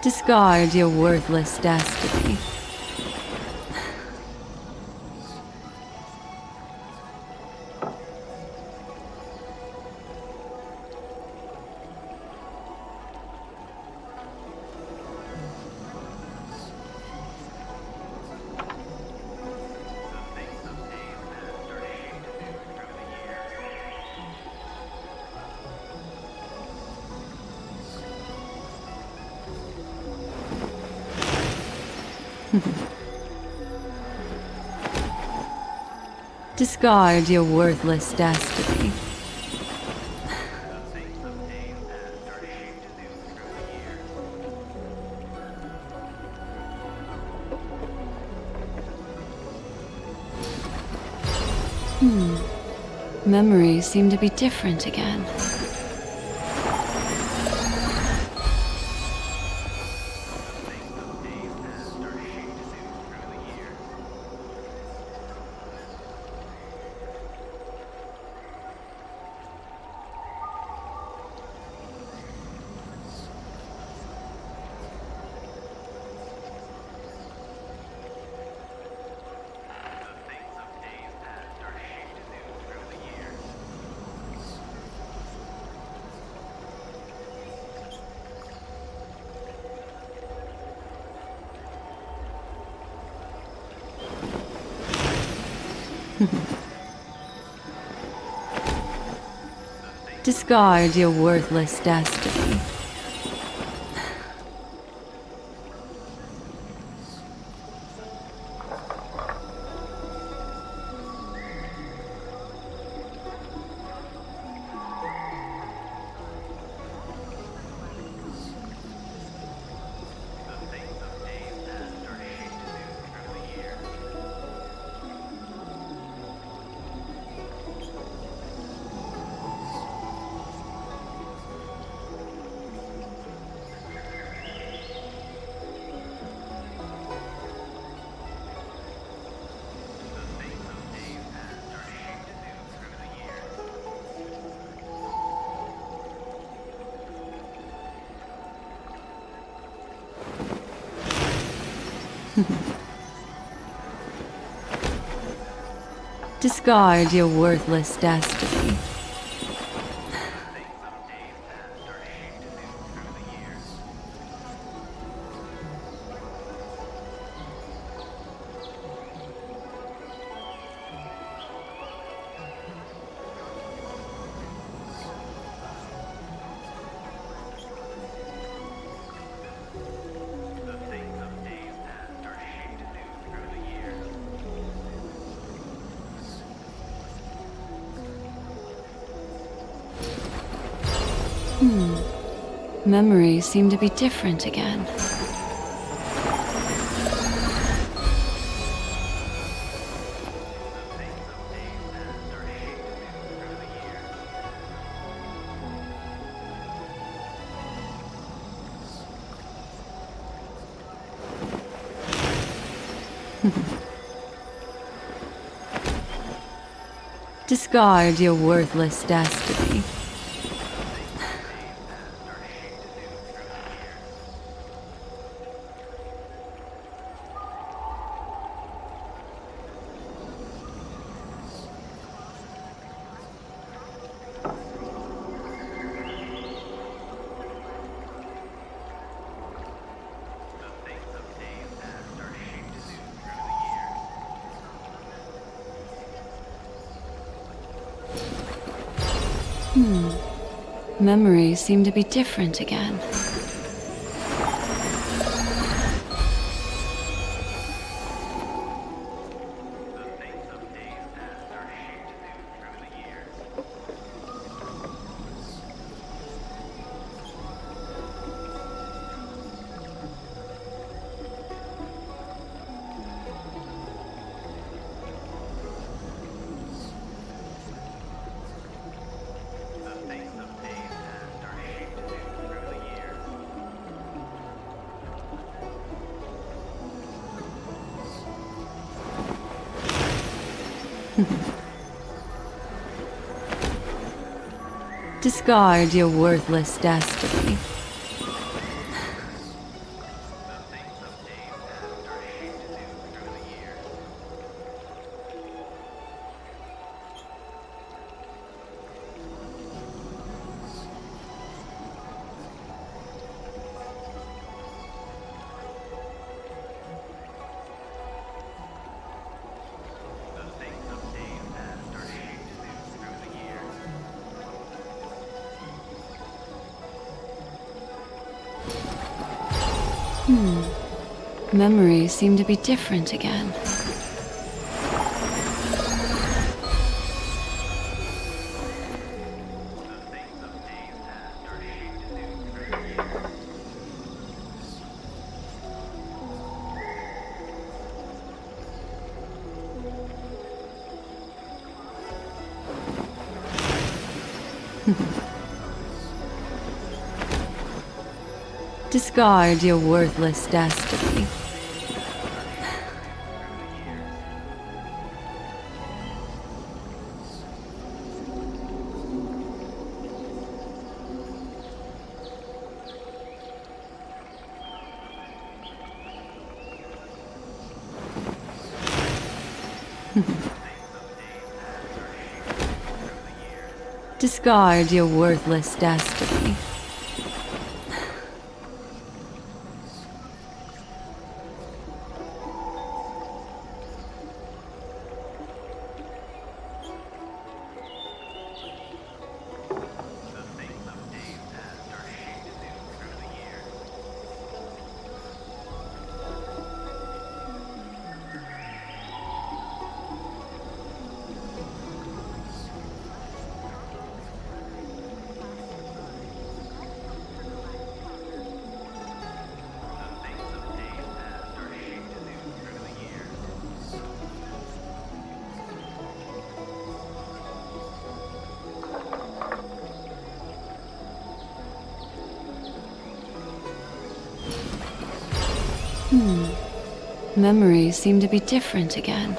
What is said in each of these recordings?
Discard your worthless destiny. Discard your worthless destiny. Memories seem to be different again. Discard your worthless destiny. Discard your worthless destiny. Memories seem to be different again. Discard your worthless destiny. Memories seem to be different again. Discard your worthless destiny. Memories seem to be different again. Discard your worthless destiny. Discard your worthless destiny. Memories seem to be different again.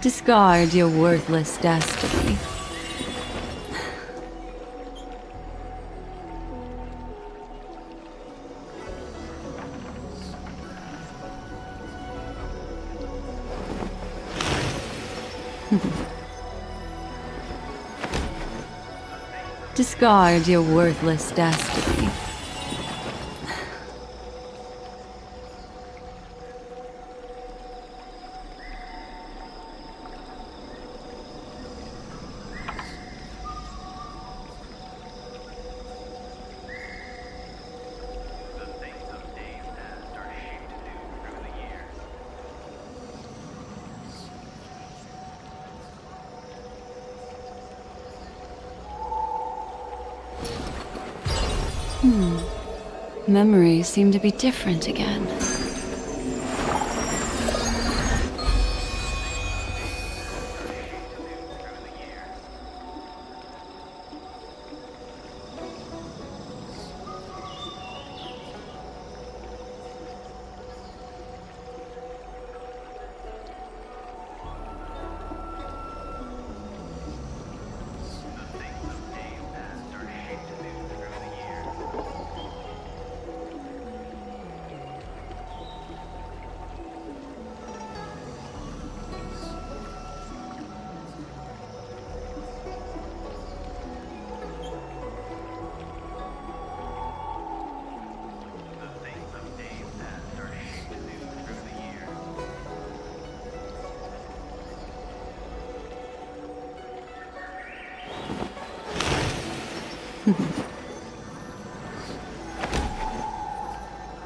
Discard your worthless destiny. Discard your worthless destiny. Memories seem to be different again.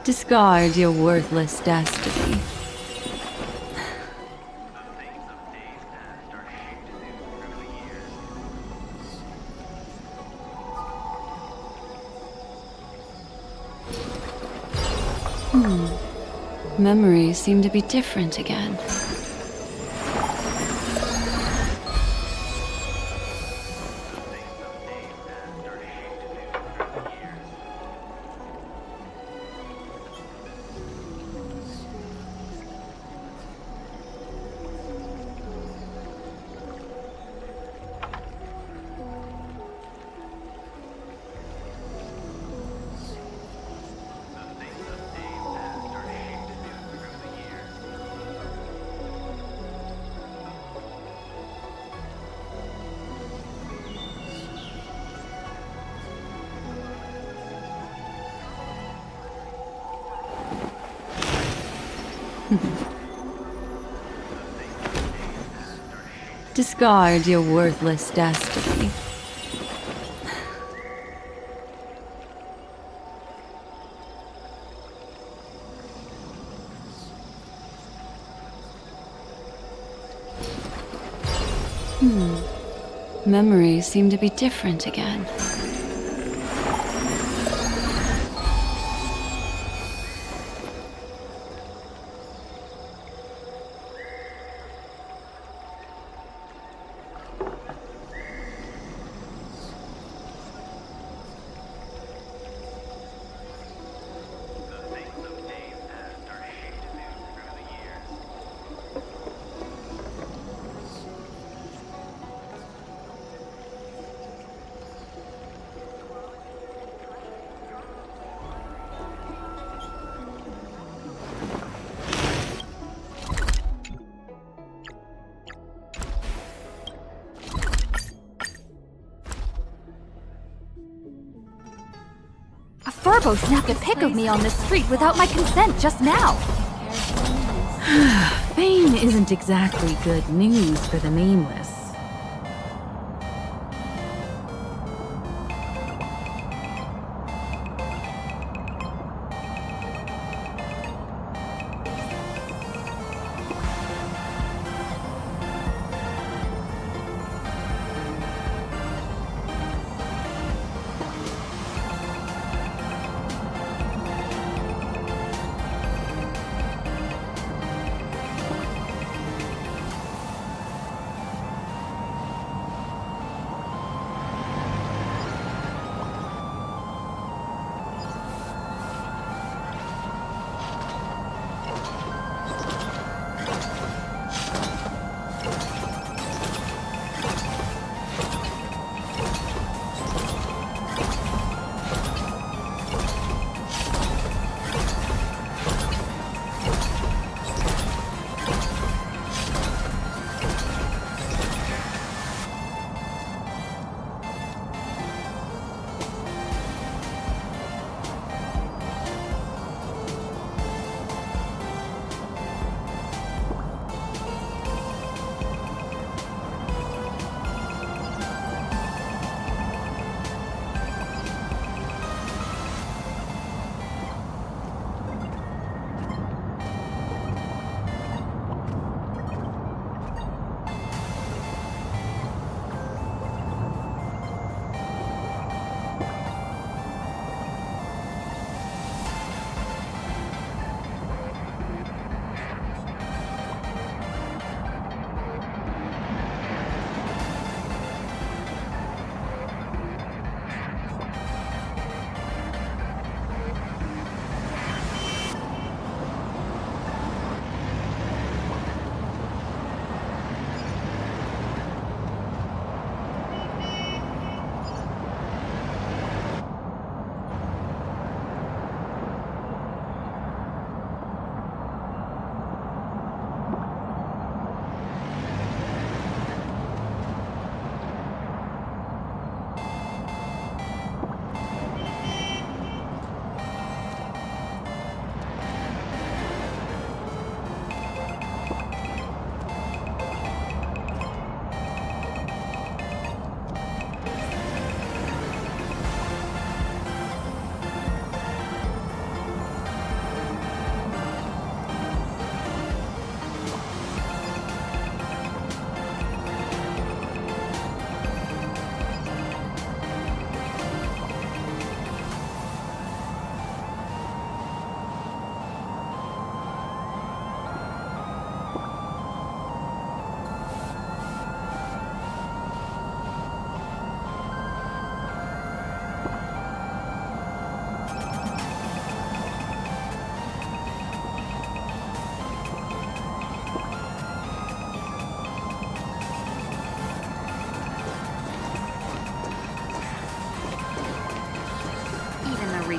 Discard your worthless destiny. Memories seem to be different again. Discard your worthless destiny. Memories seem to be different again. A Furbo snapped a pic of me on the street without my consent just now. Fame isn't exactly good news for the nameless.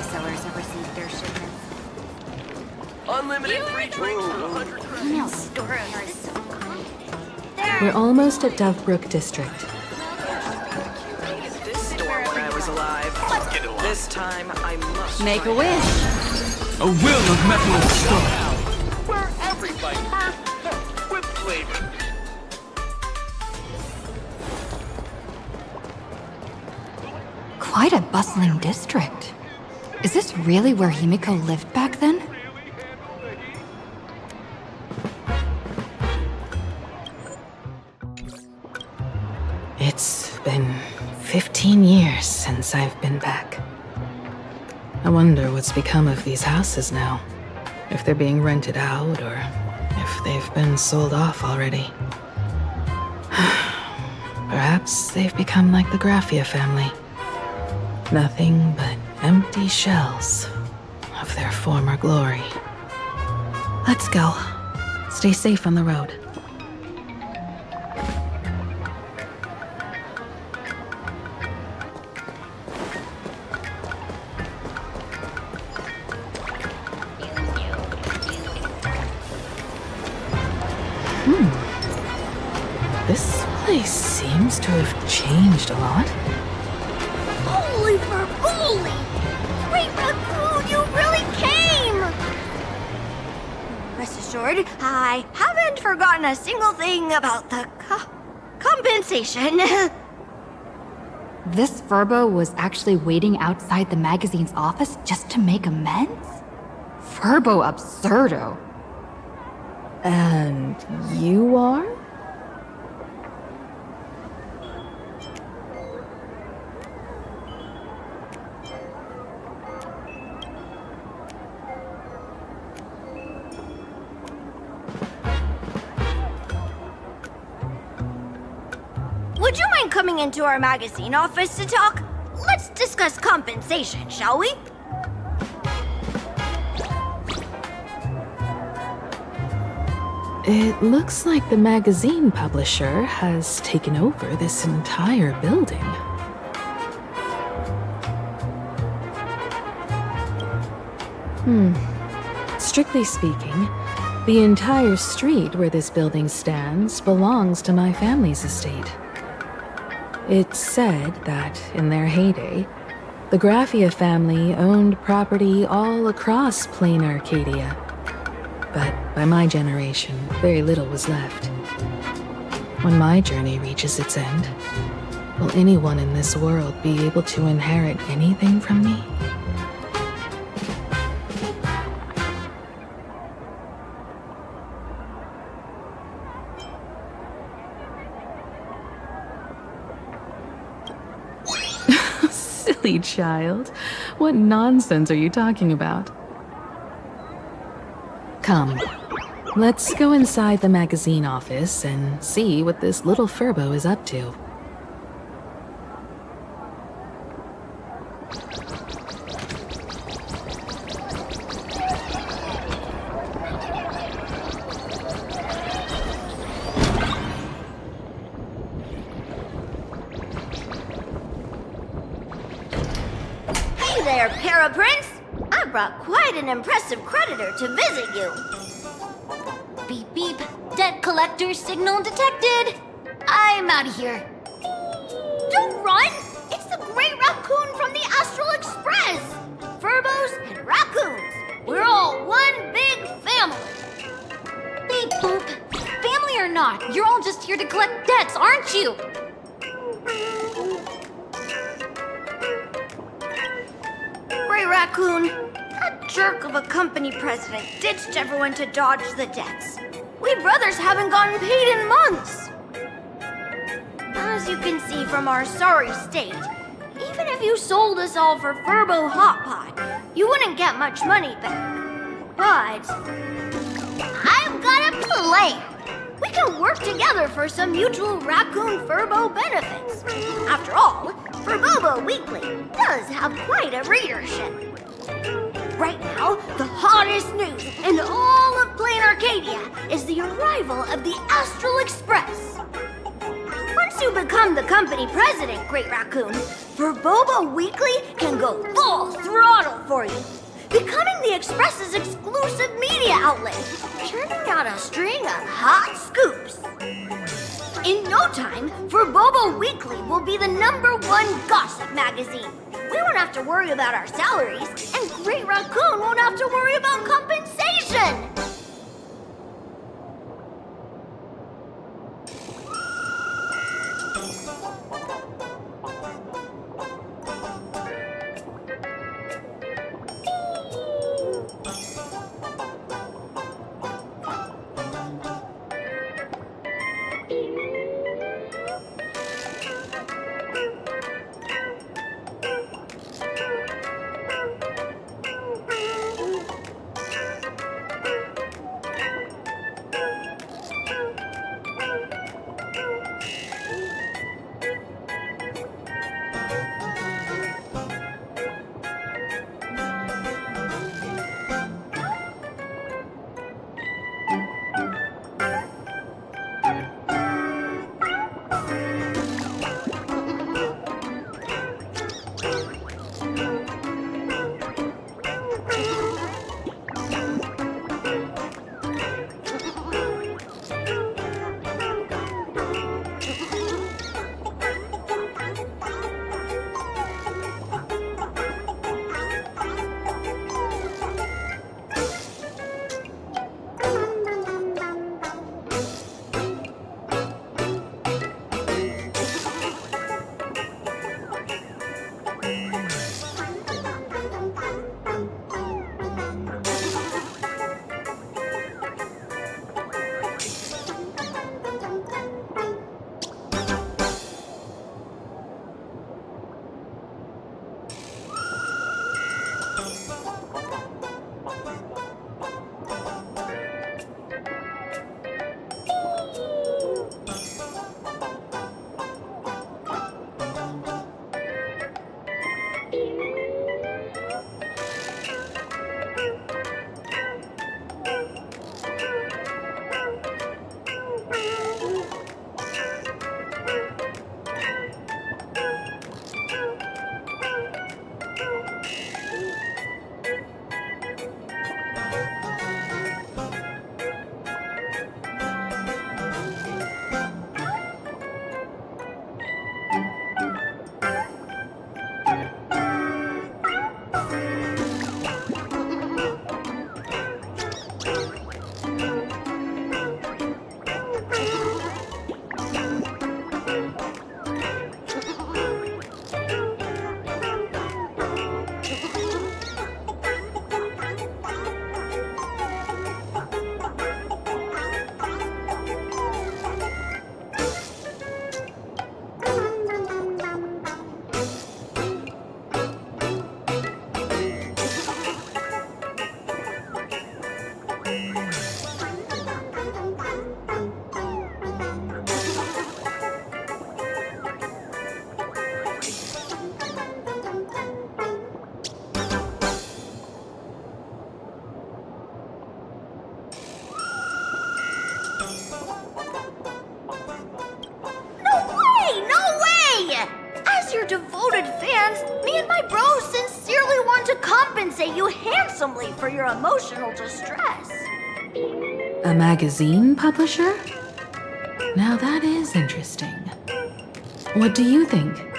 resellers have received their shipments. Unlimited free drinks for 100 Female store owners. We're almost at Dovebrook District. this store when I was alive. This time I must Make a wish. A will of metal and stone. Where everybody whip flavor. Quite a bustling district. Is this really where Himiko lived back then? It's been 15 years since I've been back. I wonder what's become of these houses now. If they're being rented out or if they've been sold off already. Perhaps they've become like the Graffia family. Nothing but empty shells of their former glory. Let's go. Stay safe on the road. This place seems to have changed a lot. Holy for holy! Great Raccoon, you really came! Rest assured, I haven't forgotten a single thing about the compensation. This Furbo was actually waiting outside the magazine's office just to make amends? Furbo absurdo. And you are? Would you mind coming into our magazine office to talk? Let's discuss compensation, shall we? It looks like the magazine publisher has taken over this entire building. Strictly speaking, the entire street where this building stands belongs to my family's estate. It's said that, in their heyday, the Graffia family owned property all across Plain Arcadia. But by my generation, very little was left. When my journey reaches its end, will anyone in this world be able to inherit anything from me? Silly child. What nonsense are you talking about? Come, let's go inside the magazine office and see what this little Furbo is up to. Hey there, Paraprince! I brought quite an impressive creditor to visit you. Beep beep, debt collector signal detected. I'm out of here. Don't run! It's the Great Raccoon from the Astral Express! Furbos and raccoons. We're all one big family. Beep boop. Family or not, you're all just here to collect debts, aren't you? Great Raccoon, that jerk of a company president ditched everyone to dodge the debts. We brothers haven't gotten paid in months. As you can see from our sorry state, even if you sold us all for Furbo Hot Pot, you wouldn't get much money back. But I've got a plan. We can work together for some mutual Raccoon Furbo benefits. After all, Furbobo Weekly does have quite a readership. Right now, the hottest news in all of Plain Arcadia is the arrival of the Astral Express. Once you become the company president, Great Raccoon, Furbobo Weekly can go full throttle job for you. Becoming the Express's exclusive media outlet. Churning out a string of hot scoops. In no time, Bobo Weekly will be the #1 gossip magazine. We won't have to worry about our salaries, and Great Raccoon won't have to worry about compensation. devoted fans, me and my bros sincerely want to compensate you handsomely for your emotional distress. A magazine publisher? Now that is interesting. What do you think?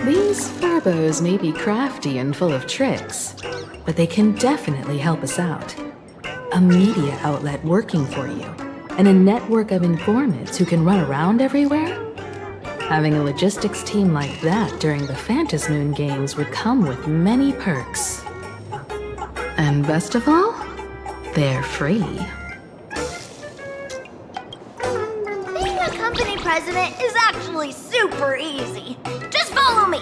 These Furbos may be crafty and full of tricks, but they can definitely help us out. A media outlet working for you, and a network of informants who can run around everywhere? Having a logistics team like that during the Phantasmoon games would come with many perks. And best of all, they're free. Being a company president is actually super easy. Just follow me.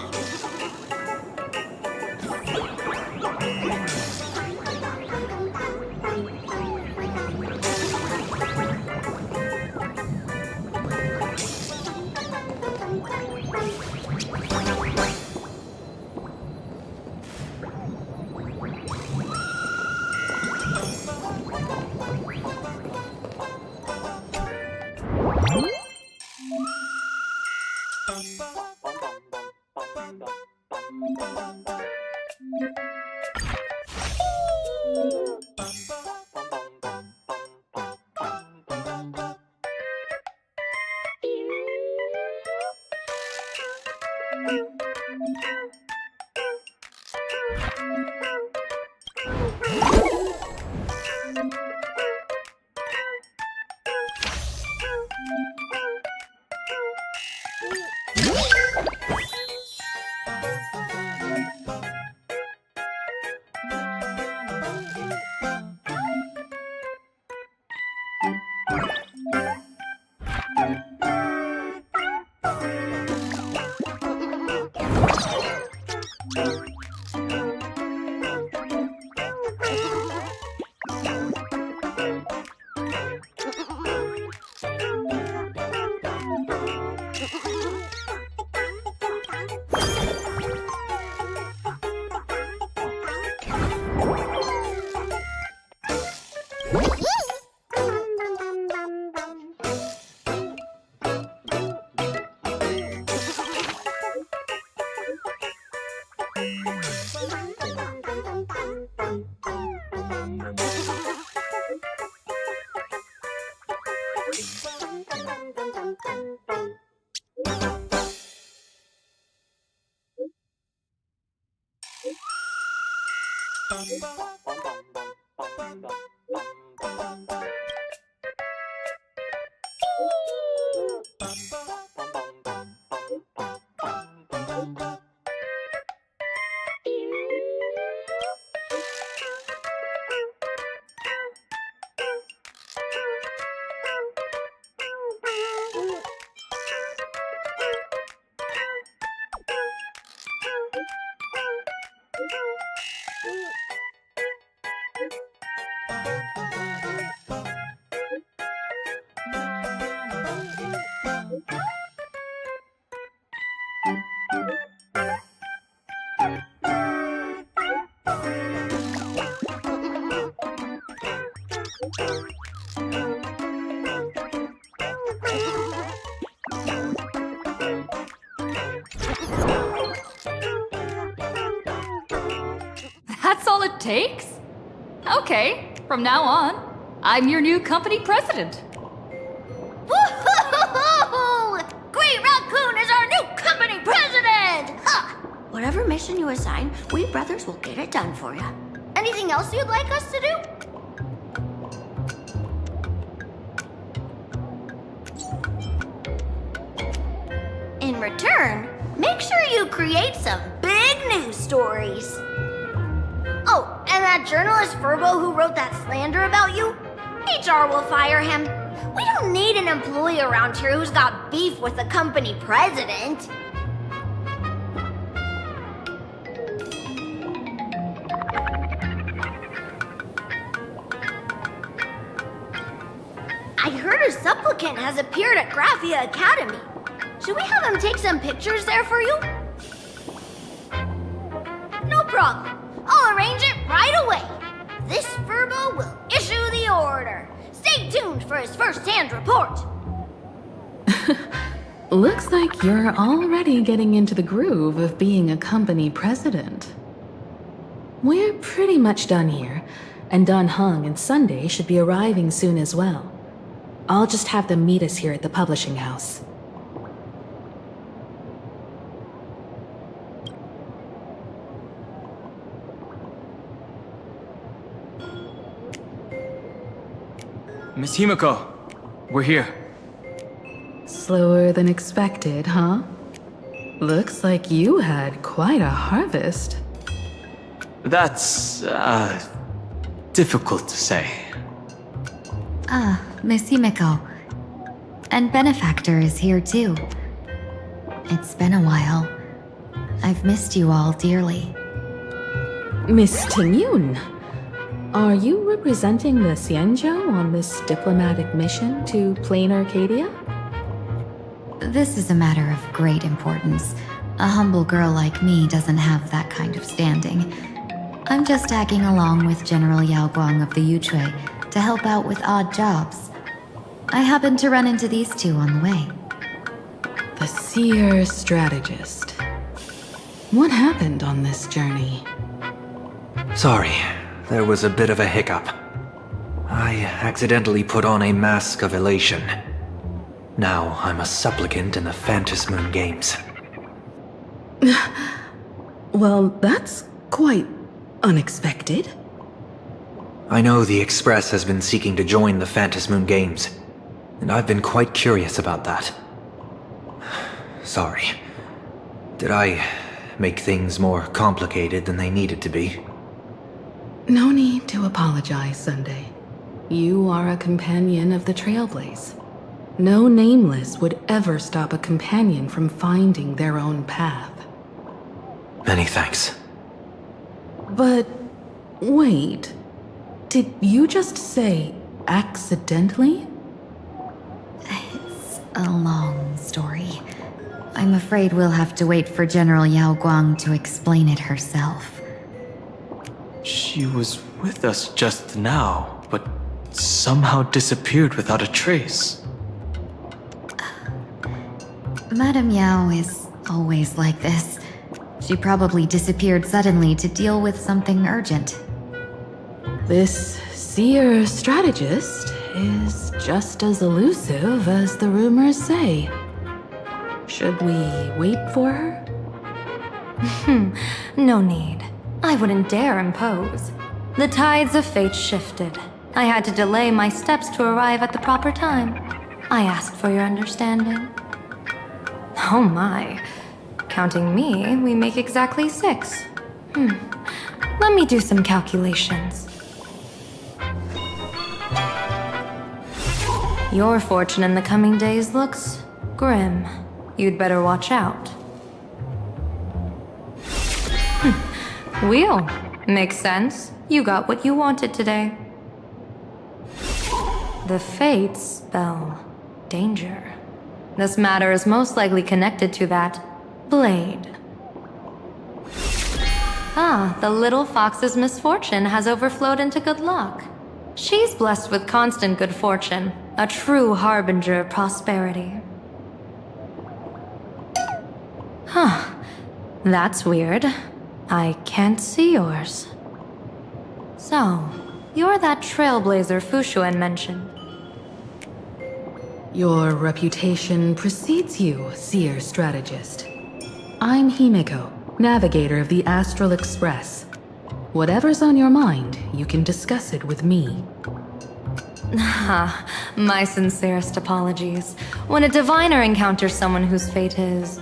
That's all it takes? Okay, from now on, I'm your new company president. Woohoo! Great Raccoon is our new company president! Ha! Whatever mission you assign, we brothers will get it done for you. Anything else you'd like us to do? In return, make sure you create some big news stories. Oh, and that journalist Furbo who wrote that slander about you? HR will fire him. We don't need an employee around here who's got beef with the company president. I heard a supplicant has appeared at Graphia Academy. Should we have him take some pictures there for you? No problem. I'll arrange it right away. This Furbo will issue the order. Stay tuned for his first-hand report. Looks like you're already getting into the groove of being a company president. We're pretty much done here, and Dun Hung and Sunday should be arriving soon as well. I'll just have them meet us here at the publishing house. Miss Himiko, we're here. Slower than expected, huh? Looks like you had quite a harvest. That's, difficult to say. Ah, Miss Himiko. And Benefactor is here too. It's been a while. I've missed you all dearly. Miss Tingyun, are you representing the Xianzhou on this diplomatic mission to Plain Arcadia? This is a matter of great importance. A humble girl like me doesn't have that kind of standing. I'm just tagging along with General Yao Guang of the Yuchui to help out with odd jobs. I happened to run into these two on the way. The seer strategist. What happened on this journey? Sorry, there was a bit of a hiccup. I accidentally put on a mask of elation. Now I'm a supplicant in the Phantasmoon Games. Well, that's quite unexpected. I know the Express has been seeking to join the Phantasmoon Games, and I've been quite curious about that. Sorry. Did I make things more complicated than they needed to be? No need to apologize, Sunday. You are a companion of the Trailblaze. No Nameless would ever stop a companion from finding their own path. Many thanks. But wait, did you just say accidentally? It's a long story. I'm afraid we'll have to wait for General Yao Guang to explain it herself. She was with us just now, but somehow disappeared without a trace. Madame Yao is always like this. She probably disappeared suddenly to deal with something urgent. This seer strategist is just as elusive as the rumors say. Should we wait for her? No need. I wouldn't dare impose. The tides of fate shifted. I had to delay my steps to arrive at the proper time. I asked for your understanding. Oh my. Counting me, we make exactly 6. Let me do some calculations. Your fortune in the coming days looks grim. You'd better watch out. Wheel. Makes sense. You got what you wanted today. The fates spell danger. This matter is most likely connected to that blade. The little fox's misfortune has overflowed into good luck. She's blessed with constant good fortune, a true harbinger of prosperity. That's weird. I can't see yours. So, you're that trailblazer Fushuen mentioned. Your reputation precedes you, seer strategist. I'm Himiko, navigator of the Astral Express. Whatever's on your mind, you can discuss it with me. My sincerest apologies. When a diviner encounters someone whose fate is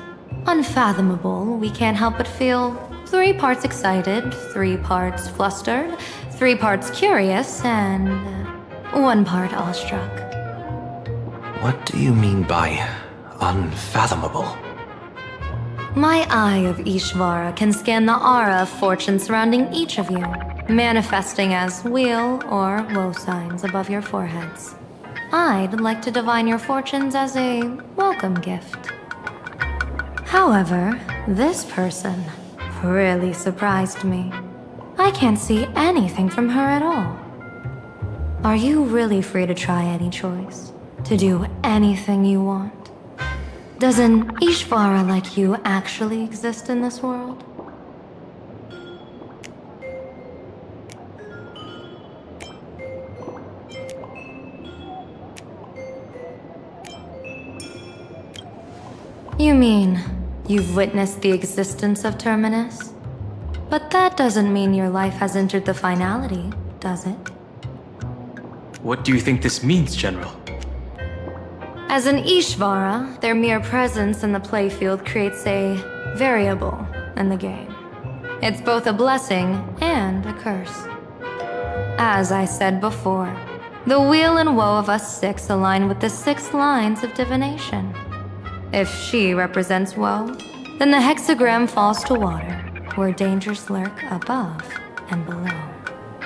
unfathomable, we can't help but feel 3 parts excited, 3 parts flustered, 3 parts curious, and 1 part awestruck. What do you mean by unfathomable? My eye of Ishvara can scan the aura of fortune surrounding each of you, manifesting as weal or woe signs above your foreheads. I'd like to divine your fortunes as a welcome gift. However, this person really surprised me. I can't see anything from her at all. Are you really free to try any choice? To do anything you want? Does an Ishvara like you actually exist in this world? You mean you've witnessed the existence of Terminus? But that doesn't mean your life has entered the finality, does it? What do you think this means, General? As an Ishvara, their mere presence in the playfield creates a variable in the game. It's both a blessing and a curse. As I said before, the weal and woe of us 6 align with the 6 lines of divination. If she represents woe, then the hexagram falls to water, where dangers lurk above and below,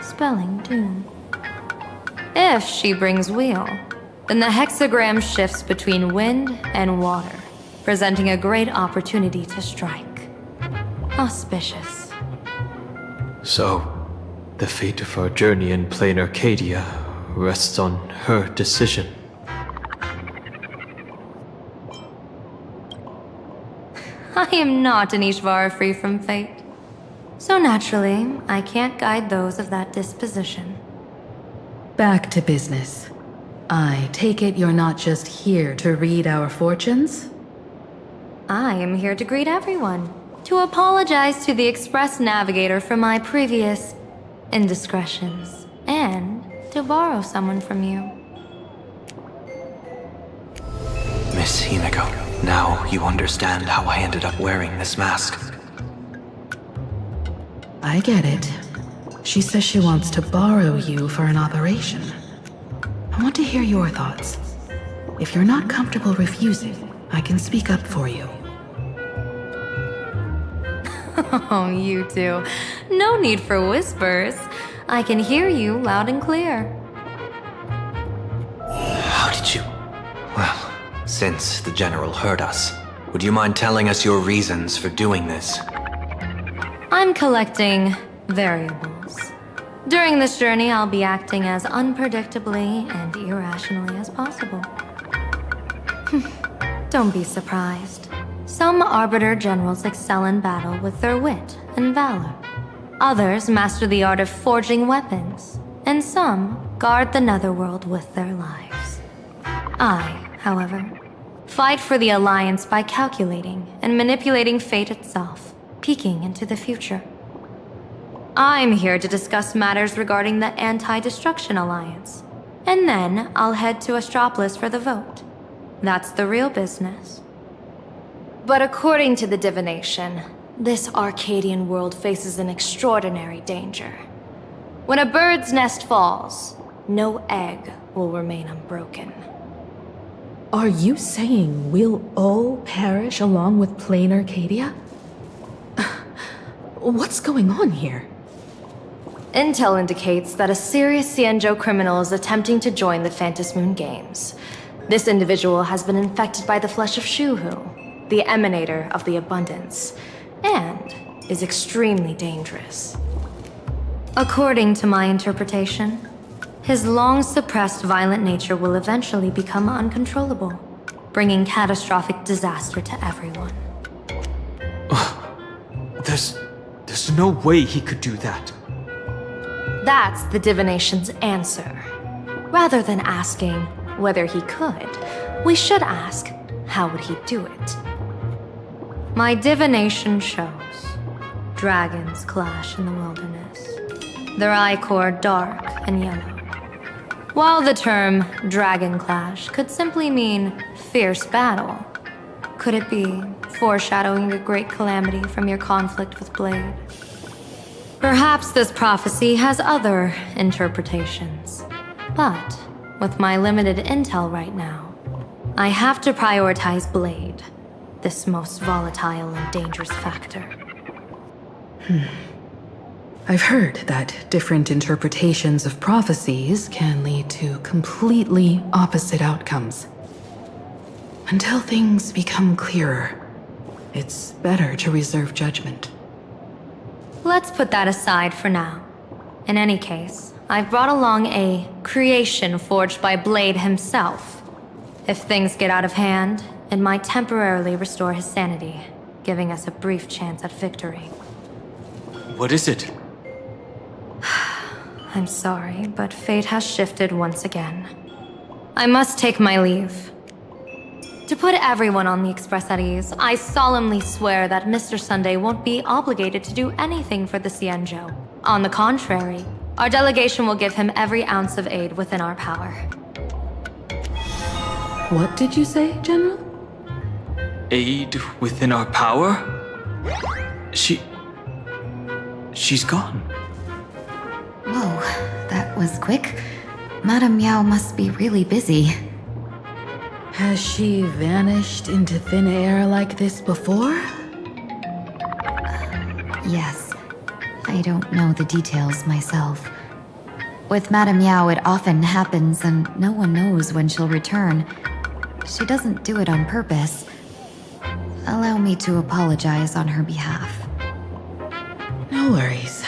spelling doom. If she brings weal, then the hexagram shifts between wind and water, presenting a great opportunity to strike. Auspicious. So, the fate of our journey in plain Arcadia rests on her decision. I am not an Ishvara free from fate. So naturally, I can't guide those of that disposition. Back to business. I take it you're not just here to read our fortunes? I am here to greet everyone, to apologize to the Express Navigator for my previous indiscretions, and to borrow someone from you. Miss Himiko, now you understand how I ended up wearing this mask. I get it. She says she wants to borrow you for an operation. I want to hear your thoughts. If you're not comfortable refusing, I can speak up for you. Oh, you two. No need for whispers. I can hear you loud and clear. How did you... Well, since the General heard us, would you mind telling us your reasons for doing this? I'm collecting variables. During this journey, I'll be acting as unpredictably and irrationally as possible. Don't be surprised. Some Arbiter generals excel in battle with their wit and valor. Others master the art of forging weapons. And some guard the Netherworld with their lives. I, however, fight for the Alliance by calculating and manipulating fate itself, peeking into the future. I'm here to discuss matters regarding the Anti-Destruction Alliance, and then I'll head to Astropolis for the vote. That's the real business. But according to the divination, this Arcadian world faces an extraordinary danger. When a bird's nest falls, no egg will remain unbroken. Are you saying we'll all perish along with plain Arcadia? What's going on here? Intel indicates that a serious Xianzhou criminal is attempting to join the Phantasmoon Games. This individual has been infected by the flesh of Shuhu, the emanator of the abundance, and is extremely dangerous. According to my interpretation, his long-suppressed violent nature will eventually become uncontrollable, bringing catastrophic disaster to everyone. There's no way he could do that. That's the divination's answer. Rather than asking whether he could, we should ask, how would he do it? My divination shows dragons clash in the wilderness, their ichor dark and yellow. While the term dragon clash could simply mean fierce battle, could it be foreshadowing a great calamity from your conflict with Blade? Perhaps this prophecy has other interpretations, but with my limited intel right now, I have to prioritize Blade, this most volatile and dangerous factor. I've heard that different interpretations of prophecies can lead to completely opposite outcomes. Until things become clearer, it's better to reserve judgment. Let's put that aside for now. In any case, I've brought along a creation forged by Blade himself. If things get out of hand, it might temporarily restore his sanity, giving us a brief chance at victory. What is it? I'm sorry, but fate has shifted once again. I must take my leave. To put everyone on the Express at ease, I solemnly swear that Mr. Sunday won't be obligated to do anything for the Xianzhou. On the contrary, our delegation will give him every ounce of aid within our power. What did you say, General? Aid within our power? She's gone. Whoa, that was quick. Madame Yao must be really busy. Has she vanished into thin air like this before? Yes. I don't know the details myself. With Madame Yao, it often happens and no one knows when she'll return. She doesn't do it on purpose. Allow me to apologize on her behalf. No worries.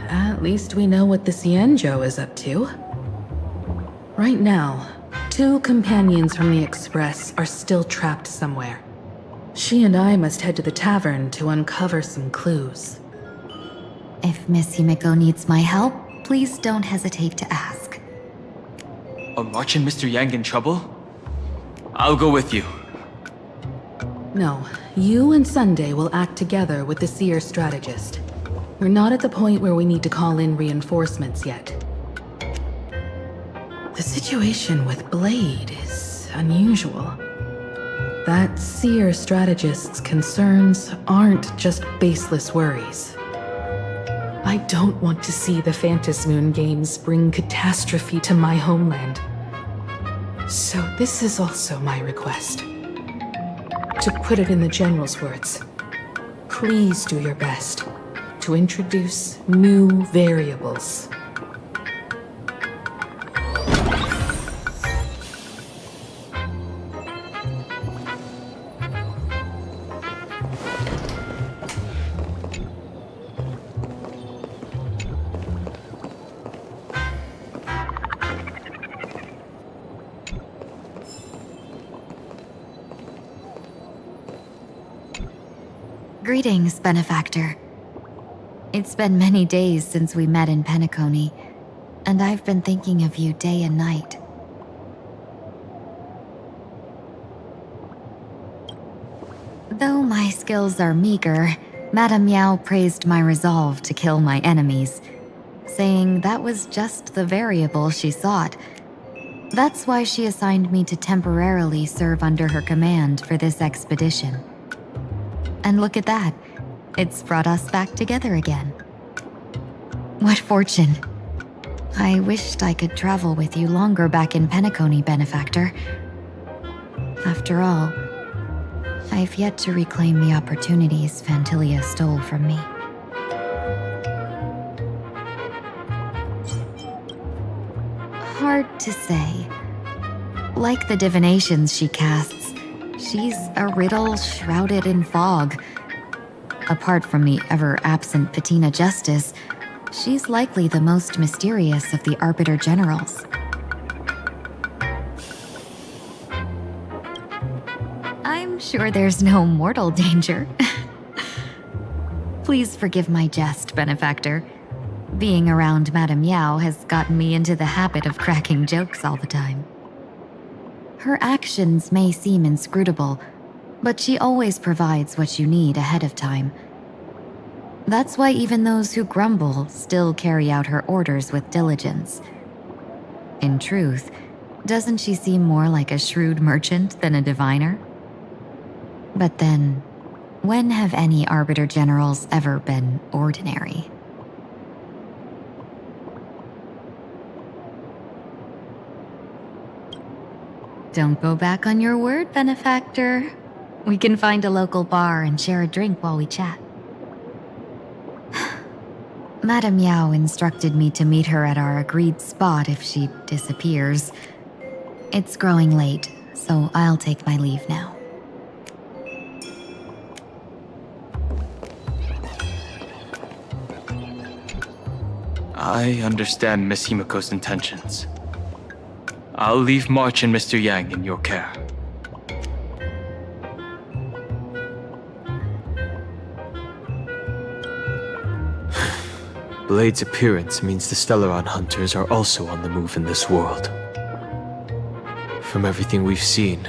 At least we know what the Xianzhou is up to. Right now, 2 companions from the Express are still trapped somewhere. She and I must head to the tavern to uncover some clues. If Miss Himiko needs my help, please don't hesitate to ask. Are March and Mr. Yang in trouble? I'll go with you. No, you and Sunday will act together with the Seer strategist. We're not at the point where we need to call in reinforcements yet. The situation with Blade is unusual. That Seer strategist's concerns aren't just baseless worries. I don't want to see the Phantasmoon Games bring catastrophe to my homeland. So this is also my request. To put it in the General's words, please do your best to introduce new variables. Greetings, Benefactor. It's been many days since we met in Penacony, and I've been thinking of you day and night. Though my skills are meager, Madame Yao praised my resolve to kill my enemies, saying that was just the variable she sought. That's why she assigned me to temporarily serve under her command for this expedition. And look at that, it's brought us back together again. What fortune. I wished I could travel with you longer back in Penacony, Benefactor. After all, I've yet to reclaim the opportunities Fantilia stole from me. Hard to say. Like the divinations she casts, she's a riddle shrouded in fog. Apart from the ever-absent Patina Justice, she's likely the most mysterious of the Arbiter Generals. I'm sure there's no mortal danger. Please forgive my jest, Benefactor. Being around Madame Yao has gotten me into the habit of cracking jokes all the time. Her actions may seem inscrutable, but she always provides what you need ahead of time. That's why even those who grumble still carry out her orders with diligence. In truth, doesn't she seem more like a shrewd merchant than a diviner? But then, when have any Arbiter Generals ever been ordinary? Don't go back on your word, Benefactor. We can find a local bar and share a drink while we chat. Madame Yao instructed me to meet her at our agreed spot if she disappears. It's growing late, so I'll take my leave now. I understand Miss Himiko's intentions. I'll leave March and Mr. Yang in your care. Blade's appearance means the Stellaron hunters are also on the move in this world. From everything we've seen,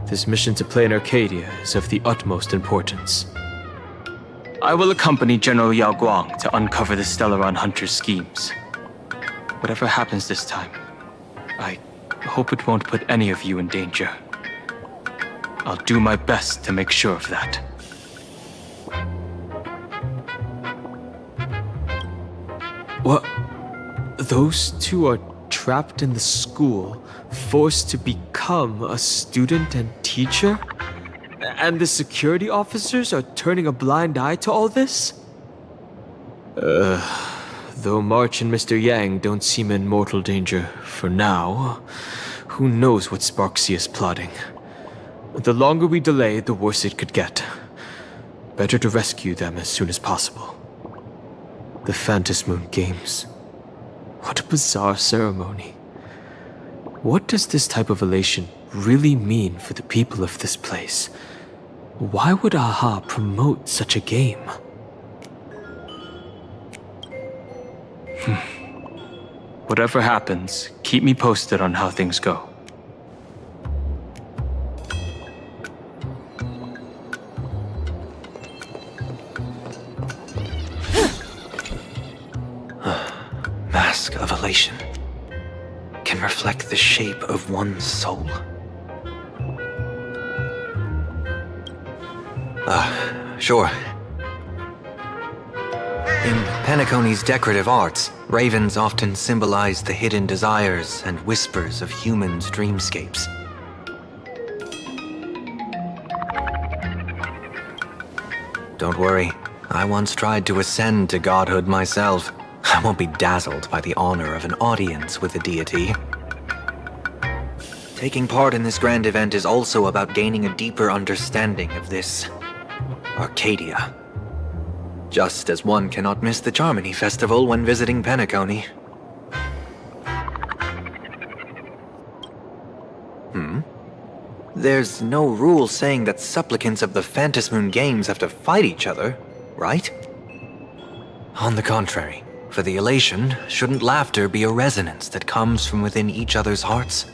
this mission to play in Arcadia is of the utmost importance. I will accompany General Yao Guang to uncover the Stellaron hunters' schemes. Whatever happens this time, I hope it won't put any of you in danger. I'll do my best to make sure of that. What? Those two are trapped in the school, forced to become a student and teacher? And the security officers are turning a blind eye to all this? Though March and Mr. Yang don't seem in mortal danger for now, who knows what Sparksea is plotting. The longer we delay, the worse it could get. Better to rescue them as soon as possible. The Phantasmoon Games. What a bizarre ceremony. What does this type of elation really mean for the people of this place? Why would AHA promote such a game? Whatever happens, keep me posted on how things go. Mask of elation can reflect the shape of one's soul. Sure. In Penacony's decorative arts, ravens often symbolize the hidden desires and whispers of humans' dreamscapes. Don't worry, I once tried to ascend to godhood myself. I won't be dazzled by the honor of an audience with a deity. Taking part in this grand event is also about gaining a deeper understanding of this Arcadia. Just as one cannot miss the Charmony Festival when visiting Penacony. There's no rule saying that supplicants of the Phantasmoon Games have to fight each other, right? On the contrary, For the elation, shouldn't laughter be a resonance that comes from within each other's hearts?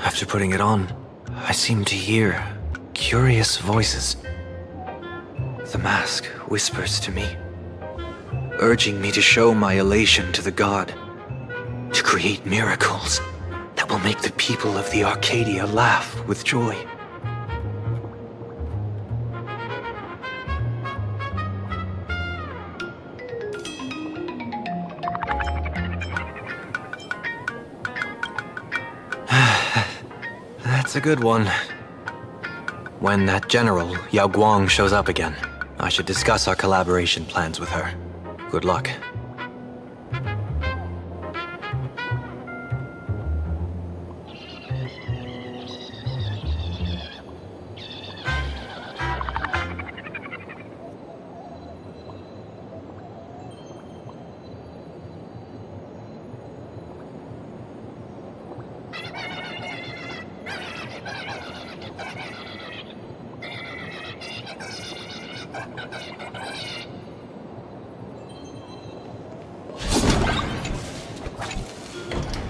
After putting it on, I seem to hear curious voices. The mask whispers to me, urging me to show my elation to the god, to create miracles that will make the people of the Arcadia laugh with joy. That's a good one. When that general, Yao Guang, shows up again, I should discuss our collaboration plans with her. Good luck.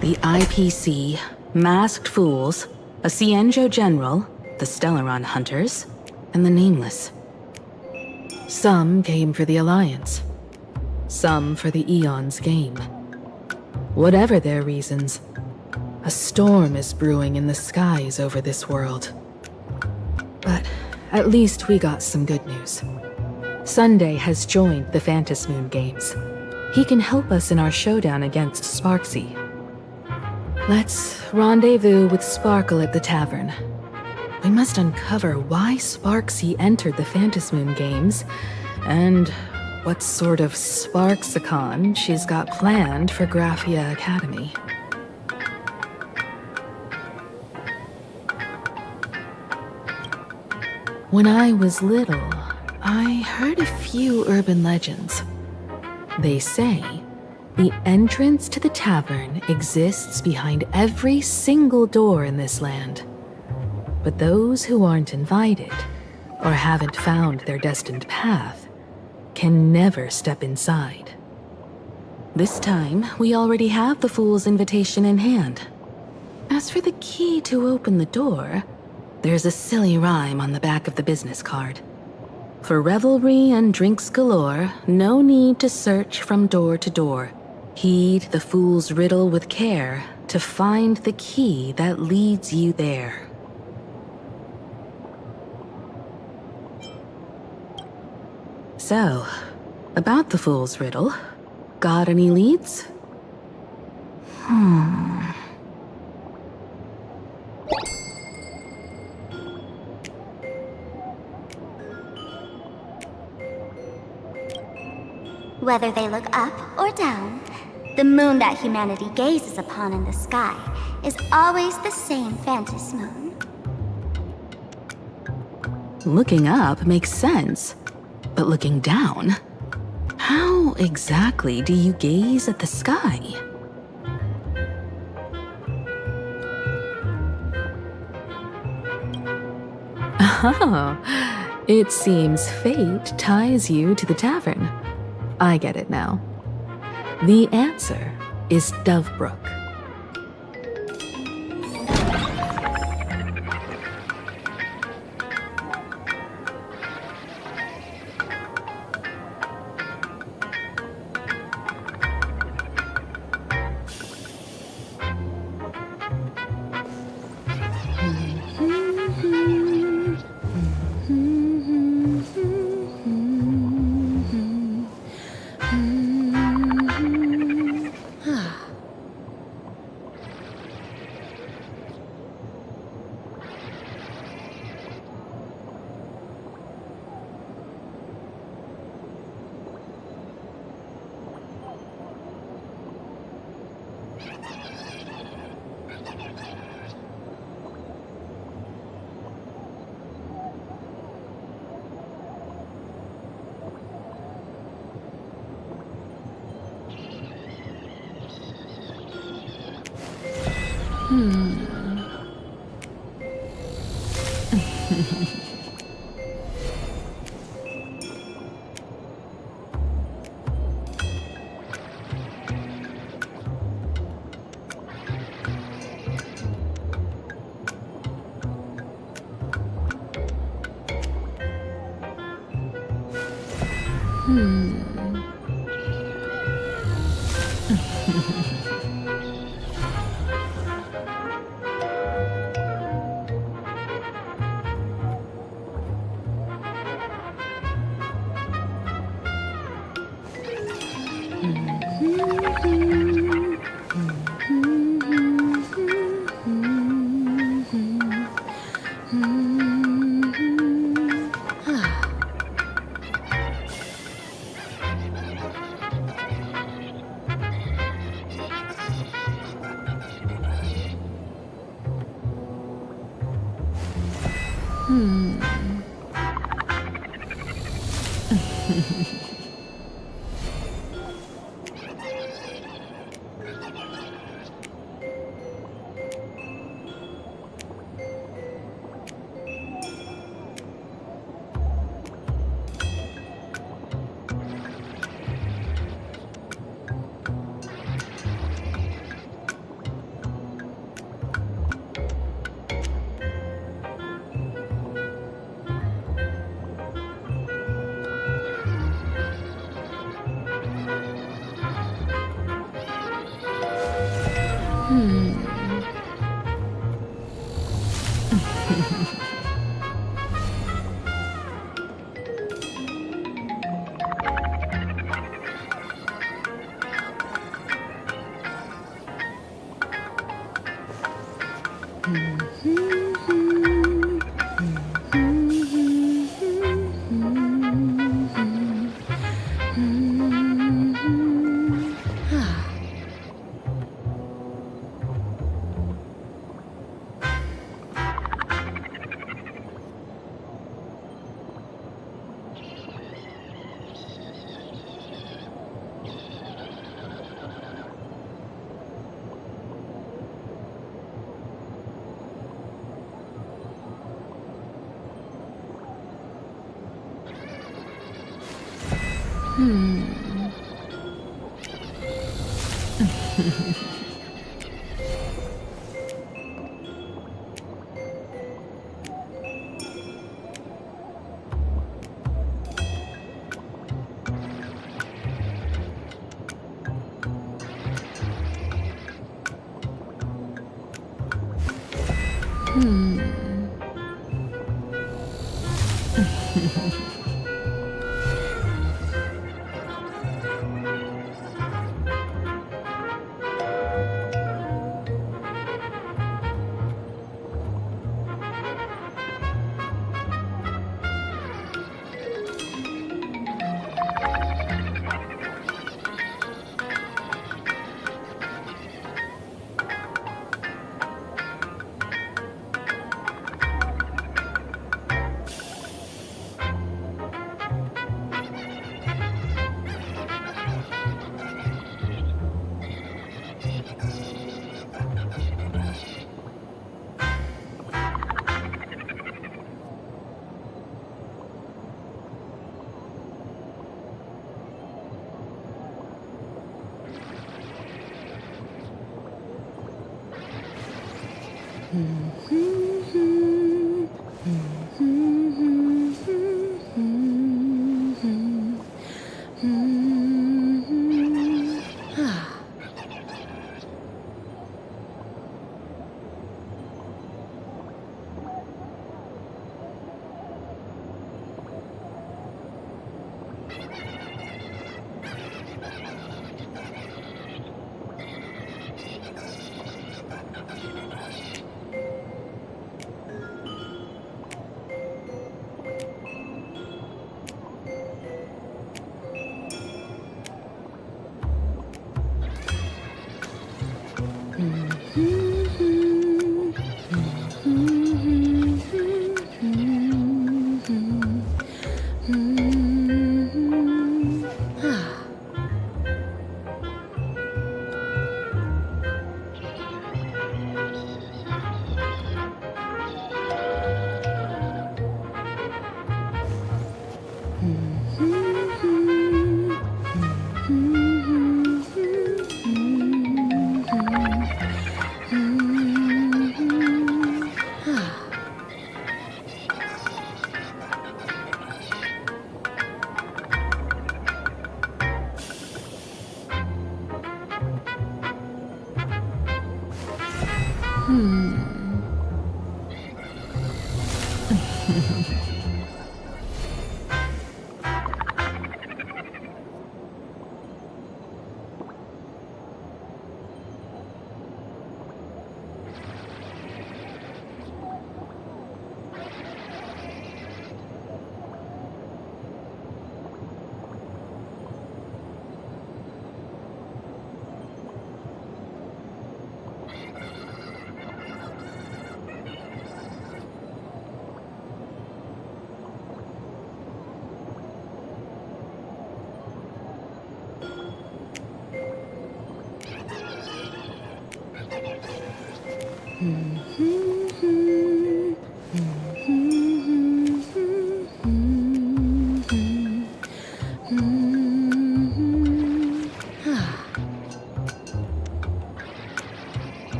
The IPC, Masked Fools, a Cienjo General, the Stellaron Hunters, and the Nameless. Some came for the Alliance. Some for the Eon's game. Whatever their reasons, a storm is brewing in the skies over this world. But at least we got some good news. Sunday has joined the Phantasmoon Games. He can help us in our showdown against Sparksy. Let's rendezvous with Sparkle at the tavern. We must uncover why Sparksy entered the Phantasmoon Games, and what sort of Sparksicon she's got planned for Graphia Academy. When I was little, I heard a few urban legends. They say the entrance to the tavern exists behind every single door in this land. But those who aren't invited, or haven't found their destined path, can never step inside. This time, we already have the Fool's invitation in hand. As for the key to open the door, there's a silly rhyme on the back of the business card. For revelry and drinks galore, no need to search from door to door. Heed the fool's riddle with care to find the key that leads you there. So, about the fool's riddle, got any leads? Whether they look up or down, the moon that humanity gazes upon in the sky is always the same phantasmoon. Looking up makes sense, but looking down? How exactly do you gaze at the sky? Oh, it seems fate ties you to the tavern. I get it now. The answer is Dovebrook.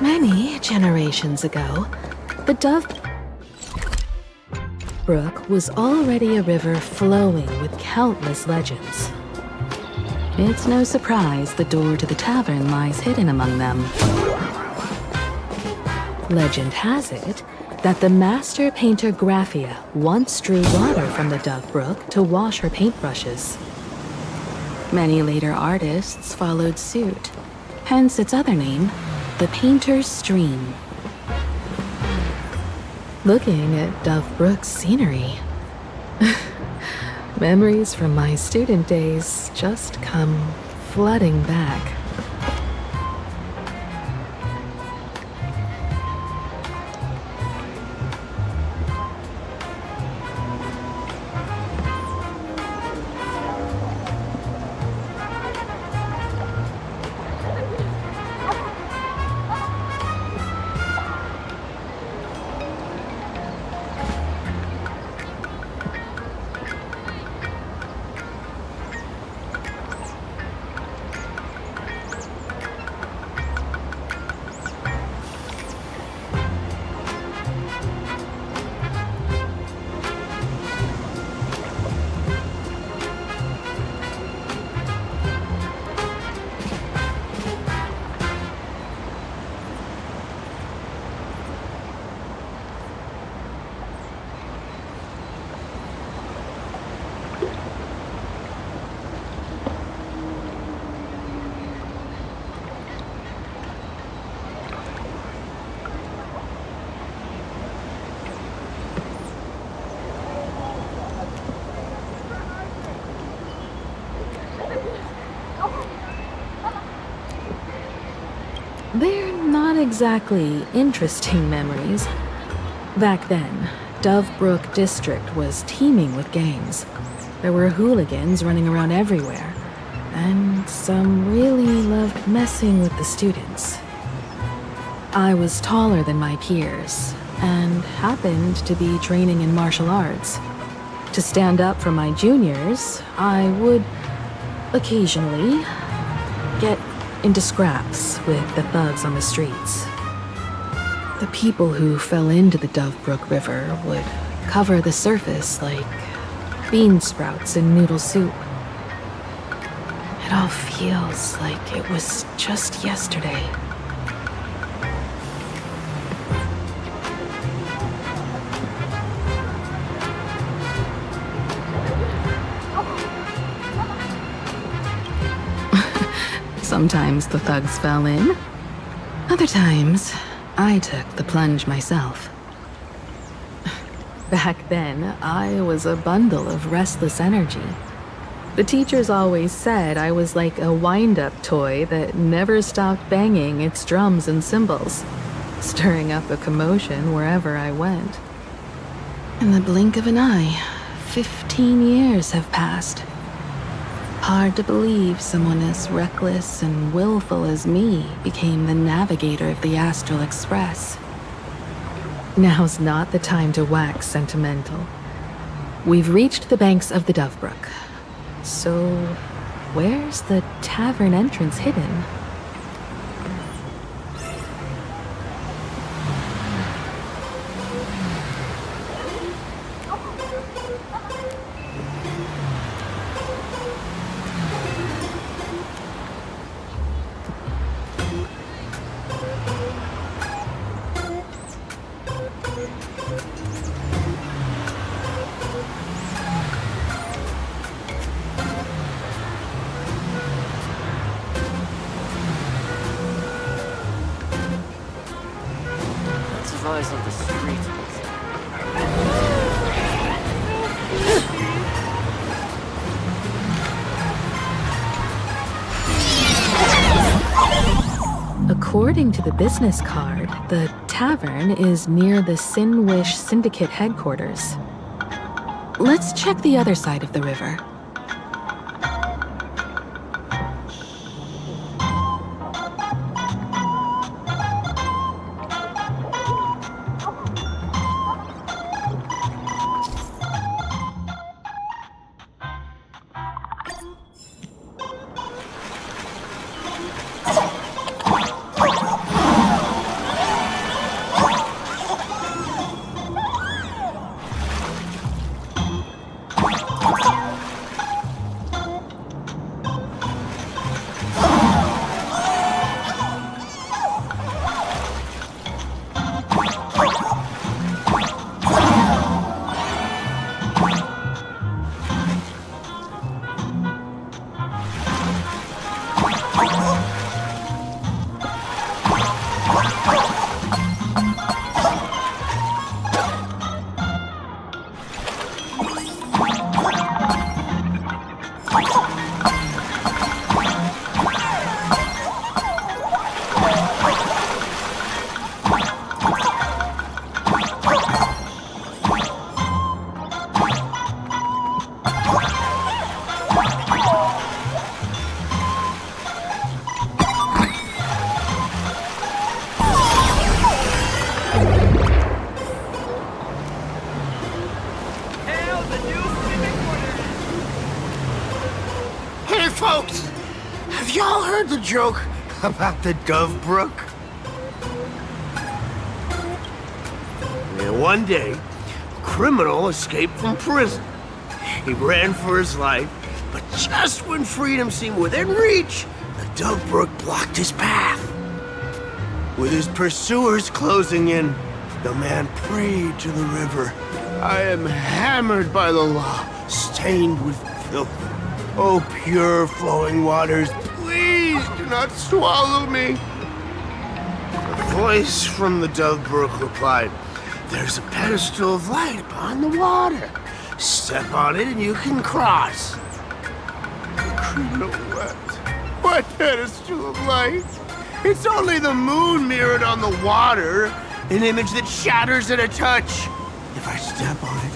Many generations ago, the Dove Brook was already a river flowing with countless legends. It's no surprise the door to the tavern lies hidden among them. Legend has it that the master painter Graphia once drew water from the Dove Brook to wash her paintbrushes. Many later artists followed suit, hence its other name, the Painter's Stream. Looking at Dove Brook's scenery, memories from my student days just come flooding back. They're not exactly interesting memories. Back then, Dove Brook District was teeming with gangs. There were hooligans running around everywhere, and some really loved messing with the students. I was taller than my peers, and happened to be training in martial arts. To stand up for my juniors, I would occasionally get into scraps with the thugs on the streets. The people who fell into the Dove Brook River would cover the surface like bean sprouts in noodle soup. It all feels like it was just yesterday. Sometimes the thugs fell in. Other times, I took the plunge myself. Back then, I was a bundle of restless energy. The teachers always said I was like a wind-up toy that never stopped banging its drums and cymbals, stirring up a commotion wherever I went. In the blink of an eye, 15 years have passed. Hard to believe someone as reckless and willful as me became the navigator of the Astral Express. Now's not the time to wax sentimental. We've reached the banks of the Dovebrook. So, where's the tavern entrance hidden? Eyes on the streets. According to the business card, the tavern is near the Sinwish Syndicate headquarters. Let's check the other side of the river. Folks, have y'all heard the joke about the Dovebrook? One day, a criminal escaped from prison. He ran for his life, but just when freedom seemed within reach, the Dovebrook blocked his path. With his pursuers closing in, the man prayed to the river. I am hammered by the law, stained with filth. Oh, pure flowing waters, please do not swallow me. A voice from the Dovebrook replied, there's a pedestal of light upon the water. Step on it and you can cross. The criminal wept. What pedestal of light? It's only the moon mirrored on the water, an image that shatters at a touch. If I step on it,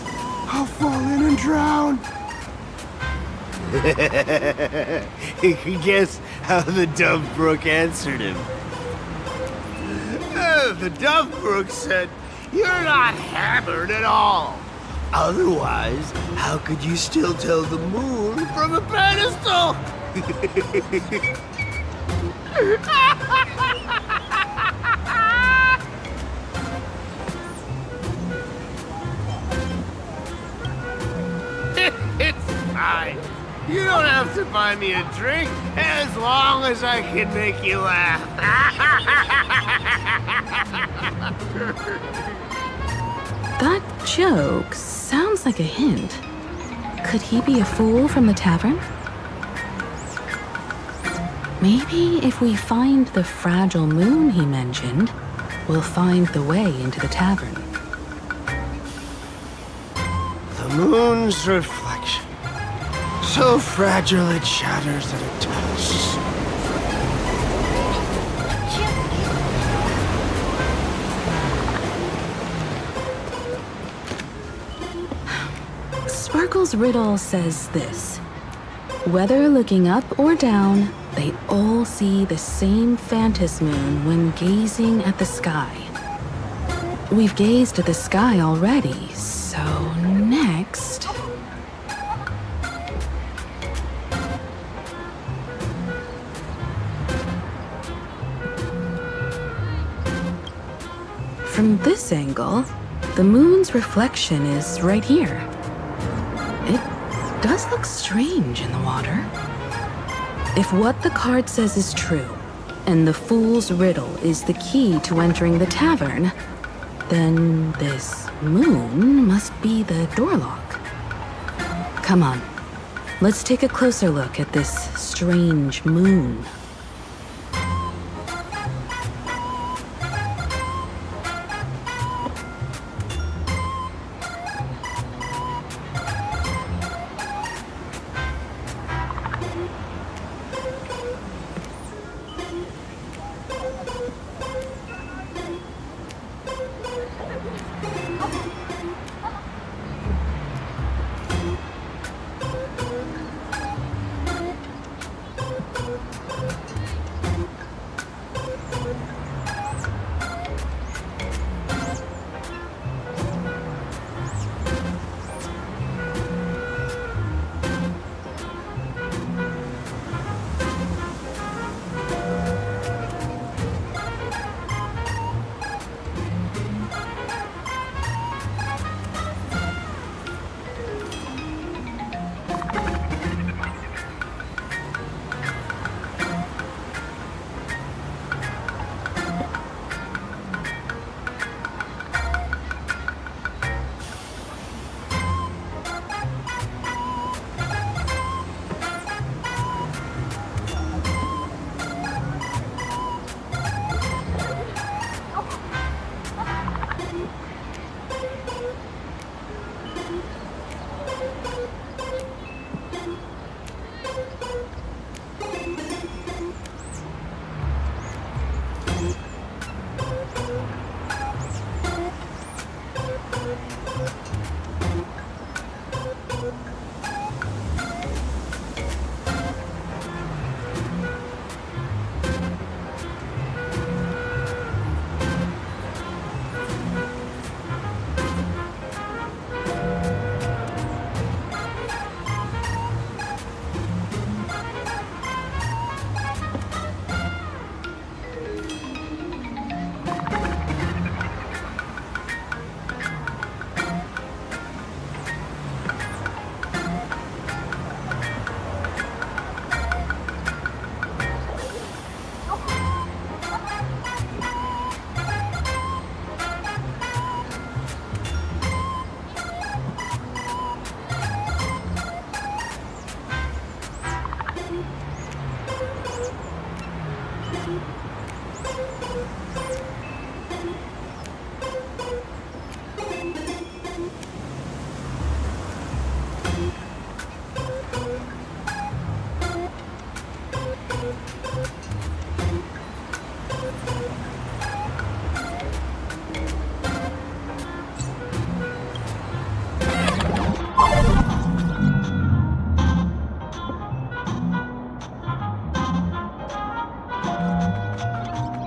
I'll fall in and drown. You can guess how the Dovebrook answered him. The Dovebrook said, you're not hammered at all. Otherwise, how could you still tell the moon from a pedestal? It's fine. You don't have to buy me a drink as long as I can make you laugh. That joke sounds like a hint. Could he be a fool from the tavern? Maybe if we find the fragile moon he mentioned, we'll find the way into the tavern. The moon's reflection. So fragile it shatters at a touch. Sparkle's riddle says this. Whether looking up or down, they all see the same phantom moon when gazing at the sky. We've gazed at the sky already, so next... From this angle, the moon's reflection is right here. It does look strange in the water. If what the card says is true, and the fool's riddle is the key to entering the tavern, then this moon must be the door lock. Come on, let's take a closer look at this strange moon.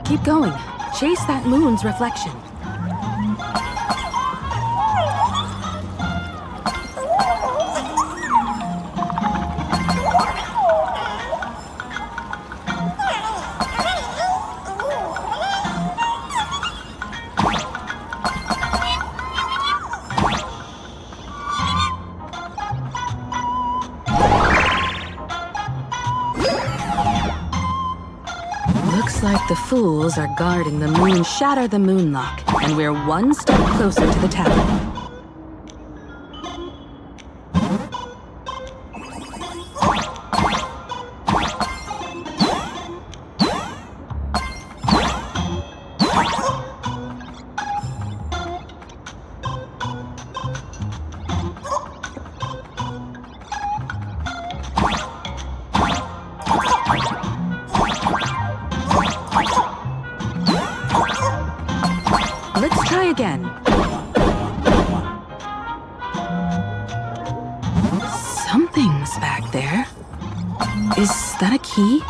Keep going. Chase that moon's reflection. Looks like the fools are guarding the moon. Shatter the moonlock, and we're one step closer to the tavern. Let's try again. Something's back there. that a key?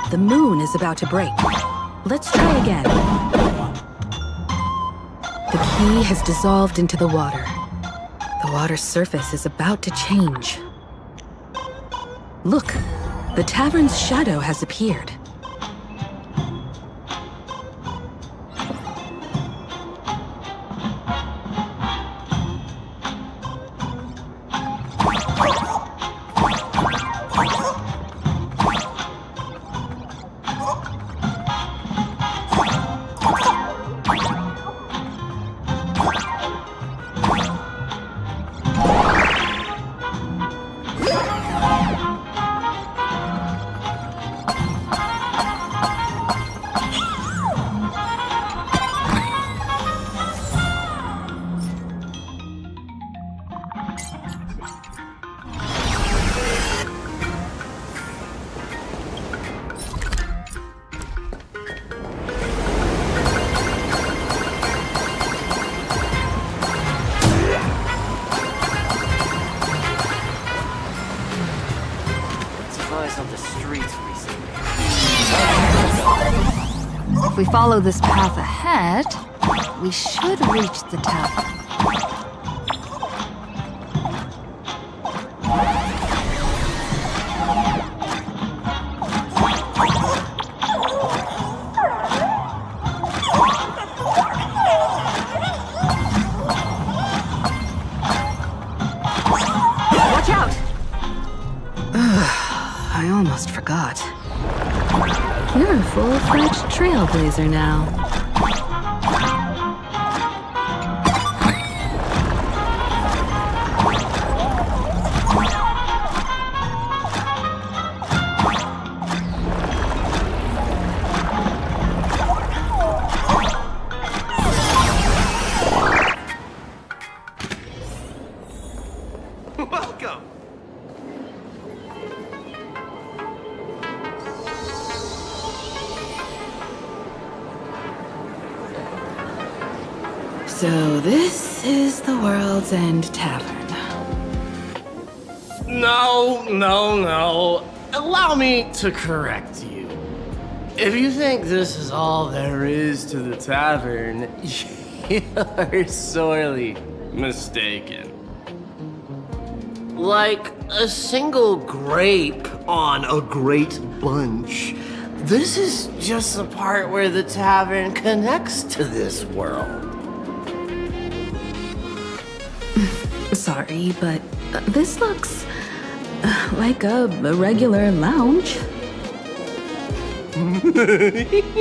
The moon is about to break. Let's try again. The key has dissolved into the water. The water's surface is about to change. Look, the tavern's shadow has appeared. On the streets recently. If we follow this path ahead, we should reach the tavern. Watch out! I almost forgot. You're a full-fledged trailblazer now. Welcome! So this is the World's End Tavern. No. Allow me to correct you. If you think this is all there is to the tavern, you're sorely mistaken. Like a single grape on a great bunch, this is just the part where the tavern connects to this world. Sorry, but this looks like a regular lounge. The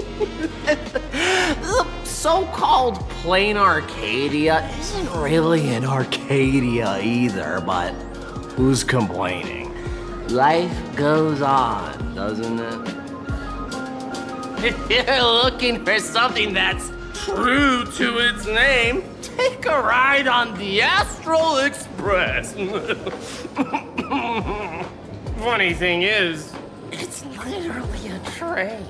so-called plain Arcadia isn't really an Arcadia either, but who's complaining? Life goes on, doesn't it? If you're looking for something that's true to its name, take a ride on the Astral Express. Funny thing is, it's literally a train.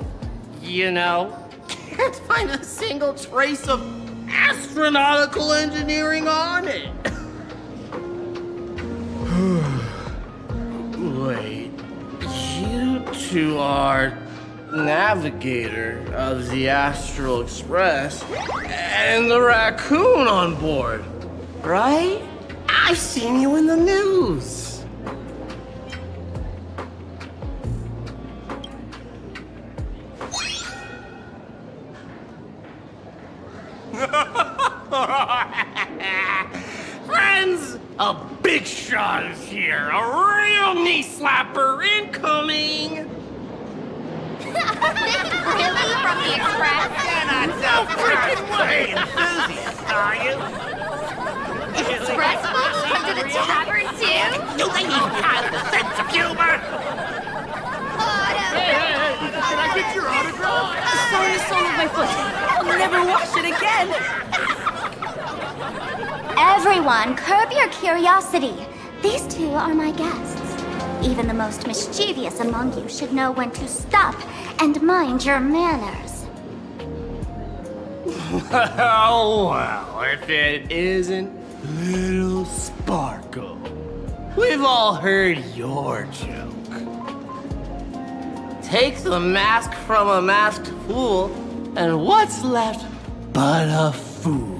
You know, can't find a single trace of astronautical engineering on it. Wait, you two are navigator of the Astral Express and the raccoon on board, right? I've seen you in the news. Friends, a big shot is here. A real knee slapper incoming. Really? From the Express? You're not so freaking way enthusiast, are you? Express folks come to the tavern too? Do they even have the sense of humor? Can I get your autograph? Sorry, the sole of my foot. I'll never wash it again. Everyone, curb your curiosity. These two are my guests. Even the most mischievous among you should know when to stop and mind your manners. Well, if it isn't Little Sparkle. We've all heard your joke. Take the mask from a masked fool, and what's left but a fool?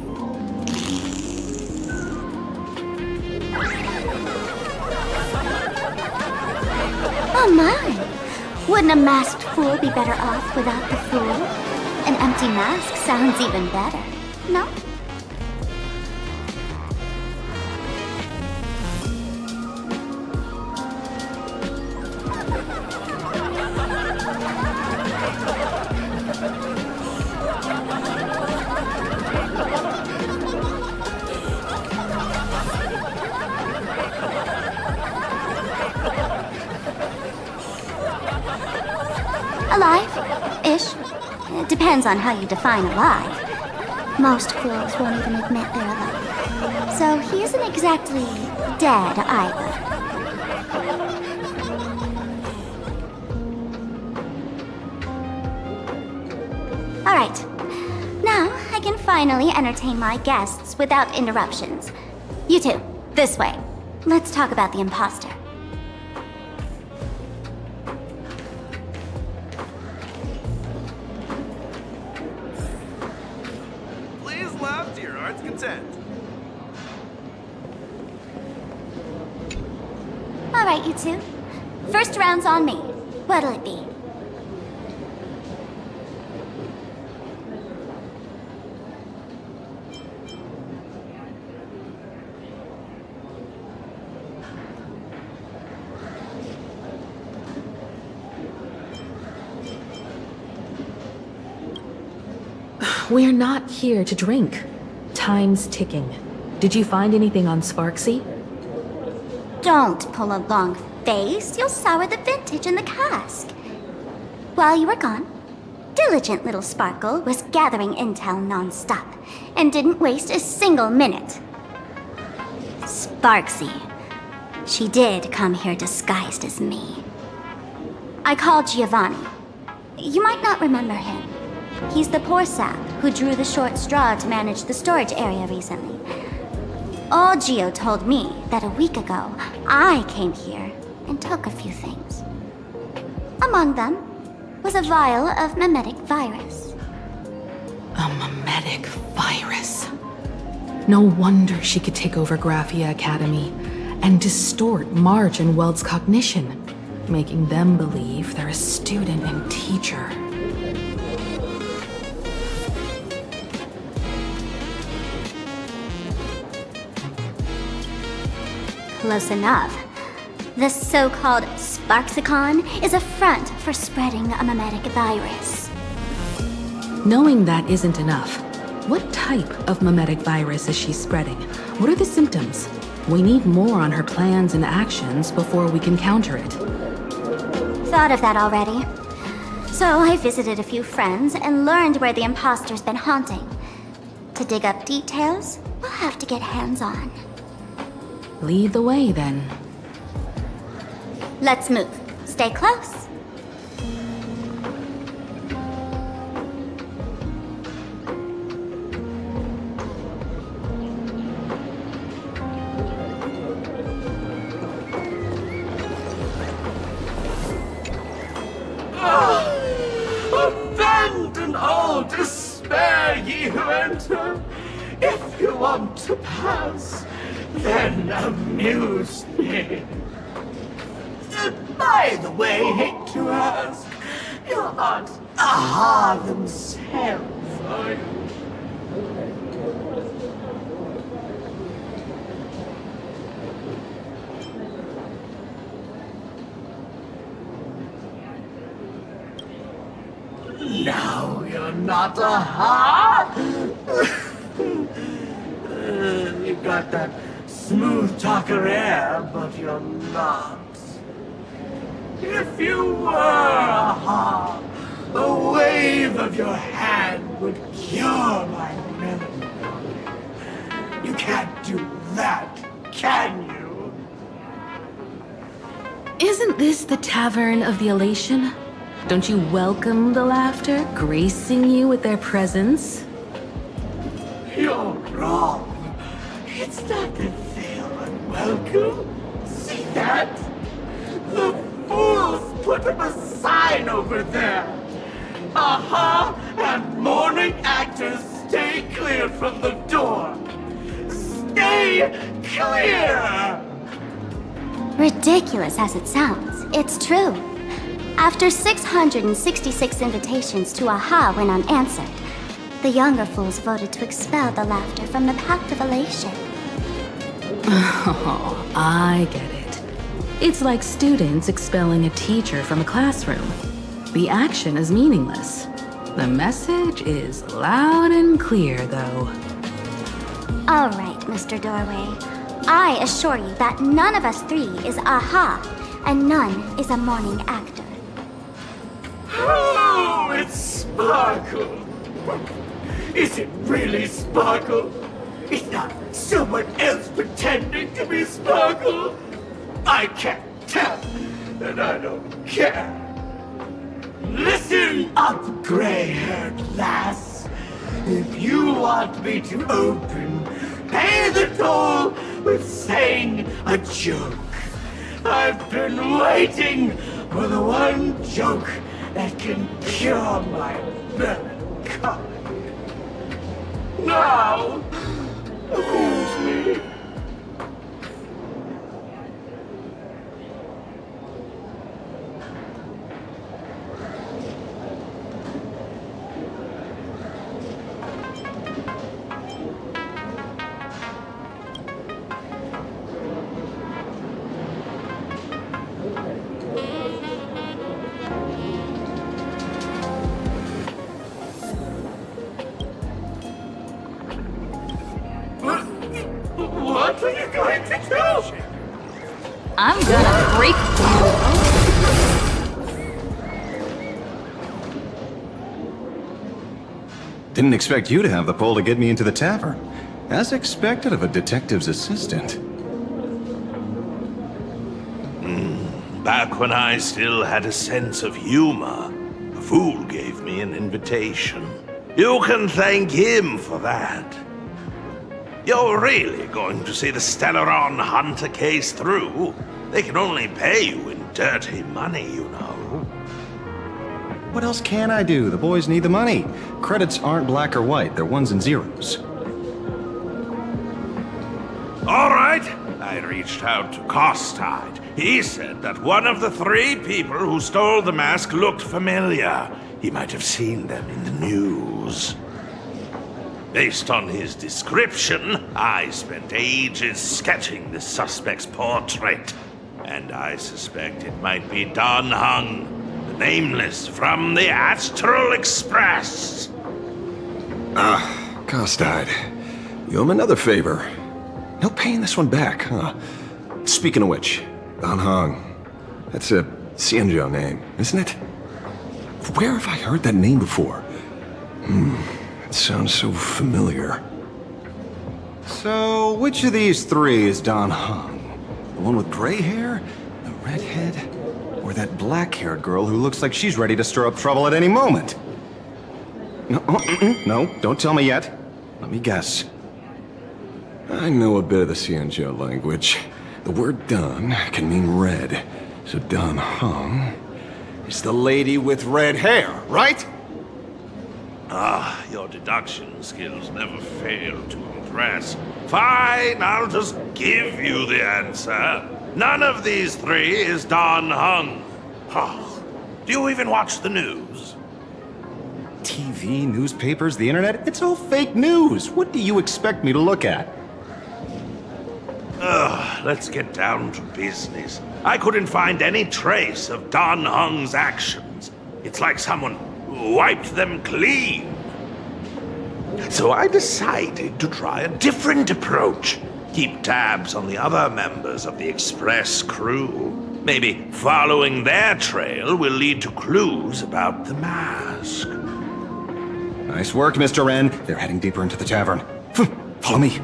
Oh my! Wouldn't a masked fool be better off without the fool? An empty mask sounds even better, no? Alive-ish. It depends on how you define alive. Most fools won't even admit they're alive. So he isn't exactly dead either. Alright. Now I can finally entertain my guests without interruptions. You two, this way. Let's talk about the imposter. Please laugh to your heart's content. Alright, you two. First round's on me. What'll it be? We're not here to drink. Time's ticking. Did you find anything on Sparksy? Don't pull a long face. You'll sour the vintage in the cask. While you were gone, diligent little Sparkle was gathering intel non-stop and didn't waste a single minute. Sparksy. She did come here disguised as me. I called Giovanni. You might not remember him. He's the poor sap who drew the short straw to manage the storage area recently. Old Gio told me that a week ago, I came here and took a few things. Among them was a vial of mimetic virus. A mimetic virus. No wonder she could take over Graphia Academy and distort March and Weld's cognition, making them believe they're a student and teacher. Close enough. The so-called Sparksicon is a front for spreading a mimetic virus. Knowing that isn't enough, what type of mimetic virus is she spreading? What are the symptoms? We need more on her plans and actions before we can counter it. Thought of that already. So I visited a few friends and learned where the imposter's been haunting. To dig up details, we'll have to get hands-on. Lead the way, then. Let's move. Stay close. Abandon all despair, ye who enter. If you want to pass, then amuse me. By the way, hate to ask, you're not a Harlem self, are you? No, you're not a heart. You've got that smooth talker air, but you're not. If you were a heart, a wave of your hand would cure my melancholy. You can't do that, can you? Isn't this the Tavern of the Elation? Don't you welcome the laughter, gracing you with their presence? You're wrong. It's not that they're unwelcome. See that? The fools put up a sign over there. Aha! And mourning actors stay clear from the door. Stay clear! Ridiculous as it sounds, it's true. After 666 invitations to Aha went unanswered, the younger fools voted to expel the laughter from the Pact of Elation. Oh, I get it. It's like students expelling a teacher from a classroom. The action is meaningless. The message is loud and clear, though. All right, Mr. Doorway. I assure you that none of us three is Aha, and none is a mourning actor. Oh, it's Sparkle. Is it really Sparkle? It's not someone else pretending to be Sparkle. I can't tell, and I don't care. Listen up, gray-haired lass. If you want me to open, pay the toll with saying a joke. I've been waiting for the one joke that can cure my melancholy. Now, amuse me. What are you going to do? I'm gonna break you. Didn't expect you to have the pull to get me into the tavern. As expected of a detective's assistant. Back when I still had a sense of humor, a fool gave me an invitation. You can thank him for that. You're really going to see the Stellaron Hunter case through? They can only pay you in dirty money, you know. What else can I do? The boys need the money. Credits aren't black or white, they're ones and zeros. All right. I reached out to Costide. He said that one of the 3 people who stole the mask looked familiar. He might have seen them in the news. Based on his description, I spent ages sketching the suspect's portrait. And I suspect it might be Don Hung, the Nameless from the Astral Express. Costide. You owe him another favor. No paying this one back, huh? Speaking of which, Don Hong. That's a Xianzhou name, isn't it? Where have I heard that name before? It sounds so familiar. So, which of these 3 is Don Hong? The one with gray hair? The redhead? Or that black-haired girl who looks like she's ready to stir up trouble at any moment? No, no, don't tell me yet. Let me guess. I know a bit of the Xianzhou language. The word Don can mean red. So Don Hong is the lady with red hair, right? Your deduction skills never fail to impress. Fine, I'll just give you the answer. None of these 3 is Don Hung. Oh, do you even watch the news? TV, newspapers, the internet, it's all fake news. What do you expect me to look at? Let's get down to business. I couldn't find any trace of Don Hung's actions. It's like someone wiped them clean. So I decided to try a different approach. Keep tabs on the other members of the Express crew. Maybe following their trail will lead to clues about the mask. Nice work, Mr. Wren. They're heading deeper into the tavern. Follow me.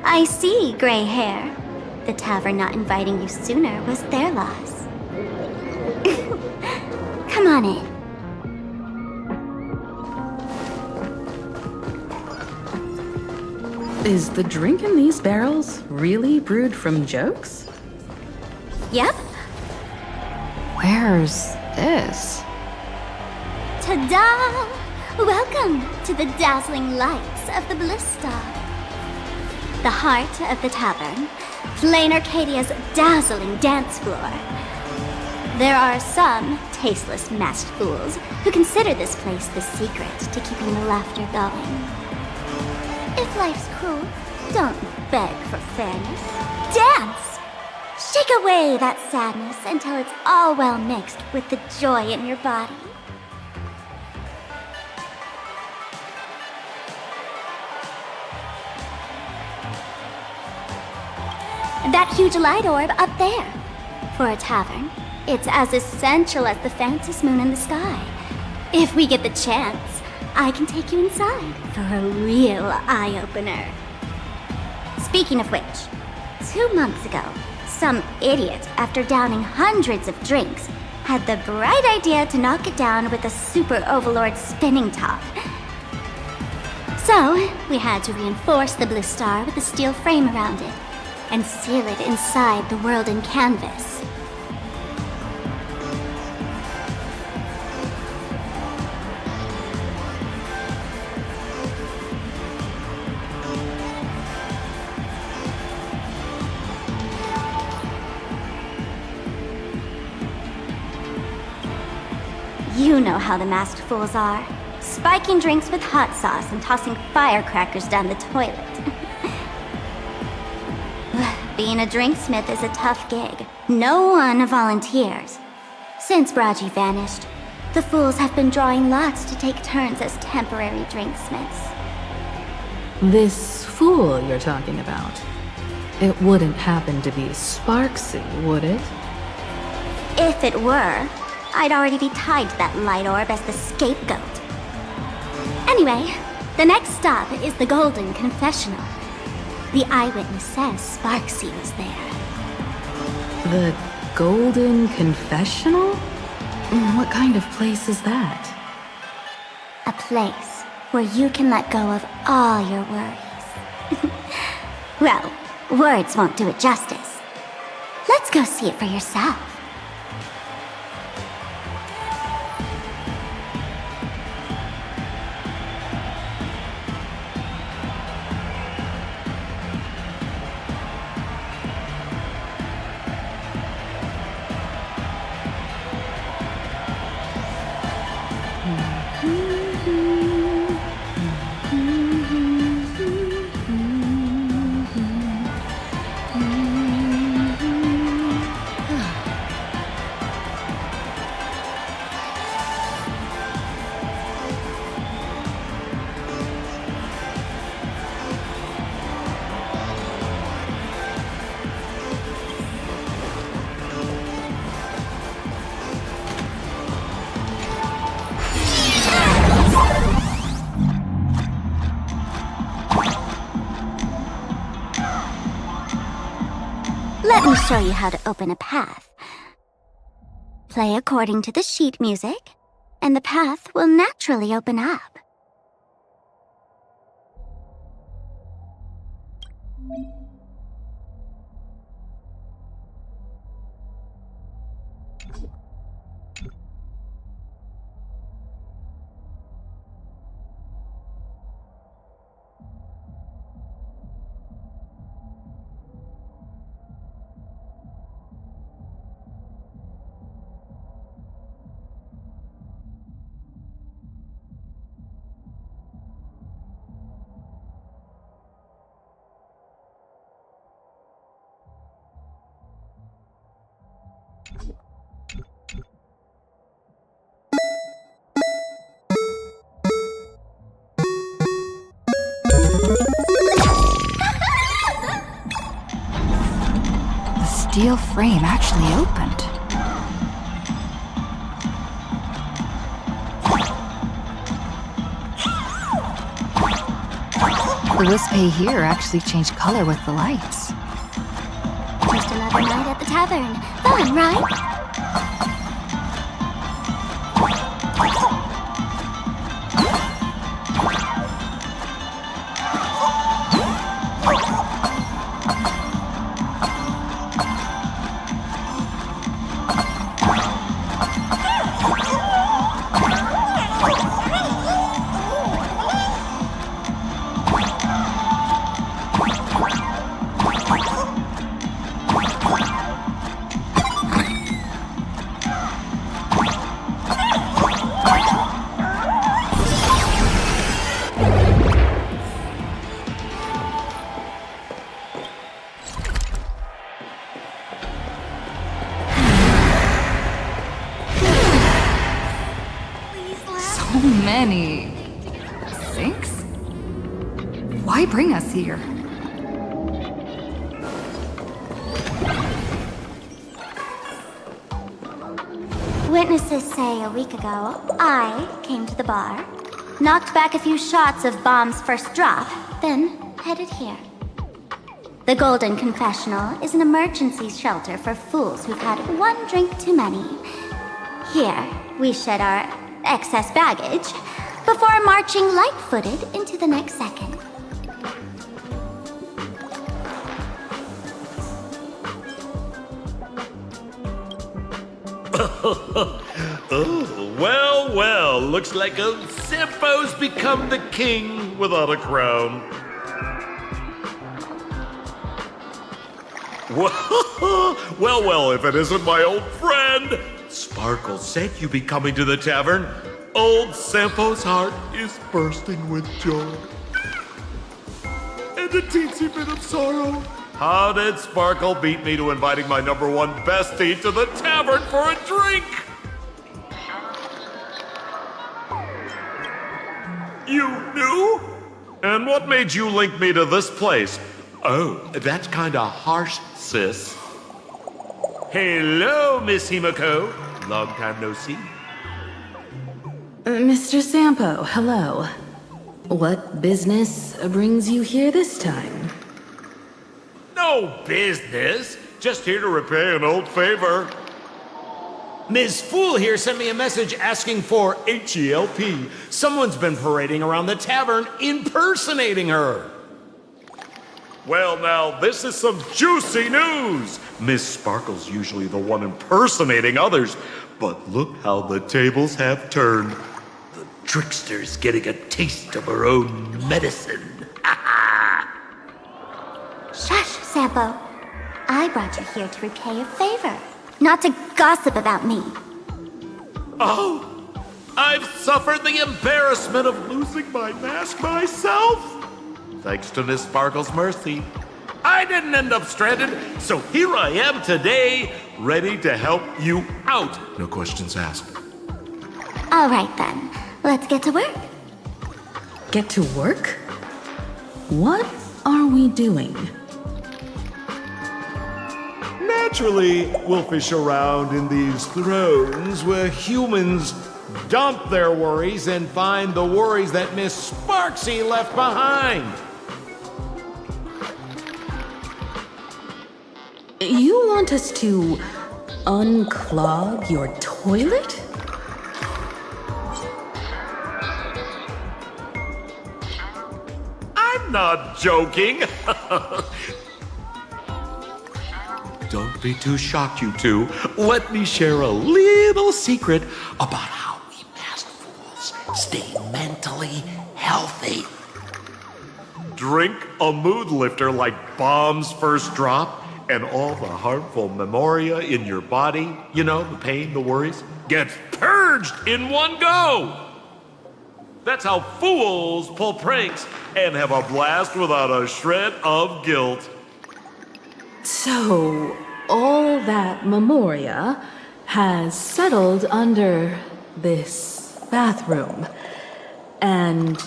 I see, gray hair. The tavern not inviting you sooner was their loss. Come on in. Is the drink in these barrels really brewed from jokes? Yep. Where's this? Ta-da! Welcome to the dazzling lights of the Bliss Star. The heart of the tavern, Plain Arcadia's dazzling dance floor. There are some tasteless masked fools who consider this place the secret to keeping the laughter going. If life's cruel, don't beg for fairness. Dance! Shake away that sadness until it's all well mixed with the joy in your body. That huge light orb up there. For a tavern, it's as essential as the faintest moon in the sky. If we get the chance, I can take you inside for a real eye-opener. Speaking of which, 2 months ago, some idiot, after downing hundreds of drinks, had the bright idea to knock it down with a super overlord spinning top. So, we had to reinforce the Bliss Star with a steel frame around it and seal it inside the world in canvas. You know how the masked fools are. Spiking drinks with hot sauce and tossing firecrackers down the toilet. Being a drinksmith is a tough gig. No one volunteers. Since Braji vanished, the fools have been drawing lots to take turns as temporary drinksmiths. This fool you're talking about. It wouldn't happen to be Sparksy, would it? If it were, I'd already be tied to that light orb as the scapegoat. Anyway, the next stop is the Golden Confessional. The eyewitness says Sparksy was there. The Golden Confessional? What kind of place is that? A place where you can let go of all your worries. Well, words won't do it justice. Let's go see it for yourself. Let me show you how to open a path. Play according to the sheet music, and the path will naturally open up. The steel frame actually opened. The wisp hay here actually changed color with the lights. at the tavern. Fun, right? So many sinks? Why bring us here? Witnesses say a week ago, I came to the bar, knocked back a few shots of Bomb's first drop, then headed here. The Golden Confessional is an emergency shelter for fools who've had one drink too many. Here, we shed our excess baggage before marching light-footed into the next second. Oh, well, well, looks like old Sampo's become the king without a crown. Well, if it isn't my old friend. Sparkle said you'd be coming to the tavern. Old Sampo's heart is bursting with joy. And a teensy bit of sorrow. How did Sparkle beat me to inviting my number one bestie to the tavern for a drink? You knew? And what made you link me to this place? Oh, that's kinda harsh, sis. Hello, Miss Himiko. Long time no see. Mr. Sampo, hello. What business brings you here this time? No business. Just here to repay an old favor. Ms. Fool here sent me a message asking for HELP. Someone's been parading around the tavern impersonating her. Well, now, this is some juicy news. Miss Sparkle's usually the one impersonating others, but look how the tables have turned. The trickster's getting a taste of her own medicine. Shush, Sampo. I brought you here to repay a favor, not to gossip about me. Oh, I've suffered the embarrassment of losing my mask myself. Thanks to Miss Sparkle's mercy, I didn't end up stranded, so here I am today, ready to help you out. No questions asked. All right then, let's get to work. Get to work? What are we doing? Naturally, we'll fish around in these thrones where humans dump their worries and find the worries that Miss Sparksy left behind. You want us to unclog your toilet? I'm not joking. Don't be too shocked, you two. Let me share a little secret about how we masked fools stay mentally healthy. Drink a mood lifter like Bomb's first drop, and all the harmful memoria in your body, you know, the pain, the worries, gets purged in one go. That's how fools pull pranks and have a blast without a shred of guilt. So, all that memoria has settled under this bathroom. And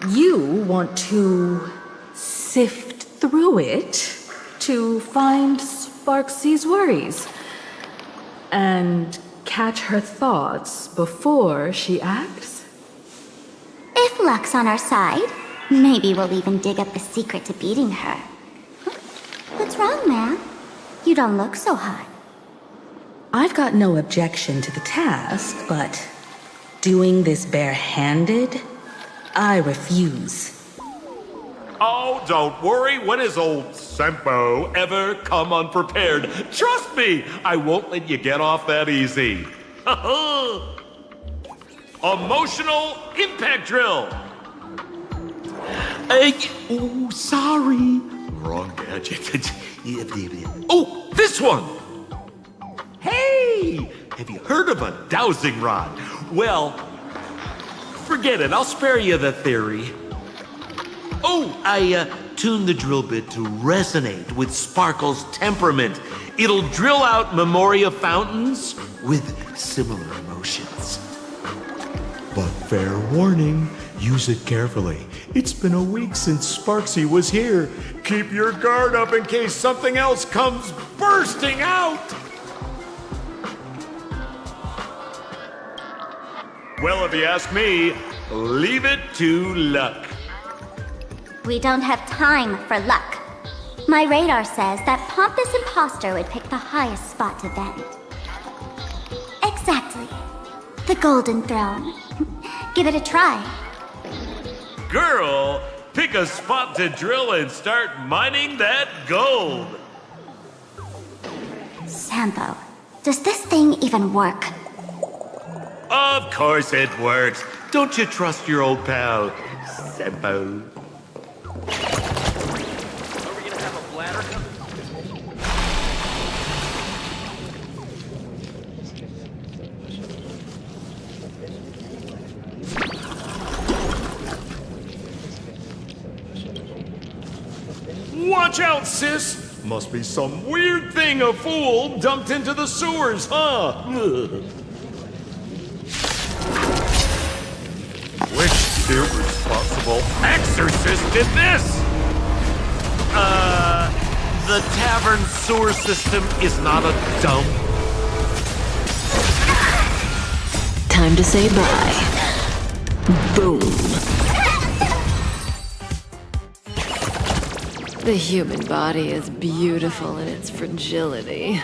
you want to sift through it to find Sparksy's worries and catch her thoughts before she acts? If luck's on our side, maybe we'll even dig up the secret to beating her. What's wrong, man? You don't look so hot. I've got no objection to the task, but doing this barehanded? I refuse. Oh, don't worry. When has old Sempo ever come unprepared? Trust me, I won't let you get off that easy. Emotional impact drill. Oh, sorry. Wrong gadget. Oh, this one. Hey, have you heard of a dowsing rod? Well, forget it. I'll spare you the theory. Oh, I tuned the drill bit to resonate with Sparkle's temperament. It'll drill out Memoria fountains with similar emotions. But fair warning, use it carefully. It's been a week since Sparksy was here. Keep your guard up in case something else comes bursting out. Well, if you ask me, leave it to luck. We don't have time for luck. My radar says that pompous imposter would pick the highest spot to vent. Exactly. The Golden Throne. Give it a try. Girl, pick a spot to drill and start mining that gold. Sampo, does this thing even work? Of course it works. Don't you trust your old pal, Sempo? Are we gonna have a bladder? Watch out, sis! Must be some weird thing a fool dumped into the sewers, huh? Ugh. Which irresponsible exorcist did this? The tavern sewer system is not a dump. Time to say bye. Boom. The human body is beautiful in its fragility.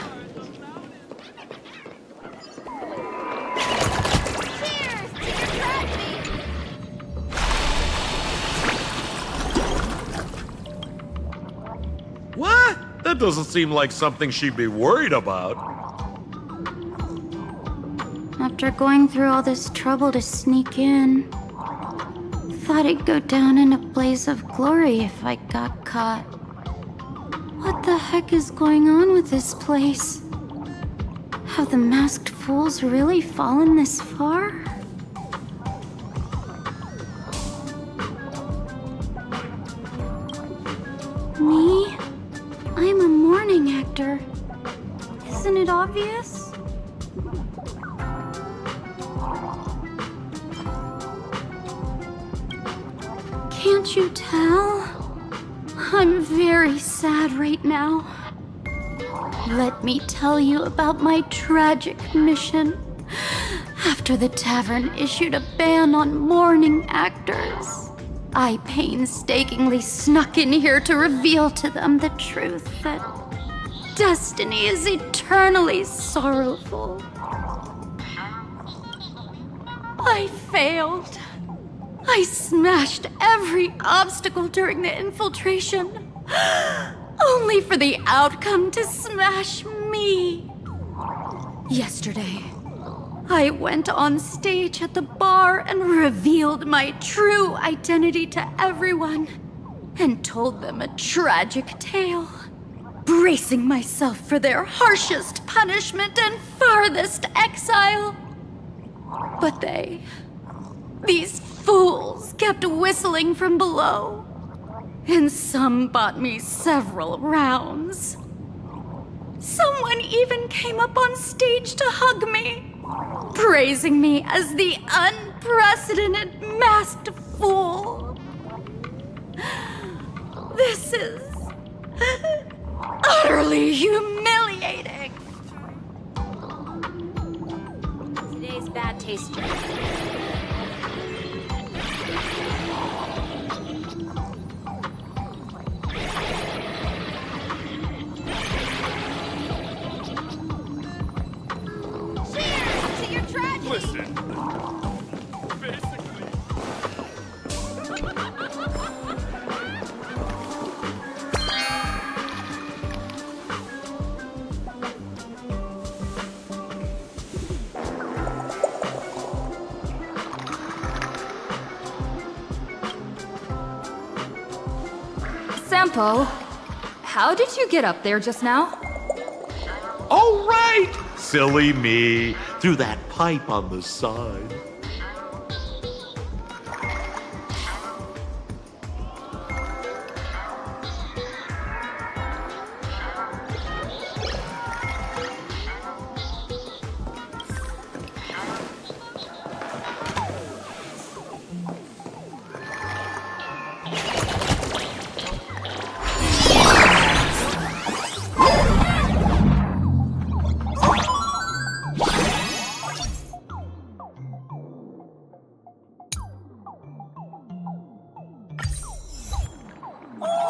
What? That doesn't seem like something she'd be worried about. After going through all this trouble to sneak in, thought I'd go down in a blaze of glory if I got caught. What the heck is going on with this place? Have the masked fools really fallen this far? Me? I'm a morning actor. Isn't it obvious? Can't you tell? I'm very sad right now. Let me tell you about my tragic mission. After the tavern issued a ban on morning actors, I painstakingly snuck in here to reveal to them the truth that destiny is eternally sorrowful. I failed. I smashed every obstacle during the infiltration, only for the outcome to smash me. Yesterday, I went on stage at the bar and revealed my true identity to everyone and told them a tragic tale, bracing myself for their harshest punishment and farthest exile. But these fools kept whistling from below, and some bought me several rounds. Someone even came up on stage to hug me, praising me as the unprecedented masked fool. This is utterly humiliating. Today's bad taste. Campo, how did you get up there just now? Oh, right! Silly me. Through that pipe on the side.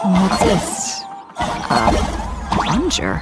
What's this? Plunger.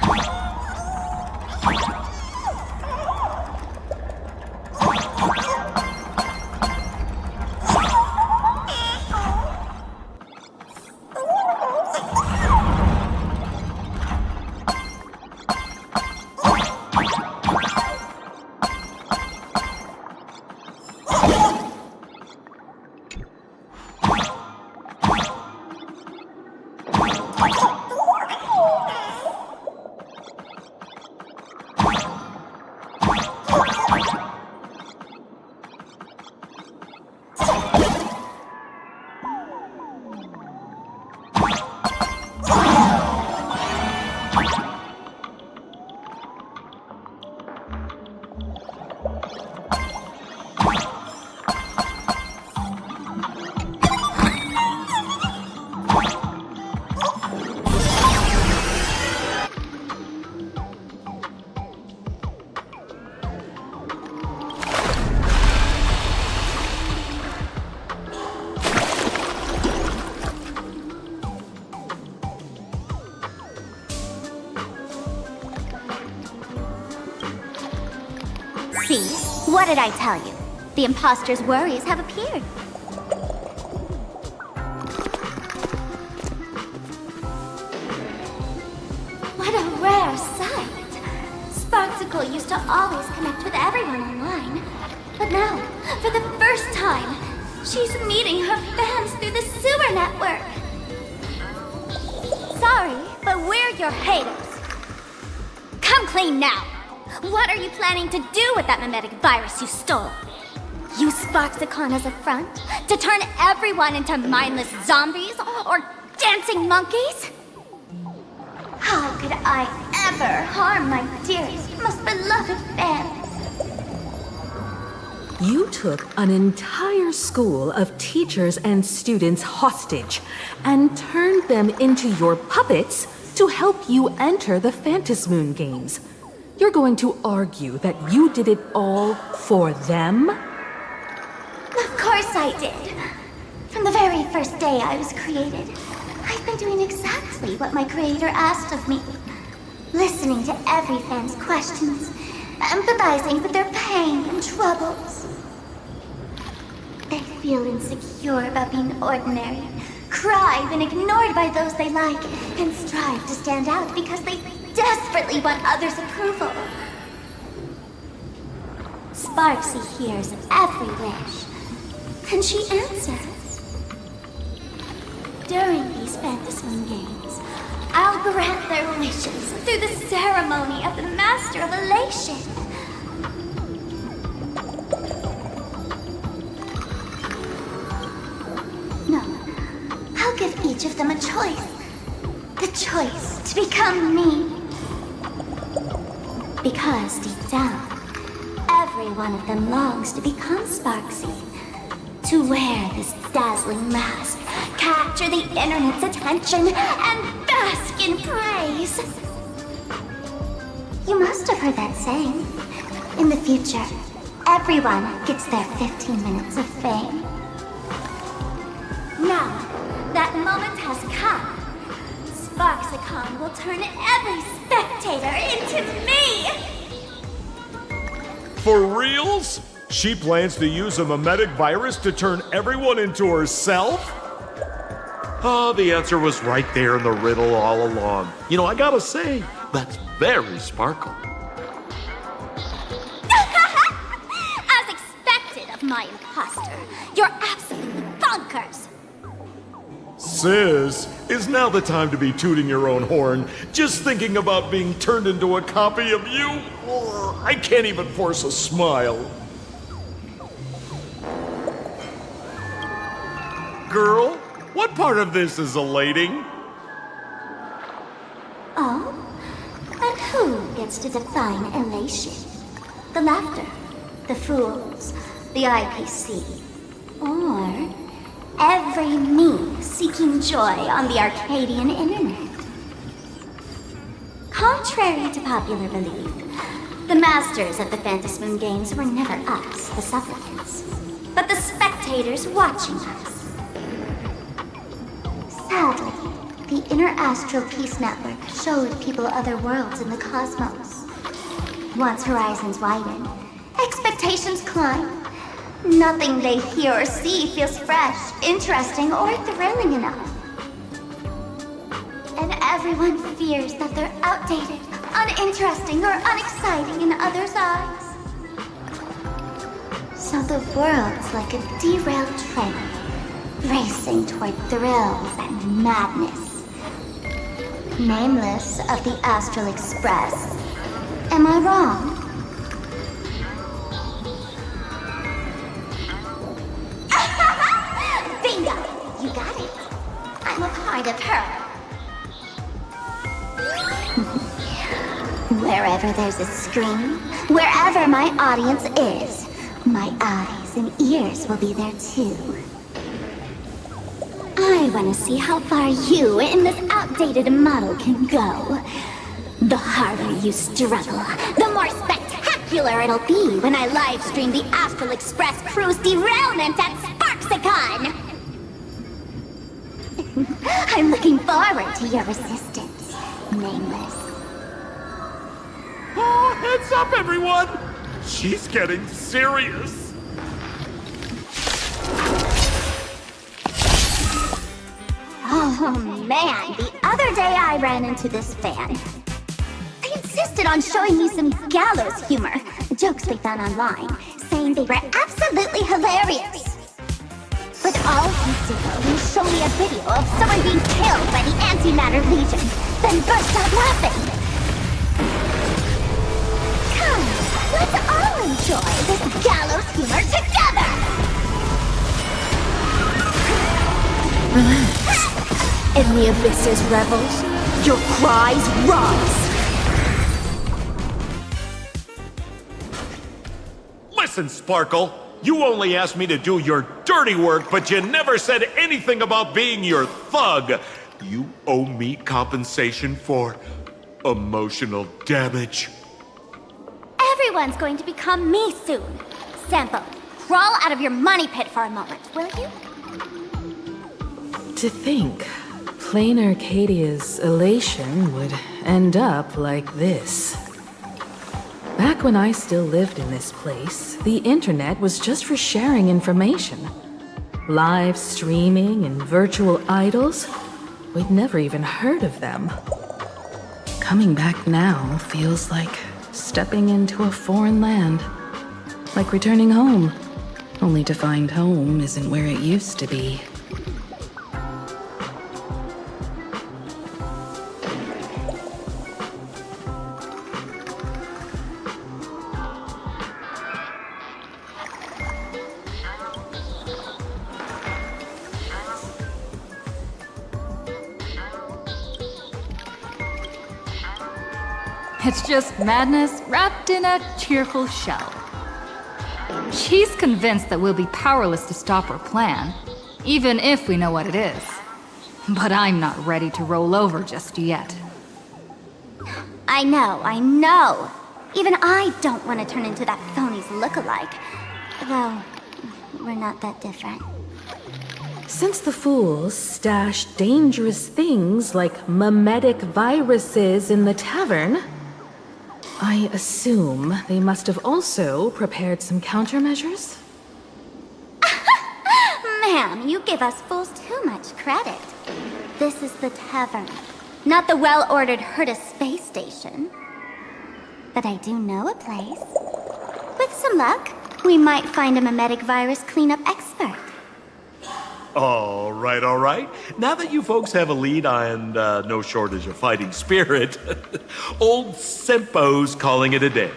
See? What did I tell you? The imposter's worries have appeared. What a rare sight! Sparksicle used to always connect with everyone online. But now, for the first time, she's meeting her fans through the sewer network. Sorry, but we're your haters. Come clean now! What are you planning to do with that mimetic virus you stole? Use Sparksicon as a front to turn everyone into mindless zombies or dancing monkeys? How could I ever harm my dearest, most beloved fans? You took an entire school of teachers and students hostage and turned them into your puppets to help you enter the Phantasmoon games. You're going to argue that you did it all for them? Of course I did. From the very first day I was created, I've been doing exactly what my creator asked of me. Listening to every fan's questions, empathizing with their pain and troubles. They feel insecure about being ordinary, cry when ignored by those they like, and strive to stand out because they desperately want others' approval. Sparksy hears every wish, and she answers. During these Phantasmoon games, I'll grant their wishes through the ceremony of the Master of Elation. No, I'll give each of them a choice. The choice to become me. Because deep down, every one of them longs to become Sparksy. To wear this dazzling mask, capture the internet's attention, and bask in praise. You must have heard that saying. In the future, everyone gets their 15 minutes of fame. Now, that moment has come. Sparksicon will turn every spectator into me! For reals? She plans to use a mimetic virus to turn everyone into herself? Oh, the answer was right there in the riddle all along. You know, I gotta say, that's very Sparkle. As expected of my imposter, you're absolutely bonkers! Sis, Is now the time to be tooting your own horn, just thinking about being turned into a copy of you? Oh, I can't even force a smile. Girl, what part of this is elating? Oh? And who gets to define elation? The laughter, the fools, the IPC, or every me seeking joy on the Arcadian internet? Contrary to popular belief, the masters of the Phantasmoon games were never us, the supplicants, but the spectators watching us. Sadly, the Inter-Astral Peace Network showed people other worlds in the cosmos. Once horizons widen, expectations climb. Nothing they hear or see feels fresh, interesting, or thrilling enough. And everyone fears that they're outdated, uninteresting, or unexciting in others' eyes. So the world's like a derailed train, racing toward thrills and madness. Nameless of the Astral Express. Am I wrong? Bingo! You got it. I'm a part of her. Wherever there's a screen, wherever my audience is, my eyes and ears will be there too. I want to see how far you in this outdated model can go. The harder you struggle, the more spectacular it'll be when I live stream the Astral Express cruise derailment at Sparksicon! I'm looking forward to your resistance, Nameless. Oh, heads up, everyone! She's getting serious. Oh man, the other day I ran into this fan. They insisted on showing me some gallows humor, jokes they found online, saying they were absolutely hilarious. But all he did was show me a video of someone being killed by the Antimatter Legion, then burst out laughing. Come, let's all enjoy this gallows humor together! Relax. In the Abyss's revels, your cries rise. Listen, Sparkle. You only asked me to do your dirty work, but you never said anything about being your thug. You owe me compensation for emotional damage. Everyone's going to become me soon. Sampo, crawl out of your money pit for a moment, will you? To think, Plain Arcadia's elation would end up like this. Back when I still lived in this place, the internet was just for sharing information. Live streaming and virtual idols, we'd never even heard of them. Coming back now feels like stepping into a foreign land. Like returning home, only to find home isn't where it used to be. It's just madness wrapped in a cheerful shell. She's convinced that we'll be powerless to stop her plan, even if we know what it is. But I'm not ready to roll over just yet. I know. Even I don't want to turn into that phony's lookalike. Though, we're not that different. Since the fools stashed dangerous things like mimetic viruses in the tavern, I assume they must have also prepared some countermeasures? Ma'am, you give us fools too much credit. This is the tavern, not the well-ordered Herta space station. But I do know a place. With some luck, we might find a mimetic virus cleanup expert. All right, all right. Now that you folks have a lead and no shortage of fighting spirit, old Sempo's calling it a day.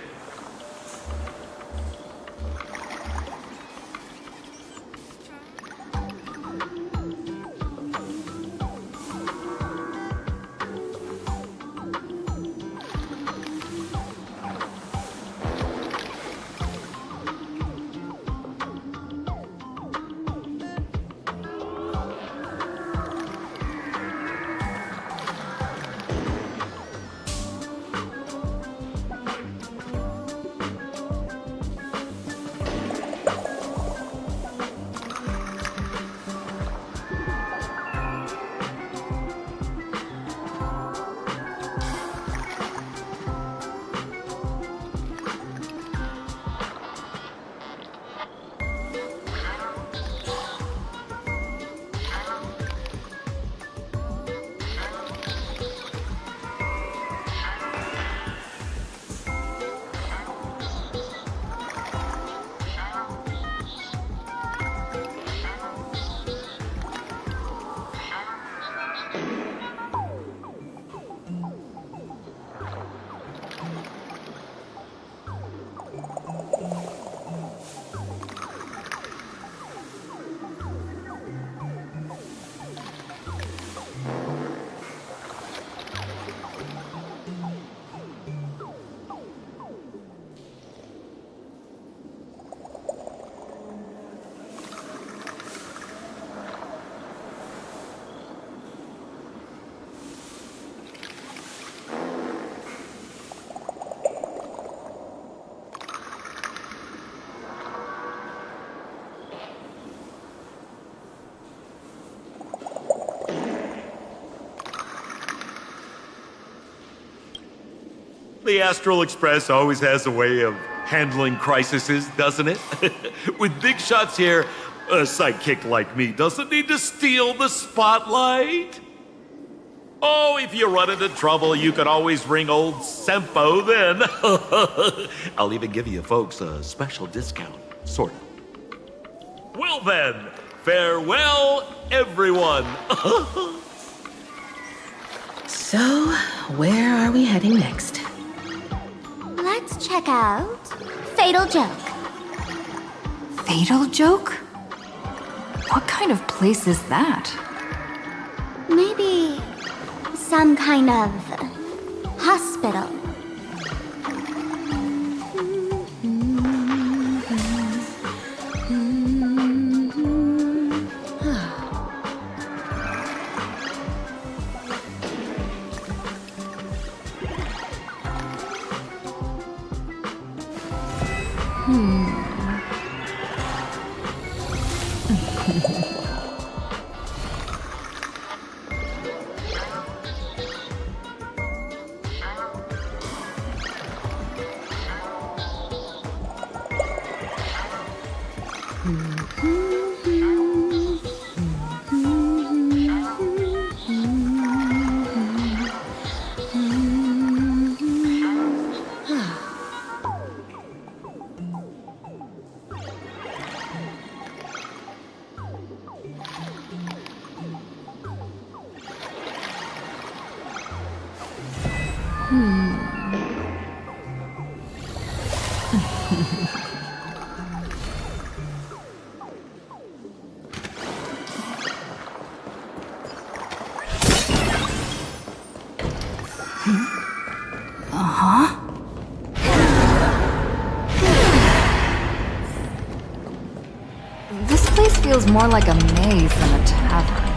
The Astral Express always has a way of handling crises, doesn't it? With big shots here, a sidekick like me doesn't need to steal the spotlight. Oh, if you run into trouble, you can always ring old Sempo then. I'll even give you folks a special discount, sort of. Well then, farewell, everyone. So, where are we heading next? Let's check out Fatal Joke. Fatal Joke? What kind of place is that? Maybe some kind of hospital. This place feels more like a maze than a tavern.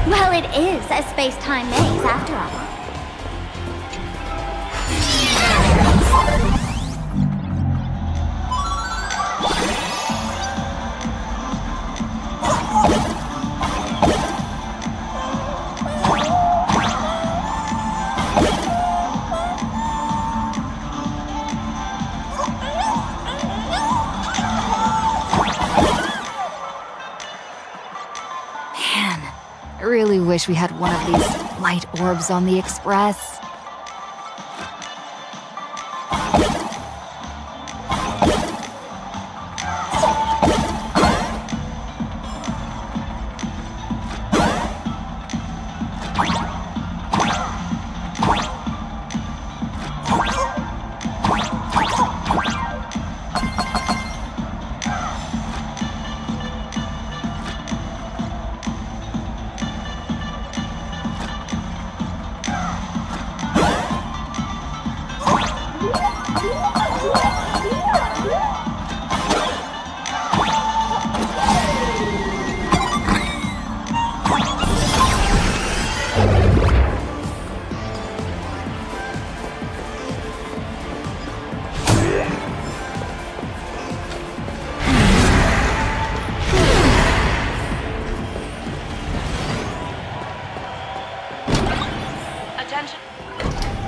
Well, it is a space-time maze, after all. I really wish we had one of these light orbs on the Express.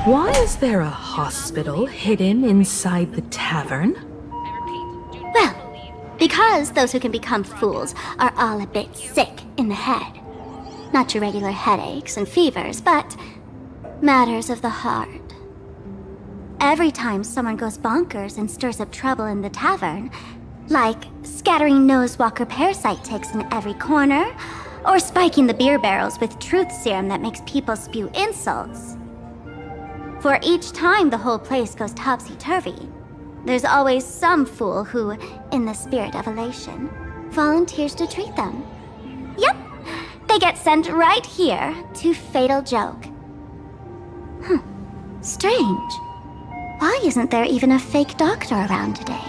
Why is there a hospital hidden inside the tavern? Well, because those who can become fools are all a bit sick in the head. Not your regular headaches and fevers, but matters of the heart. Every time someone goes bonkers and stirs up trouble in the tavern, like scattering nosewalker parasite ticks in every corner, or spiking the beer barrels with truth serum that makes people spew insults. For each time the whole place goes topsy-turvy, there's always some fool who, in the spirit of elation, volunteers to treat them. Yep, they get sent right here to Fatal Joke. Strange. Why isn't there even a fake doctor around today?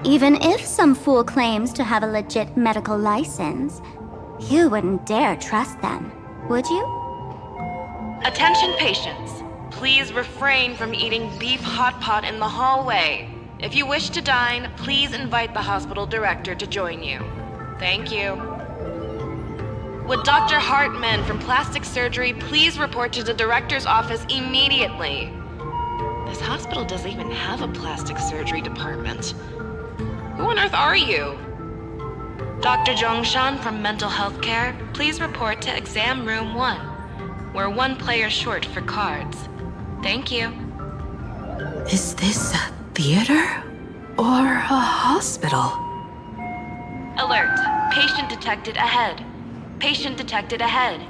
Even if some fool claims to have a legit medical license, you wouldn't dare trust them, would you? Attention patients. Please refrain from eating beef hot pot in the hallway. If you wish to dine, please invite the hospital director to join you. Thank you. Would Dr. Hartman from Plastic Surgery please report to the director's office immediately? This hospital doesn't even have a plastic surgery department. Who on earth are you? Dr. Zhongshan from Mental Health Care, please report to Exam Room 1. We're one player short for cards. Thank you. Is this a theater or a hospital? Alert. Patient detected ahead. Patient detected ahead.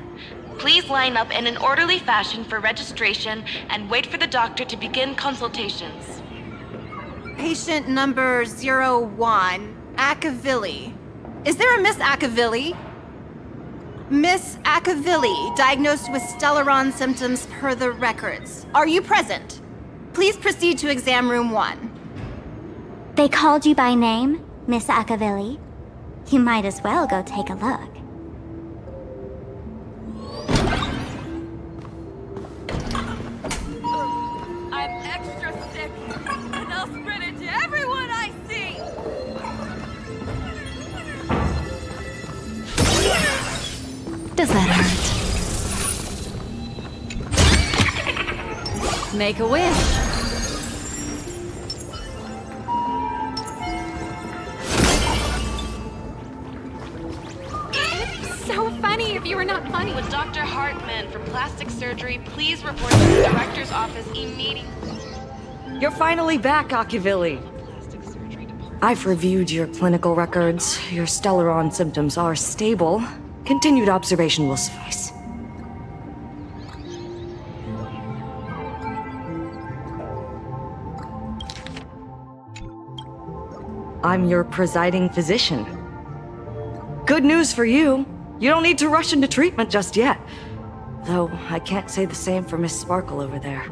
Please line up in an orderly fashion for registration and wait for the doctor to begin consultations. Patient number 01, Akavilli. Is there a Miss Akavilli? Miss Akavilli, diagnosed with Stellaron symptoms per the records. Are you present? Please proceed to exam room 1. They called you by name, Miss Akavilli. You might as well go take a look. I'm extra sick, and I'll spread it to everyone I see! Does that hurt? Make a wish. So funny if you were not funny. Would Dr. Hartman from Plastic Surgery please report to the director's office immediately? You're finally back, Akivilli. I've reviewed your clinical records. Your Stellaron symptoms are stable. Continued observation will suffice. I'm your presiding physician. Good news for you. You don't need to rush into treatment just yet. Though, I can't say the same for Miss Sparkle over there.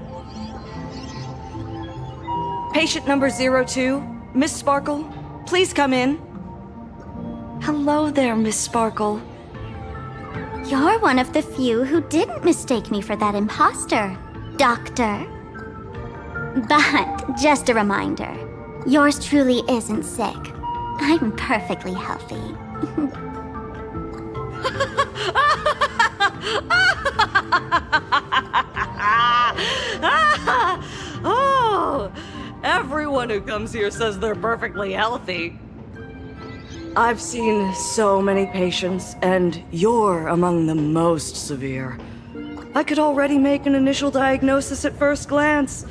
Patient number 02, Miss Sparkle, please come in. Hello there, Miss Sparkle. You're one of the few who didn't mistake me for that imposter, Doctor. But, just a reminder, yours truly isn't sick. I'm perfectly healthy. Oh, everyone who comes here says they're perfectly healthy. I've seen so many patients, and you're among the most severe. I could already make an initial diagnosis at first glance.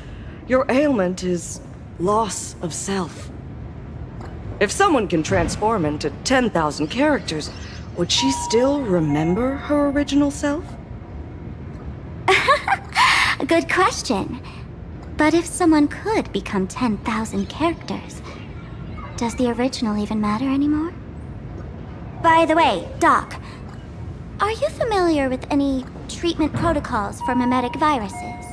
Your ailment is loss of self. If someone can transform into 10,000 characters, would she still remember her original self? Good question. But if someone could become 10,000 characters, does the original even matter anymore? By the way, Doc, Are you familiar with any treatment protocols for mimetic viruses?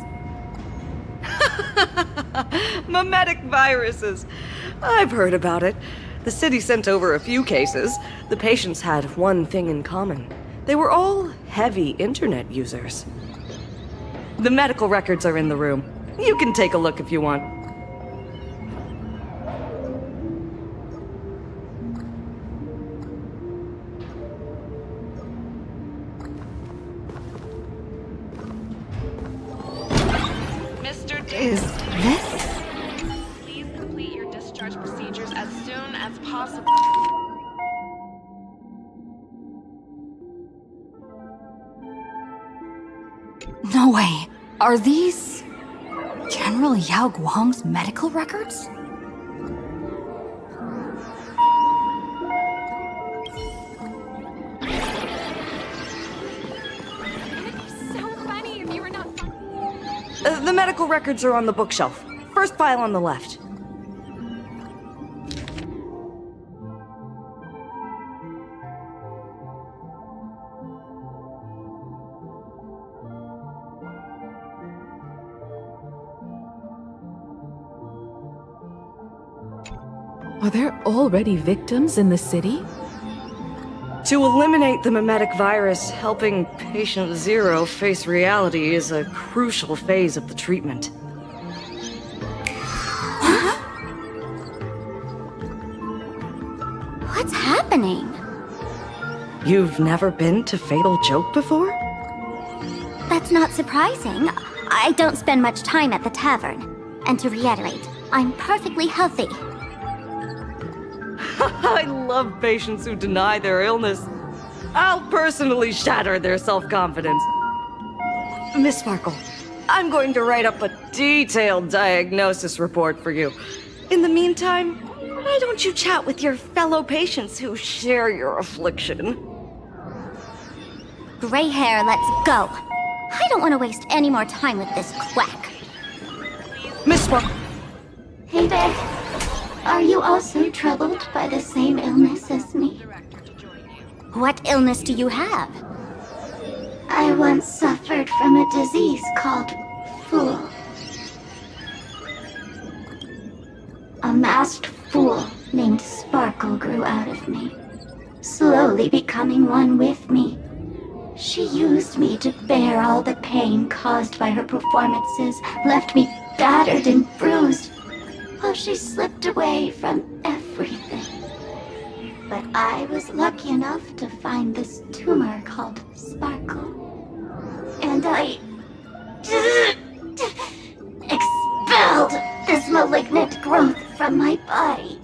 Mimetic viruses. I've heard about it. The city sent over a few cases. The patients had one thing in common. They were all heavy internet users. The medical records are in the room. You can take a look if you want. Mr. Is this? Please complete your discharge procedures as soon as possible. No way. Are these General Yao Guang's medical records? The medical records are on the bookshelf. First file on the left. Are there already victims in the city? To eliminate the mimetic virus, helping Patient Zero face reality is a crucial phase of the treatment. What's happening? You've never been to Fatal Joke before? That's not surprising. I don't spend much time at the tavern. And to reiterate, I'm perfectly healthy. I love patients who deny their illness. I'll personally shatter their self-confidence. Miss Sparkle, I'm going to write up a detailed diagnosis report for you. In the meantime, why don't you chat with your fellow patients who share your affliction? Gray hair, let's go. I don't want to waste any more time with this quack. Miss Sparkle. Hey there. Are you also troubled by the same illness as me? What illness do you have? I once suffered from a disease called Fool. A masked fool named Sparkle grew out of me, slowly becoming one with me. She used me to bear all the pain caused by her performances, left me battered and bruised, while she slipped away from everything. But I was lucky enough to find this tumor called Sparkle. And I expelled this malignant growth from my body.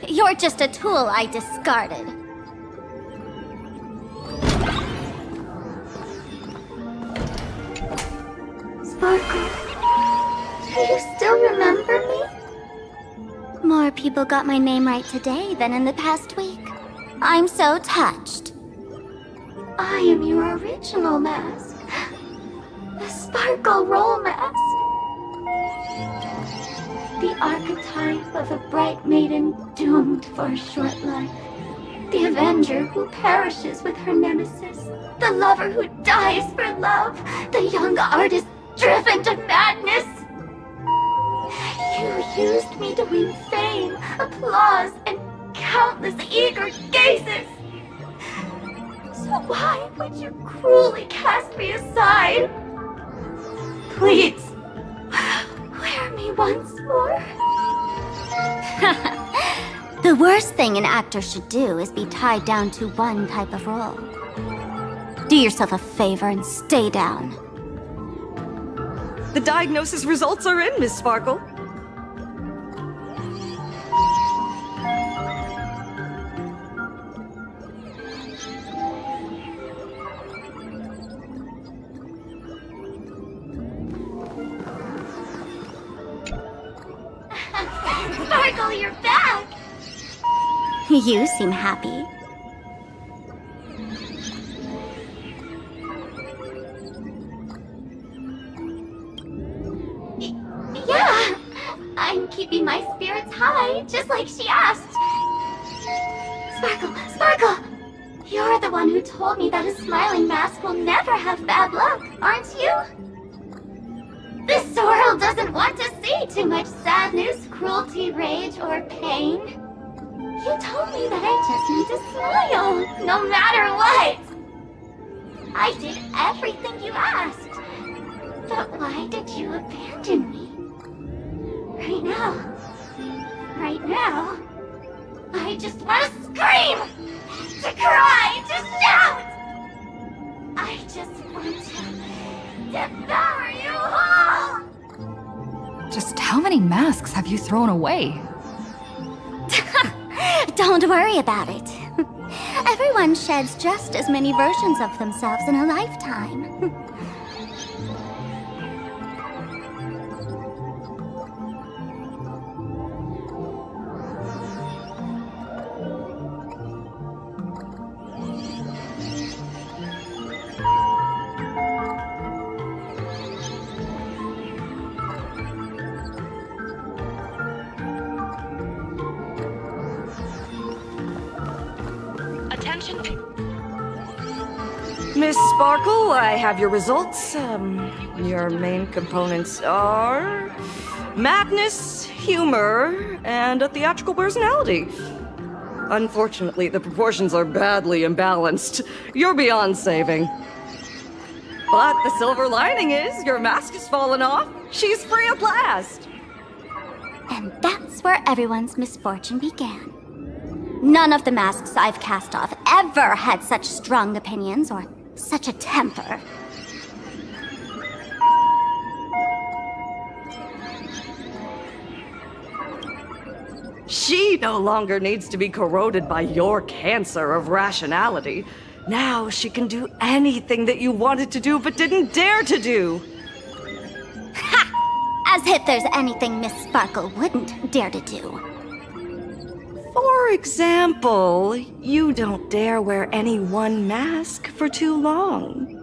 You're just a tool I discarded. Sparkle, do you still remember me? More people got my name right today than in the past week. I'm so touched. I am your original mask. The Sparkle Roll Mask. The archetype of a bright maiden doomed for a short life. The avenger who perishes with her nemesis. The lover who dies for love. The young artist driven to madness. You used me to win fame, applause, and countless eager gazes. So why would you cruelly cast me aside? Please, wear me once more. The worst thing an actor should do is be tied down to one type of role. Do yourself a favor and stay down. The diagnosis results are in, Miss Sparkle. Sparkle, you're back! You seem happy. Yeah, I'm keeping my spirits high, just like she asked. Sparkle, Sparkle! You're the one who told me that a smiling mask will never have bad luck, aren't you? This world doesn't want to see too much sadness, cruelty, rage, or pain. You told me that I just need to smile, no matter what. I did everything you asked. But why did you abandon me? Right now, I just want to scream, to cry, to shout. I just want to devour you all. Just how many masks have you thrown away? Don't worry about it. Everyone sheds just as many versions of themselves in a lifetime. Attention. Miss Sparkle, I have your results. Your main components are madness, humor, and a theatrical personality. Unfortunately, the proportions are badly imbalanced. You're beyond saving. But the silver lining is your mask has fallen off. She's free at last. And that's where everyone's misfortune began. None of the masks I've cast off ever had such strong opinions or such a temper. She no longer needs to be corroded by your cancer of rationality. Now she can do anything that you wanted to do but didn't dare to do. Ha! As if there's anything Miss Sparkle wouldn't dare to do. For example, you don't dare wear any one mask for too long.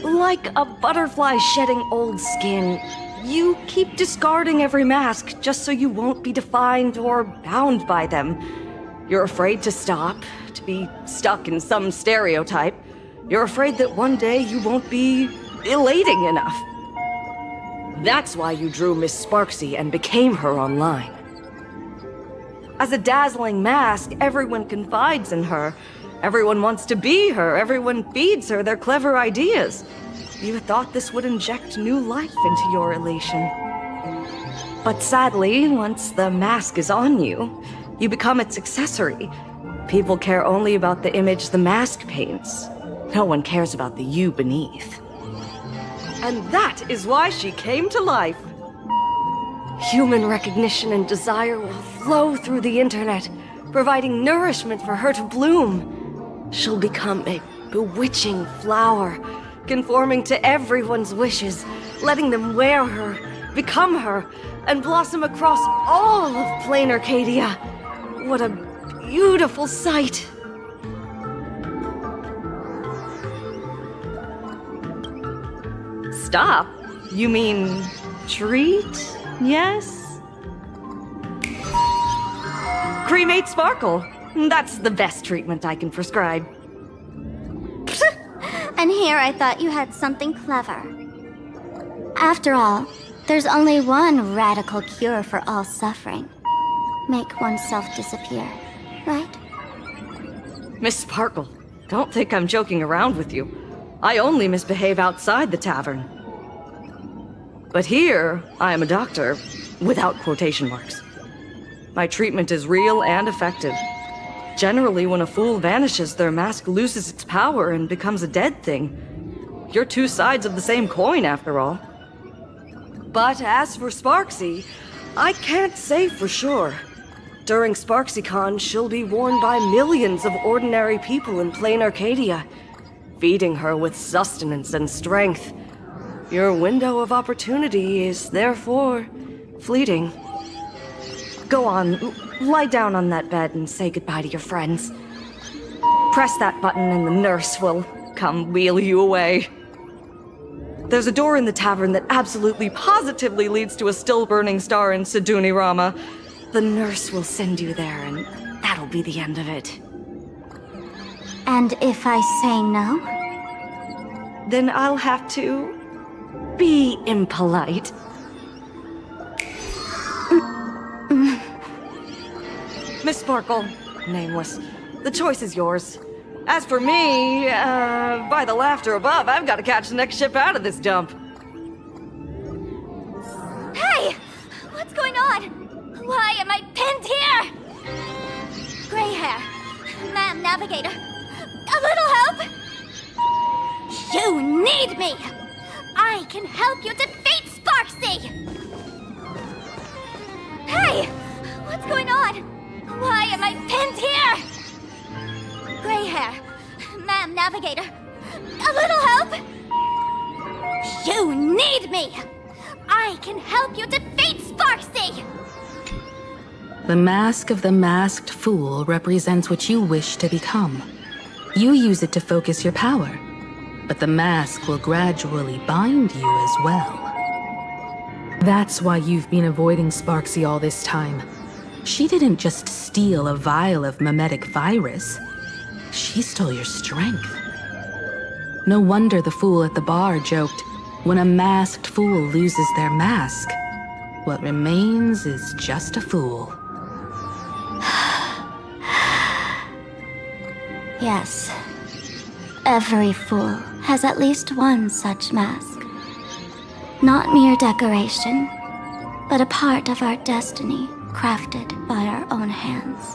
Like a butterfly shedding old skin, you keep discarding every mask just so you won't be defined or bound by them. You're afraid to stop, to be stuck in some stereotype. You're afraid that one day you won't be elating enough. That's why you drew Miss Sparksy and became her online. As a dazzling mask, everyone confides in her. Everyone wants to be her. Everyone feeds her their clever ideas. You thought this would inject new life into your elation. But sadly, once the mask is on you, you become its accessory. People care only about the image the mask paints. No one cares about the you beneath. And that is why she came to life. Human recognition and desire will flow through the internet, providing nourishment for her to bloom. She'll become a bewitching flower, conforming to everyone's wishes, letting them wear her, become her, and blossom across all of plain Arcadia. What a beautiful sight! Stop? You mean treat? Yes? Cremate Sparkle. That's the best treatment I can prescribe. And here I thought you had something clever. After all, there's only one radical cure for all suffering. Make oneself disappear, right? Miss Sparkle, don't think I'm joking around with you. I only misbehave outside the tavern. But here, I am a doctor, without quotation marks. My treatment is real and effective. Generally, when a fool vanishes, their mask loses its power and becomes a dead thing. You're two sides of the same coin, after all. But as for Sparksy, I can't say for sure. During SparksyCon, she'll be worn by millions of ordinary people in plain Arcadia, feeding her with sustenance and strength. Your window of opportunity is therefore fleeting. Go on, lie down on that bed and say goodbye to your friends. Press that button and the nurse will come wheel you away. There's a door in the tavern that absolutely positively leads to a still-burning star in Siduni Rama. The nurse will send you there, and that'll be the end of it. And if I say no? Then I'll have to be impolite. Miss Sparkle, nameless, the choice is yours. As for me, by the laughter above, I've got to catch the next ship out of this dump. Hey! What's going on? Why am I pinned here? Gray hair. Ma'am, navigator. A little help? You need me! I can help you defeat Sparksy! Hey! What's going on? Why am I pinned here? Gray hair. Ma'am, navigator. A little help? You need me! I can help you defeat Sparksy! The mask of the masked fool represents what you wish to become. You use it to focus your power, but the mask will gradually bind you as well. That's why you've been avoiding Sparksy all this time. She didn't just steal a vial of mimetic virus. She stole your strength. No wonder the fool at the bar joked, when a masked fool loses their mask, what remains is just a fool. Yes. Every fool has at least one such mask. Not mere decoration, but a part of our destiny crafted by our own hands.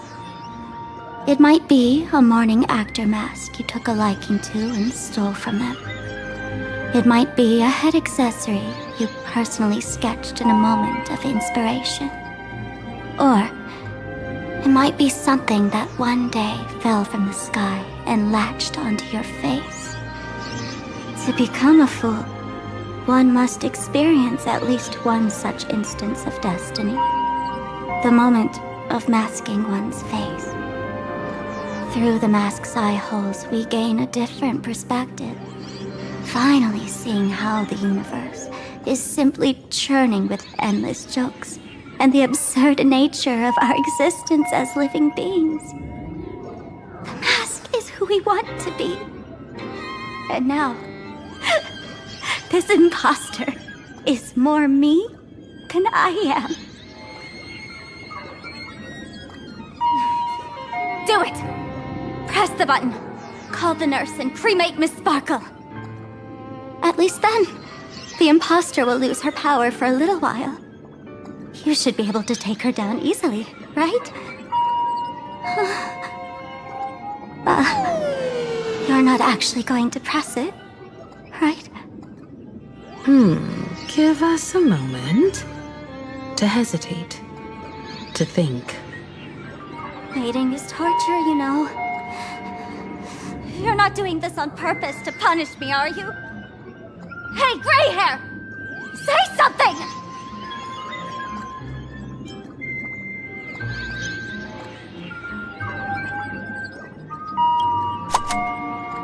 It might be a morning actor mask you took a liking to and stole from them. It might be a head accessory you personally sketched in a moment of inspiration. Or it might be something that one day fell from the sky and latched onto your face. To become a fool, one must experience at least one such instance of destiny. The moment of masking one's face. Through the mask's eye holes, we gain a different perspective. Finally seeing how the universe is simply churning with endless jokes and the absurd nature of our existence as living beings. The mask is who we want to be. And now, this imposter is more me than I am. Do it! Press the button. Call the nurse and cremate Miss Sparkle. At least then, the imposter will lose her power for a little while. You should be able to take her down easily, right? You're not actually going to press it, right? Give us a moment to hesitate, to think. Waiting is torture, you know. You're not doing this on purpose to punish me, are you? Hey, gray hair! Say something!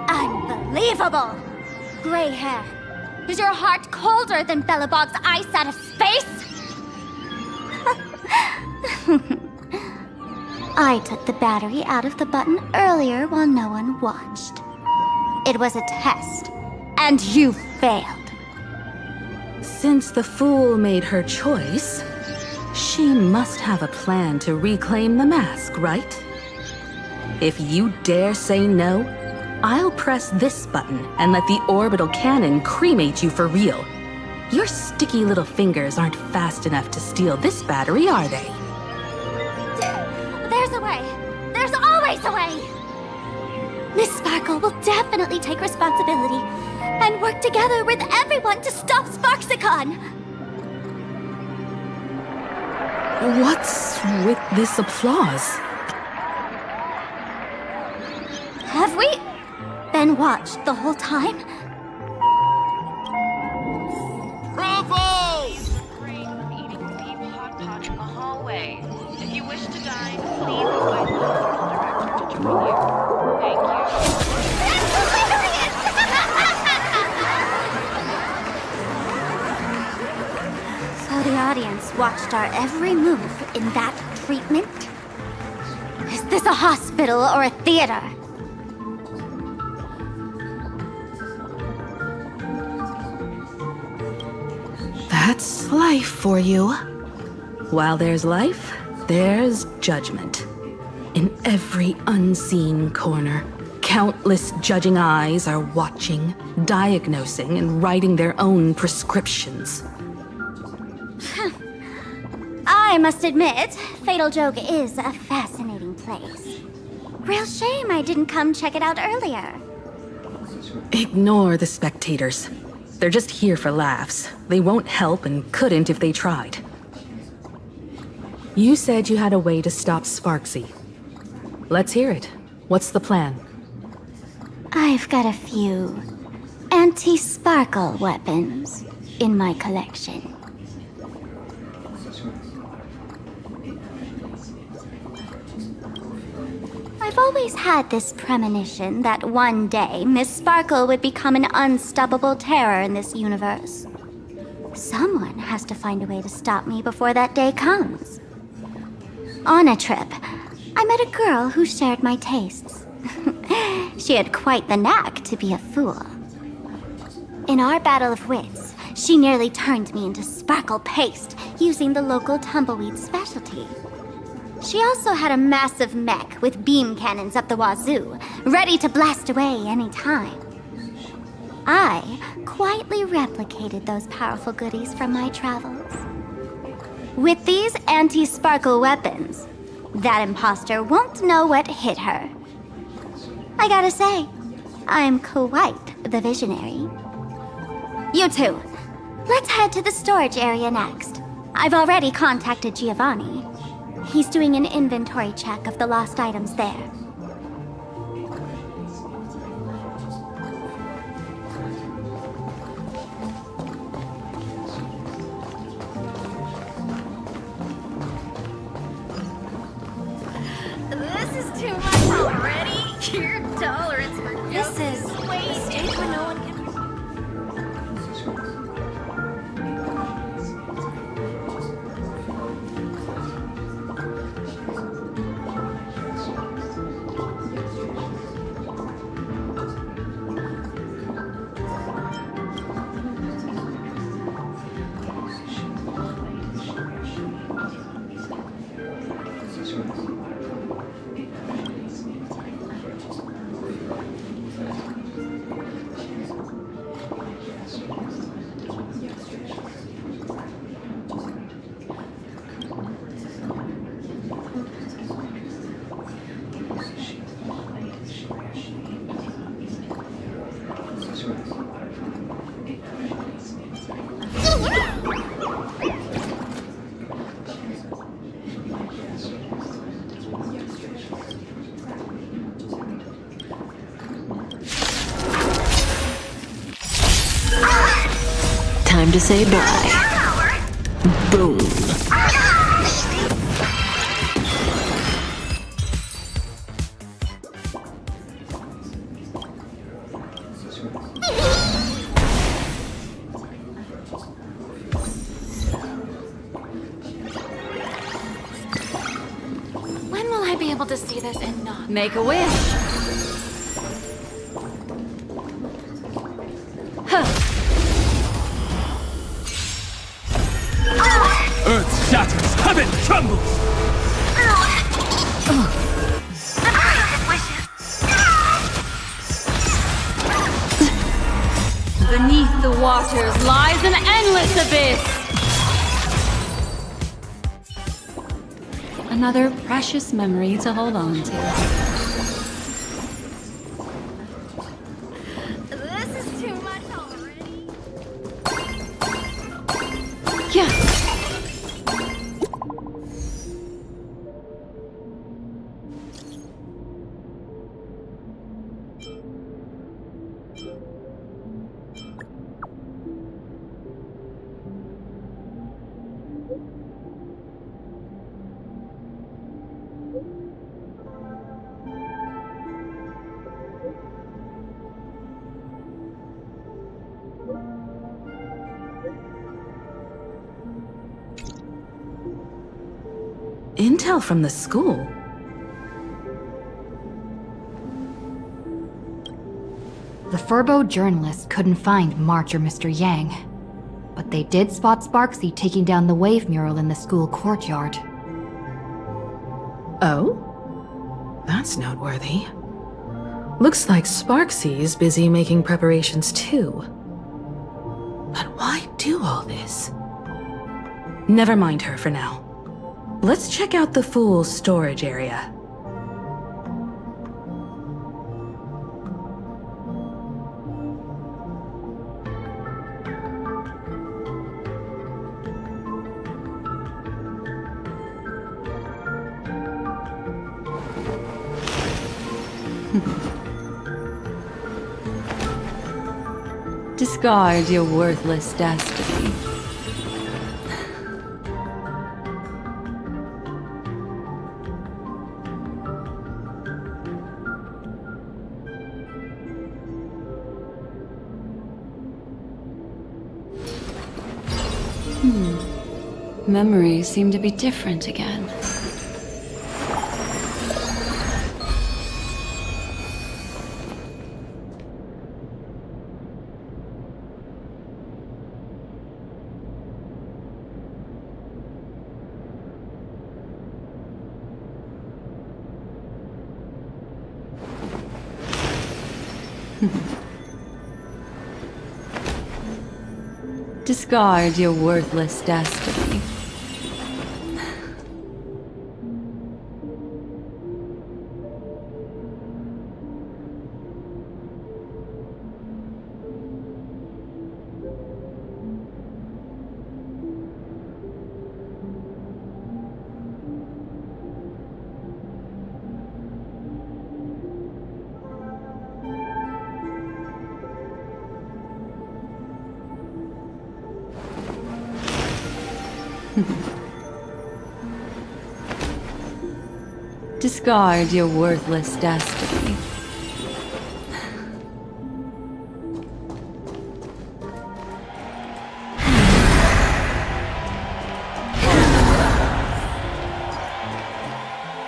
Unbelievable! Gray hair. Is your heart colder than Bellabog's ice out of space? I took the battery out of the button earlier while no one watched. It was a test, and you failed. Since the fool made her choice, she must have a plan to reclaim the mask, right? If you dare say no, I'll press this button and let the orbital cannon cremate you for real. Your sticky little fingers aren't fast enough to steal this battery, are they? There's a way. There's always a way. Miss Sparkle will definitely take responsibility and work together with everyone to stop Sparksicon. What's with this applause? Have we been watched the whole time? Bravo! Refrain from eating beef hot pot in the hallway. If you wish to dine, please invite the hospital director to join you. Thank you. So the audience watched our every move in that treatment? Is this this a hospital or a theater? That's life for you. While there's life, there's judgment. In every unseen corner, countless judging eyes are watching, diagnosing, and writing their own prescriptions. I must admit, Fatal Joke is a fascinating place. Real shame I didn't come check it out earlier. Ignore the spectators. They're just here for laughs. They won't help and couldn't if they tried. You said you had a way to stop Sparksy. Let's hear it. What's the plan? I've got a few anti-sparkle weapons in my collection. I've always had this premonition that one day Miss Sparkle would become an unstoppable terror in this universe. Someone has to find a way to stop me before that day comes. On a trip, I met a girl who shared my tastes. She had quite the knack to be a fool. In our battle of wits, she nearly turned me into sparkle paste using the local tumbleweed specialty. She also had a massive mech with beam cannons up the wazoo, ready to blast away any time. I quietly replicated those powerful goodies from my travels. With these anti-sparkle weapons, that imposter won't know what hit her. I gotta say, I'm quite the visionary. You two, let's head to the storage area next. I've already contacted Giovanni. He's doing an inventory check of the lost items there. This is too much already. Your tolerance for jokes is way too when no one can. Time to say bye. Boom. When will I be able to see this and not? Make a wish. Earth shatters, heaven trembles! Beneath the waters lies an endless abyss! Another precious memory to hold on to. This is too much already. Yeah. Intel from the school? The Furbo journalists couldn't find March or Mr. Yang, but they did spot Sparksy taking down the wave mural in the school courtyard. Oh? That's noteworthy. Looks like Sparksy is busy making preparations too. But why do all this? Never mind her for now. Let's check out the Fool's storage area. Discard your worthless destiny. Memories seem to be different again. Discard your worthless destiny. Discard your worthless destiny.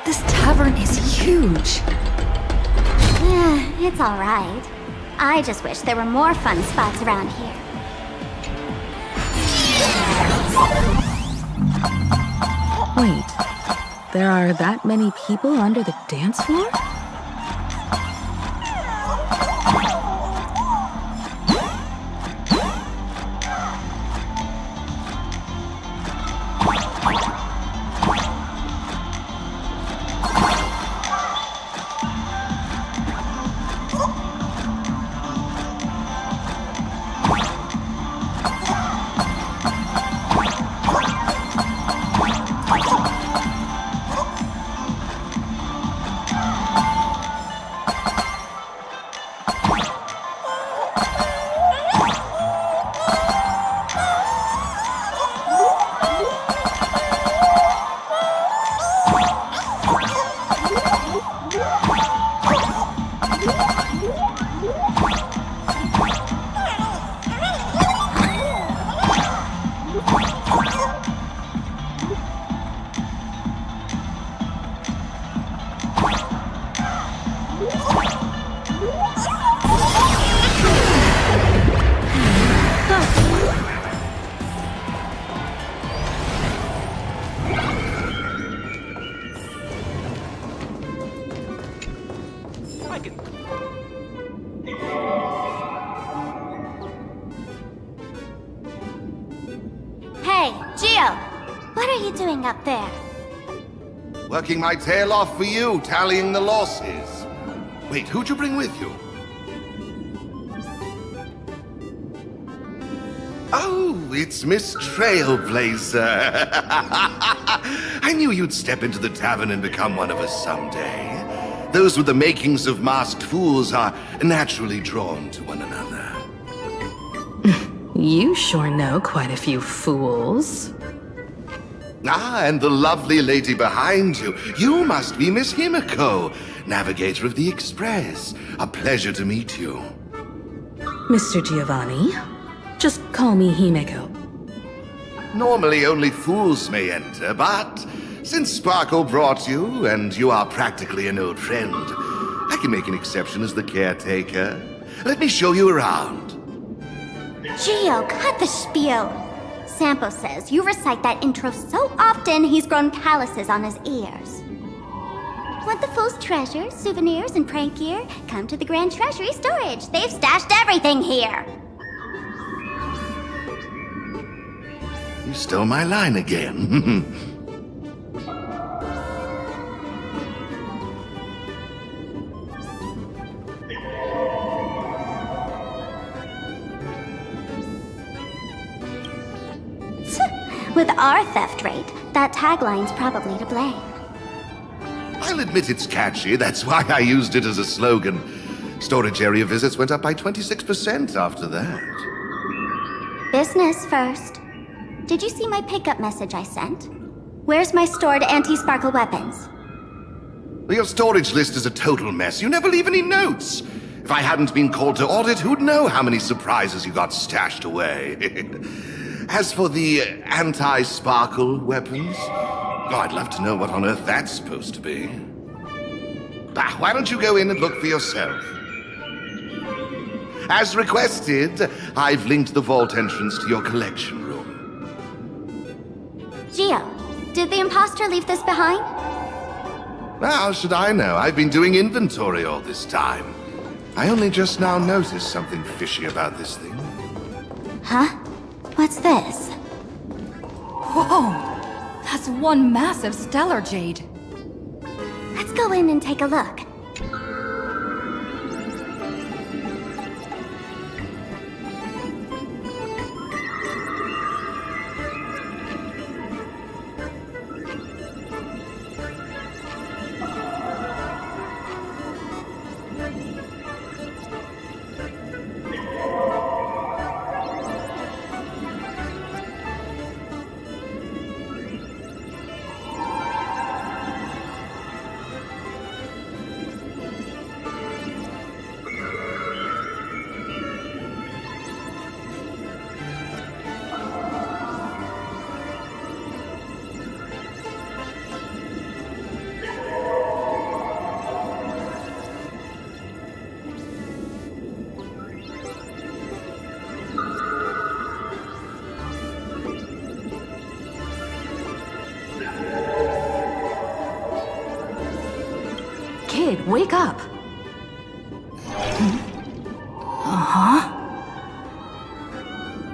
This tavern is huge. It's alright. I just wish there were more fun spots around here. Wait, there are that many people under the dance floor? Hey, Gio! What are you doing up there? Working my tail off for you, tallying the losses. Wait, who'd you bring with you? Oh, it's Miss Trailblazer. I knew you'd step into the tavern and become one of us someday. Those with the makings of masked fools are naturally drawn to one another. You sure know quite a few fools. Ah, and the lovely lady behind you. You must be Miss Himiko, navigator of the Express. A pleasure to meet you. Mr. Giovanni, just call me Himeko. Normally only fools may enter, but since Sparkle brought you, and you are practically an old friend, I can make an exception as the caretaker. Let me show you around. Gio, cut the spiel. Sampo says you recite that intro so often he's grown calluses on his ears. Want the fool's treasures, souvenirs, and prank gear? Come to the Grand Treasury Storage. They've stashed everything here. You stole my line again. With our theft rate, that tagline's probably to blame. I'll admit it's catchy. That's why I used it as a slogan. Storage area visits went up by 26% after that. Business first. Did you see my pickup message I sent? Where's my stored anti-sparkle weapons? Your storage list is a total mess. You never leave any notes. If I hadn't been called to audit, who'd know how many surprises you got stashed away? As for the anti-sparkle weapons, I'd love to know what on earth that's supposed to be. Why don't you go in and look for yourself? As requested, I've linked the vault entrance to your collection room. Gio, did the imposter leave this behind? How should I know? I've been doing inventory all this time. I only just now noticed something fishy about this thing. Huh? What's this? Whoa! That's one massive stellar jade. Let's go in and take a look. Kid, wake up! Uh-huh.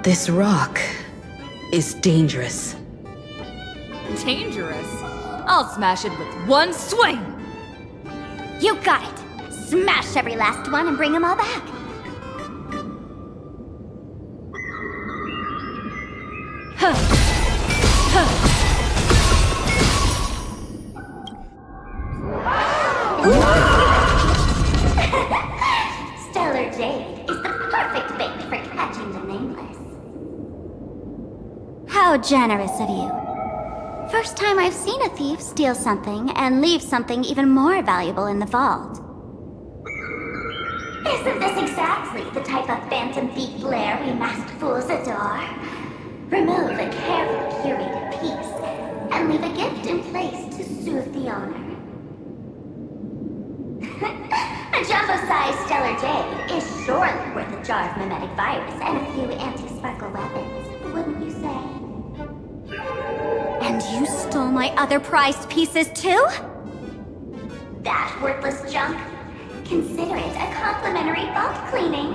This rock is dangerous. Dangerous? I'll smash it with one swing! You got it! Smash every last one and bring them all back! Stellar Jade is the perfect bait for catching the nameless. How generous of you. First time I've seen a thief steal something and leave something even more valuable in the vault. Isn't this exactly the type of phantom thief flair we masked fools adore? Remove a carefully curated piece and leave a gift in place to soothe the owner. A jumbo-sized Stellar Jade is surely worth a jar of mimetic virus and a few anti-sparkle weapons, wouldn't you say? And you stole my other prized pieces too? That worthless junk? Consider it a complimentary vault cleaning.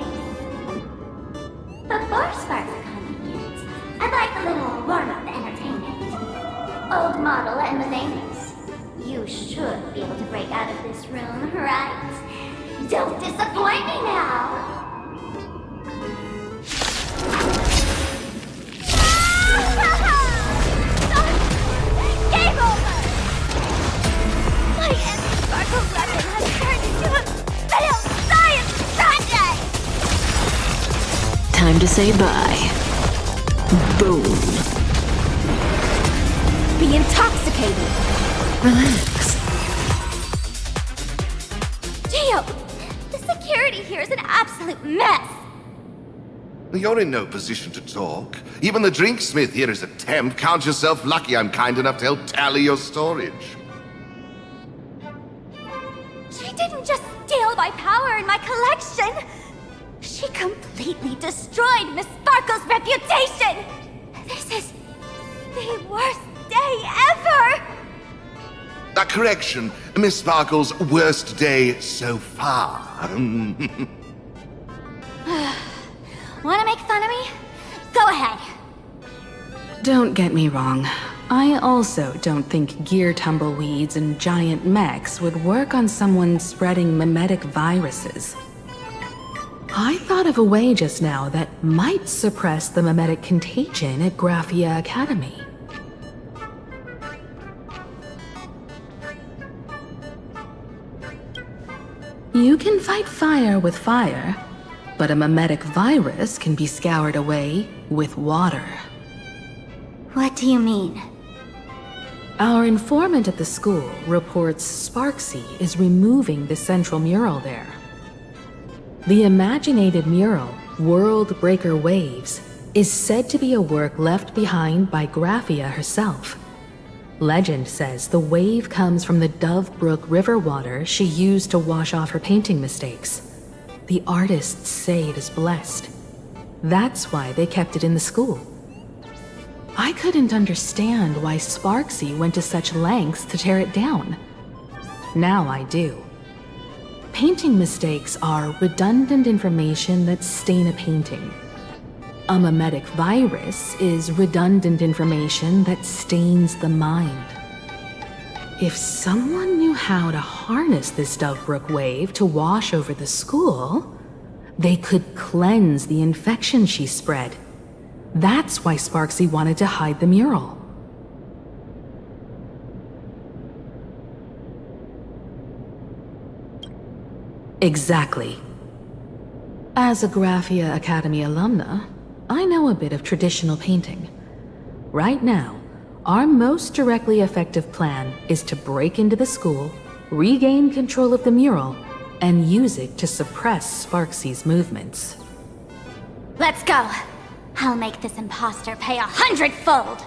Before sparkle convenience, I'd like a little warm-up entertainment. Old model and the nameless. You should be able to break out of this room, right? Don't disappoint me now! Game over! My anti-sparkle weapon has turned into a failed science project! Time to say bye. Boom. Be intoxicated! Relax. Gio! The security here is an absolute mess! You're in no position to talk. Even the drinksmith here is a temp. Count yourself lucky I'm kind enough to help tally your storage. She didn't just steal my power and my collection! She completely destroyed Miss Sparkle's reputation! This is the worst day ever! A correction, Miss Sparkle's worst day so far. Wanna make fun of me? Go ahead. Don't get me wrong. I also don't think gear tumbleweeds and giant mechs would work on someone spreading mimetic viruses. I thought of a way just now that might suppress the mimetic contagion at Graphia Academy. You can fight fire with fire, but a mimetic virus can be scoured away with water. What do you mean? Our informant at the school reports Sparksy is removing the central mural there. The imaginated mural, World Breaker Waves, is said to be a work left behind by Graphia herself. Legend says the wave comes from the Dove Brook river water she used to wash off her painting mistakes. The artists say it is blessed. That's why they kept it in the school. I couldn't understand why Sparksy went to such lengths to tear it down. Now I do. Painting mistakes are redundant information that stain a painting. A mimetic virus is redundant information that stains the mind. If someone knew how to harness this Dovebrook wave to wash over the school, they could cleanse the infection she spread. That's why Sparksy wanted to hide the mural. Exactly. As a Graphia Academy alumna, I know a bit of traditional painting. Right now, our most directly effective plan is to break into the school, regain control of the mural, and use it to suppress Sparksy's movements. Let's go. I'll make this imposter pay 100-fold.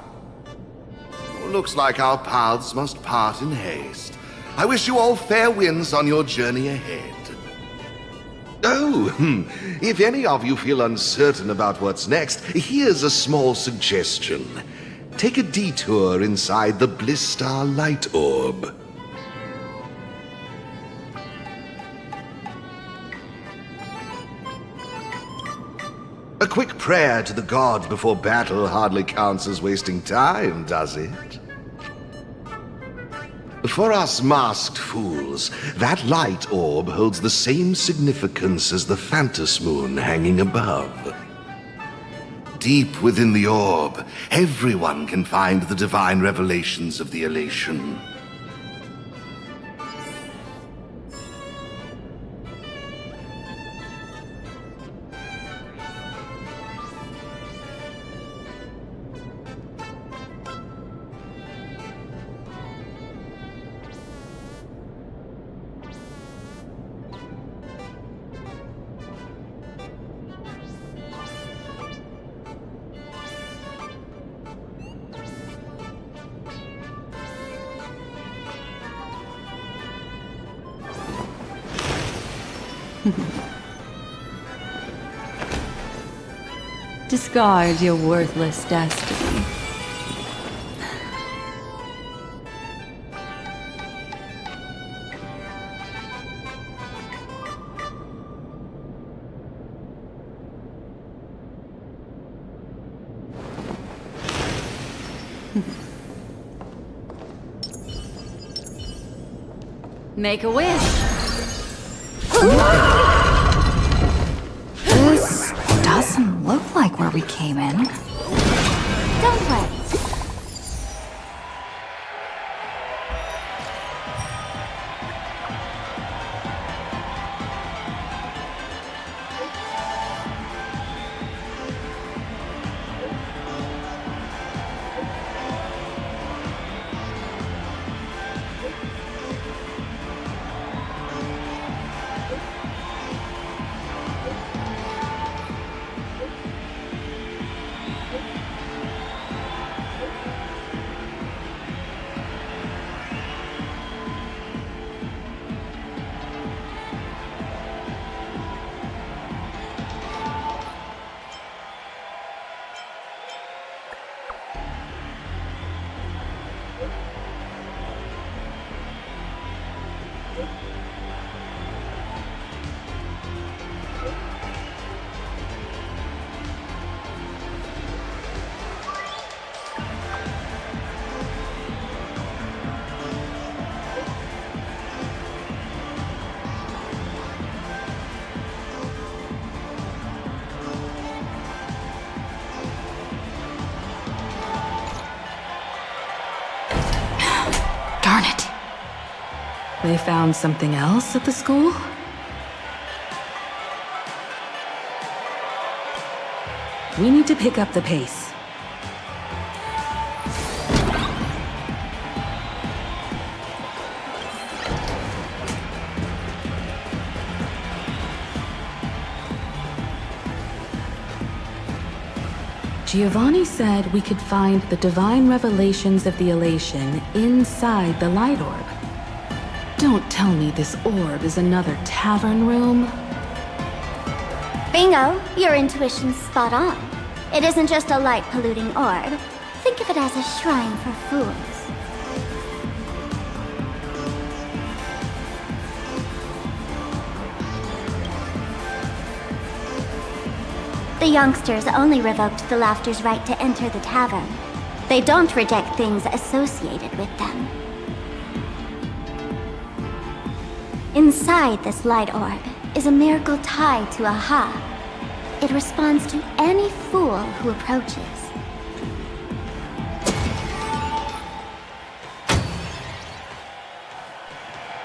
Looks like our paths must part in haste. I wish you all fair winds on your journey ahead. Oh, if any of you feel uncertain about what's next, here's a small suggestion. Take a detour inside the Blistar Light Orb. A quick prayer to the gods before battle hardly counts as wasting time, does it? For us masked fools, that light orb holds the same significance as the Phantasmoon hanging above. Deep within the orb, everyone can find the divine revelations of the elation. Discard your worthless destiny. Make a wish. This doesn't look like where we came in. Don't worry. They found something else at the school? We need to pick up the pace. Giovanni said we could find the divine revelations of the elation inside the light orb. Don't tell me this orb is another tavern room. Bingo! Your intuition's spot on. It isn't just a light-polluting orb. Think of it as a shrine for fools. The youngsters only revoked the Laughter's right to enter the tavern. They don't reject things associated with them. Inside this light orb is a miracle tied to Aha. It responds to any fool who approaches.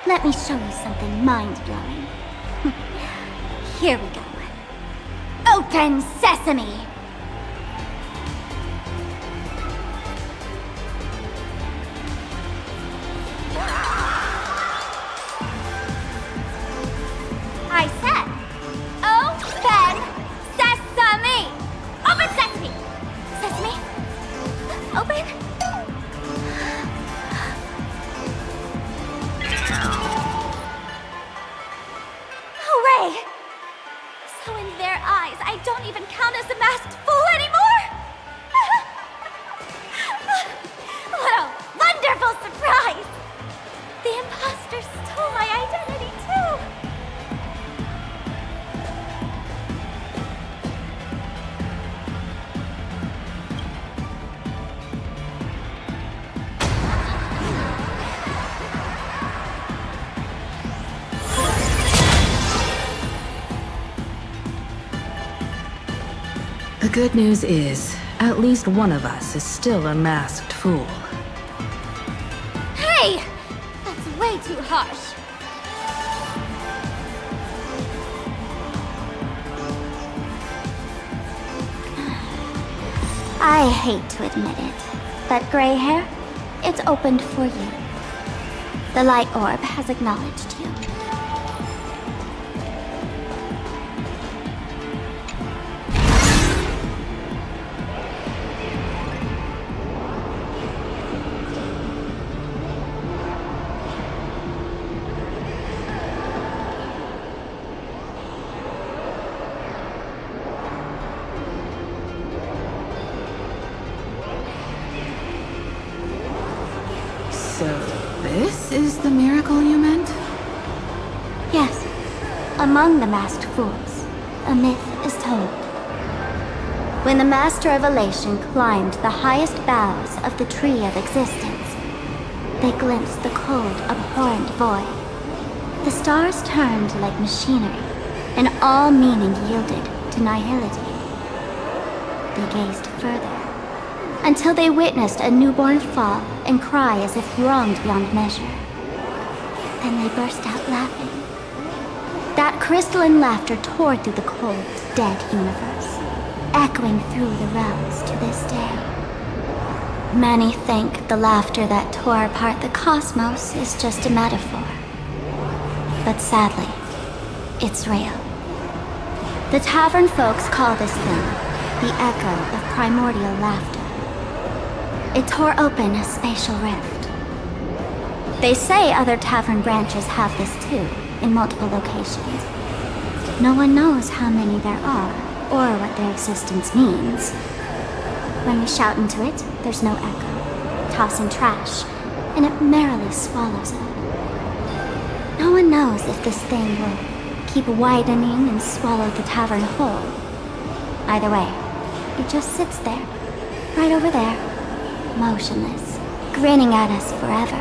Let me show you something mind-blowing. Here we go. Open sesame! I said, open sesame! Open sesame! Sesame? Open? Hooray! So in their eyes, I don't even count as a masked fool anymore! What a wonderful surprise! The imposter stole my identity too! The good news is, at least one of us is still a masked fool. Hey! That's way too harsh. I hate to admit it, but gray hair, it's opened for you. The light orb has acknowledged you. So, this is the miracle you meant? Yes. Among the masked fools, a myth is told. When the Master of Elation climbed the highest boughs of the Tree of Existence, they glimpsed the cold, abhorrent void. The stars turned like machinery, and all meaning yielded to nihility. They gazed further, until they witnessed a newborn fall and cry as if wronged beyond measure. Then they burst out laughing. That crystalline laughter tore through the cold, dead universe, echoing through the realms to this day. Many think the laughter that tore apart the cosmos is just a metaphor. But sadly, it's real. The tavern folks call this thing the echo of primordial laughter. It tore open a spatial rift. They say other tavern branches have this too, in multiple locations. No one knows how many there are, or what their existence means. When we shout into it, there's no echo. Toss in trash, and it merrily swallows it. No one knows if this thing will keep widening and swallow the tavern whole. Either way, it just sits there, right over there, motionless, grinning at us forever.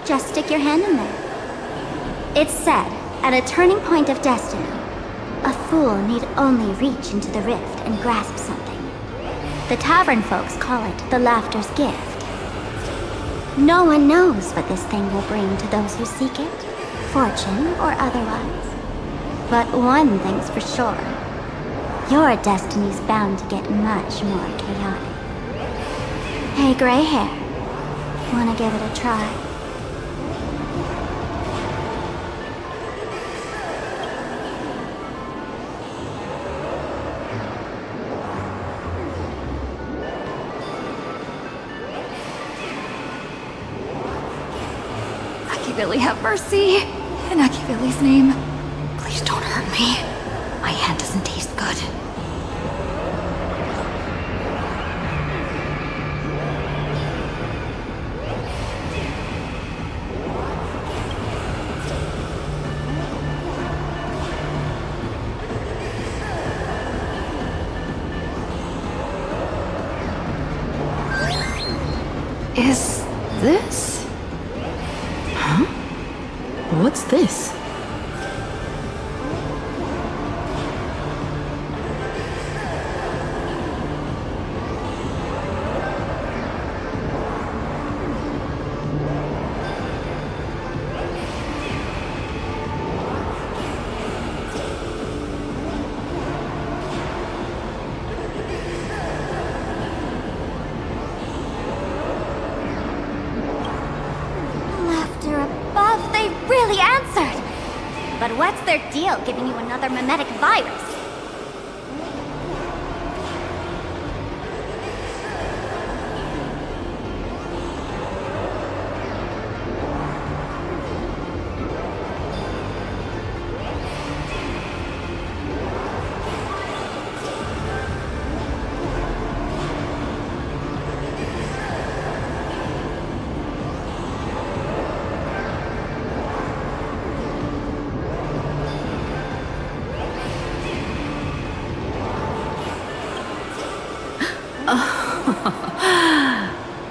Just stick your hand in there. It's said, at a turning point of destiny, A fool need only reach into the rift and grasp something. The tavern folks call it the laughter's gift. No one knows what this thing will bring to those who seek it, fortune or otherwise. But one thing's for sure. Your destiny's bound to get much more chaotic. Hey, gray hair. Wanna give it a try? Machiavelli, have mercy. In Machiavelli's name, please don't hurt me. My hand doesn't taste good. Is this? Huh? What's this? Really answered! But what's their deal giving you another mimetic virus?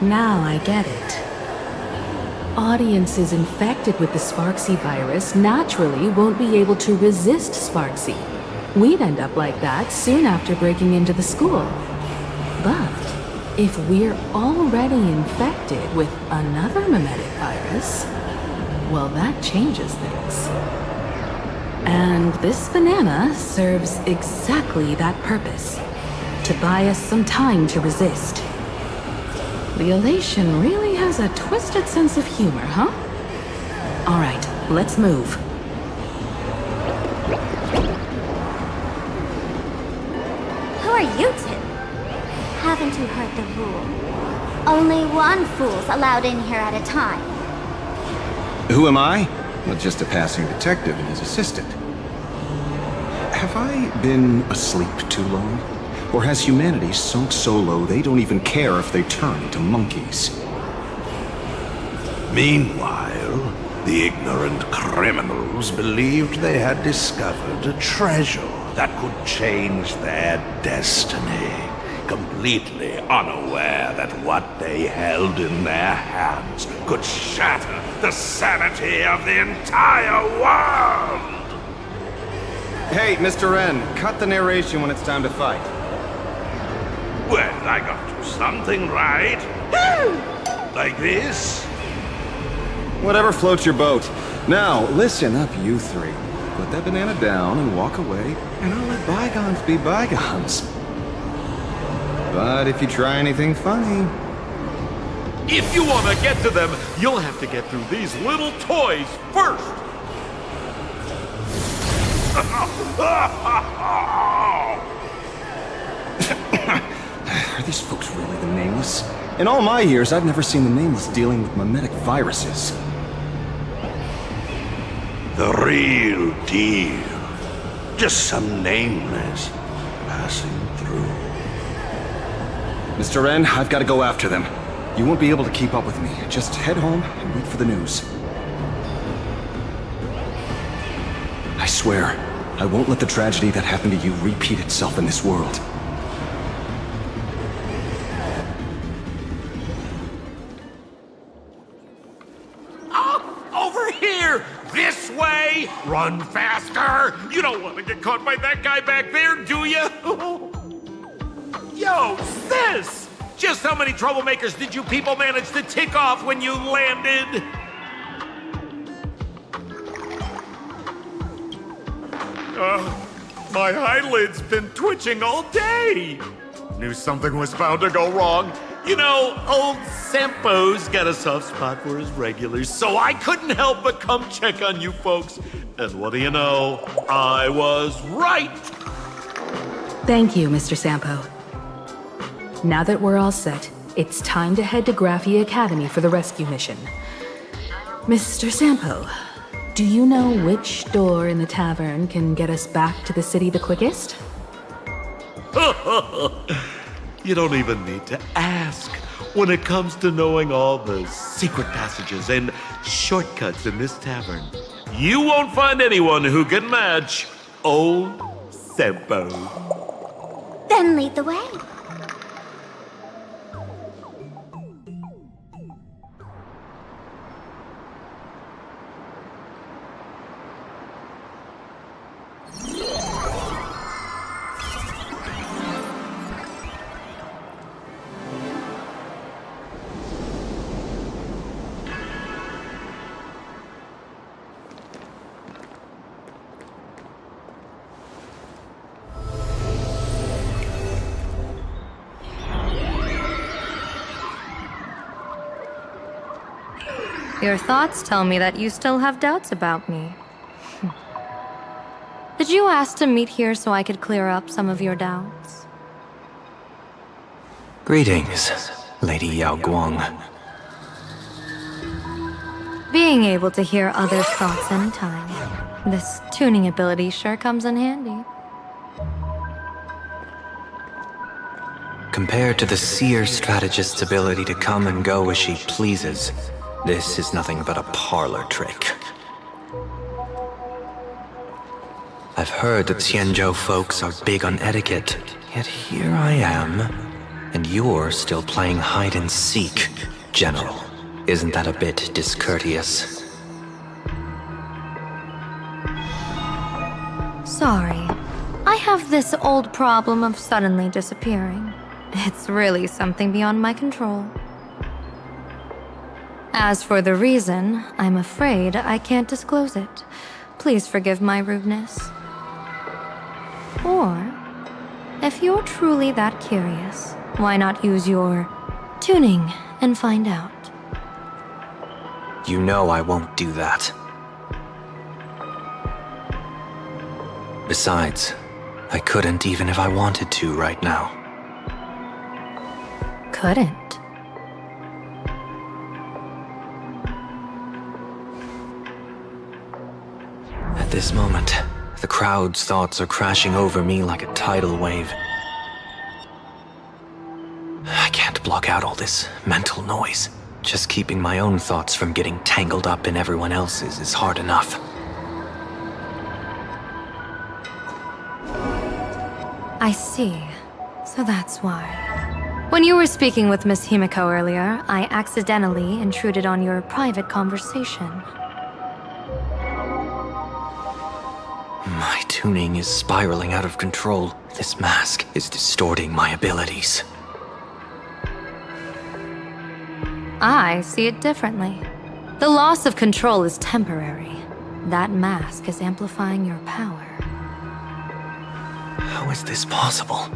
Now I get it. Audiences infected with the Sparksy virus naturally won't be able to resist Sparksy. We'd end up like that soon after breaking into the school. But if we're already infected with another mimetic virus, well, that changes things. And this banana serves exactly that purpose. To buy us some time to resist. The elation really has a twisted sense of humor, huh? All right, let's move. Who are you two? Haven't you heard the rule? Only one fool's allowed in here at a time. Who am I? Well, just a passing detective and his assistant. Have I been asleep too long? Or has humanity sunk so low they don't even care if they turn into monkeys? Meanwhile, the ignorant criminals believed they had discovered a treasure that could change their destiny, completely unaware that what they held in their hands could shatter the sanity of the entire world! Hey, Mr. Wren, cut the narration when it's time to fight. Well, I got to something right. Like this? Whatever floats your boat. Now, listen up, you three. Put that banana down and walk away, and I'll let bygones be bygones. But if you try anything funny... If you want to get to them, you'll have to get through these little toys first! Are these folks really the Nameless? In all my years, I've never seen the Nameless dealing with mimetic viruses. The real deal. Just some Nameless passing through. Mr. Wren, I've got to go after them. You won't be able to keep up with me. Just head home and wait for the news. I swear, I won't let the tragedy that happened to you repeat itself in this world. Over here! This way! Run faster! You don't want to get caught by that guy back there, do you? Yo, sis! Just how many troublemakers did you people manage to tick off when you landed? My eyelid's been twitching all day. Knew something was bound to go wrong. You know, old Sampo's got a soft spot for his regulars, so I couldn't help but come check on you folks. And what do you know? I was right. Thank you, Mr. Sampo. Now that we're all set, it's time to head to Graffy Academy for the rescue mission. Mr. Sampo, do you know which door in the tavern can get us back to the city the quickest? You don't even need to ask. When it comes to knowing all the secret passages and shortcuts in this tavern, you won't find anyone who can match old Sampo. Then lead the way. Your thoughts tell me that you still have doubts about me. Did you ask to meet here so I could clear up some of your doubts? Greetings, Lady Yao Guang. Being able to hear others' thoughts anytime. This tuning ability sure comes in handy. Compared to the seer strategist's ability to come and go as she pleases, this is nothing but a parlor trick. I've heard that Xianzhou folks are big on etiquette, yet here I am, and you're still playing hide and seek, General. Isn't that a bit discourteous? Sorry. I have this old problem of suddenly disappearing. It's really something beyond my control. As for the reason, I'm afraid I can't disclose it. Please forgive my rudeness. Or, if you're truly that curious, why not use your tuning and find out? You know I won't do that. Besides, I couldn't even if I wanted to right now. Couldn't? At this moment, the crowd's thoughts are crashing over me like a tidal wave. I can't block out all this mental noise. Just keeping my own thoughts from getting tangled up in everyone else's is hard enough. I see. So that's why. When you were speaking with Miss Himiko earlier, I accidentally intruded on your private conversation. My tuning is spiraling out of control. This mask is distorting my abilities. I see it differently. The loss of control is temporary. That mask is amplifying your power. How is this possible?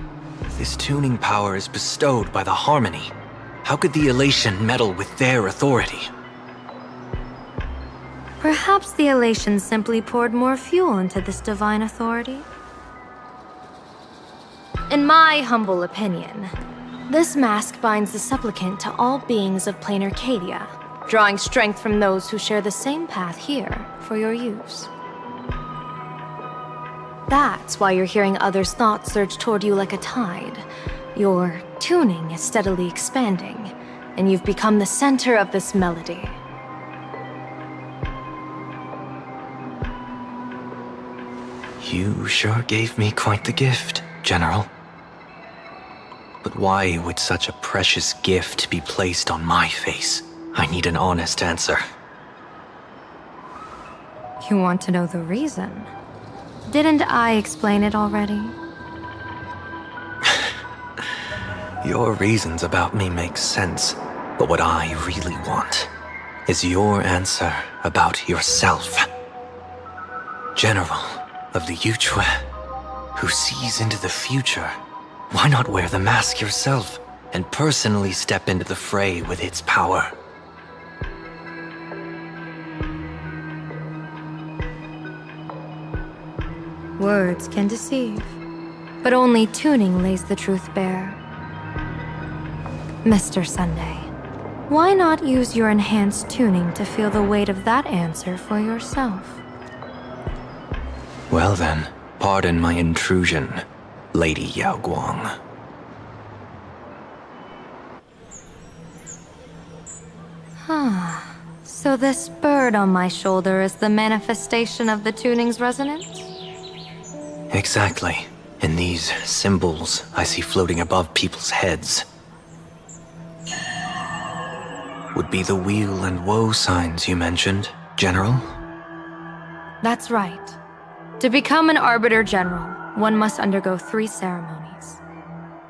This tuning power is bestowed by the Harmony. How could the Elation meddle with their authority? Perhaps the Elation simply poured more fuel into this divine authority? In my humble opinion, this mask binds the supplicant to all beings of plain Arcadia, drawing strength from those who share the same path here for your use. That's why you're hearing others' thoughts surge toward you like a tide. Your tuning is steadily expanding, and you've become the center of this melody. You sure gave me quite the gift, General. But why would such a precious gift be placed on my face? I need an honest answer. You want to know the reason? Didn't I explain it already? Your reasons about me make sense, but what I really want is your answer about yourself. General of the Yuchue, who sees into the future. Why not wear the mask yourself and personally step into the fray with its power? Words can deceive, but only tuning lays the truth bare. Mr. Sunday, why not use your enhanced tuning to feel the weight of that answer for yourself? Well then, pardon my intrusion, Lady Yao Guang. So this bird on my shoulder is the manifestation of the tuning's resonance? Exactly. And these symbols I see floating above people's heads would be the wheel and woe signs you mentioned, General? That's right. To become an Arbiter General, one must undergo 3 ceremonies.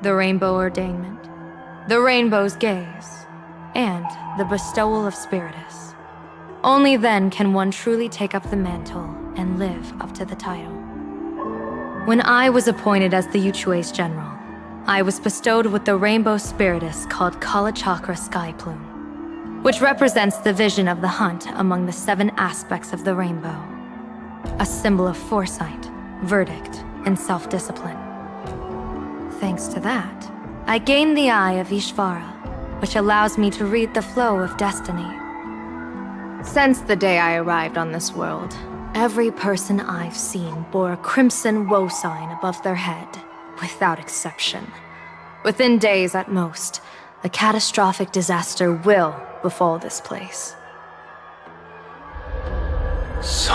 The Rainbow Ordainment, the Rainbow's Gaze, and the Bestowal of Spiritus. Only then can one truly take up the mantle and live up to the title. When I was appointed as the Yuchue's General, I was bestowed with the Rainbow Spiritus called Kalachakra Sky Plume, which represents the vision of the hunt among the 7 aspects of the rainbow. A symbol of foresight, verdict, and self-discipline. Thanks to that, I gained the Eye of Ishvara, which allows me to read the flow of destiny. Since the day I arrived on this world, every person I've seen bore a crimson woe sign above their head, without exception. Within days at most, a catastrophic disaster will befall this place. So,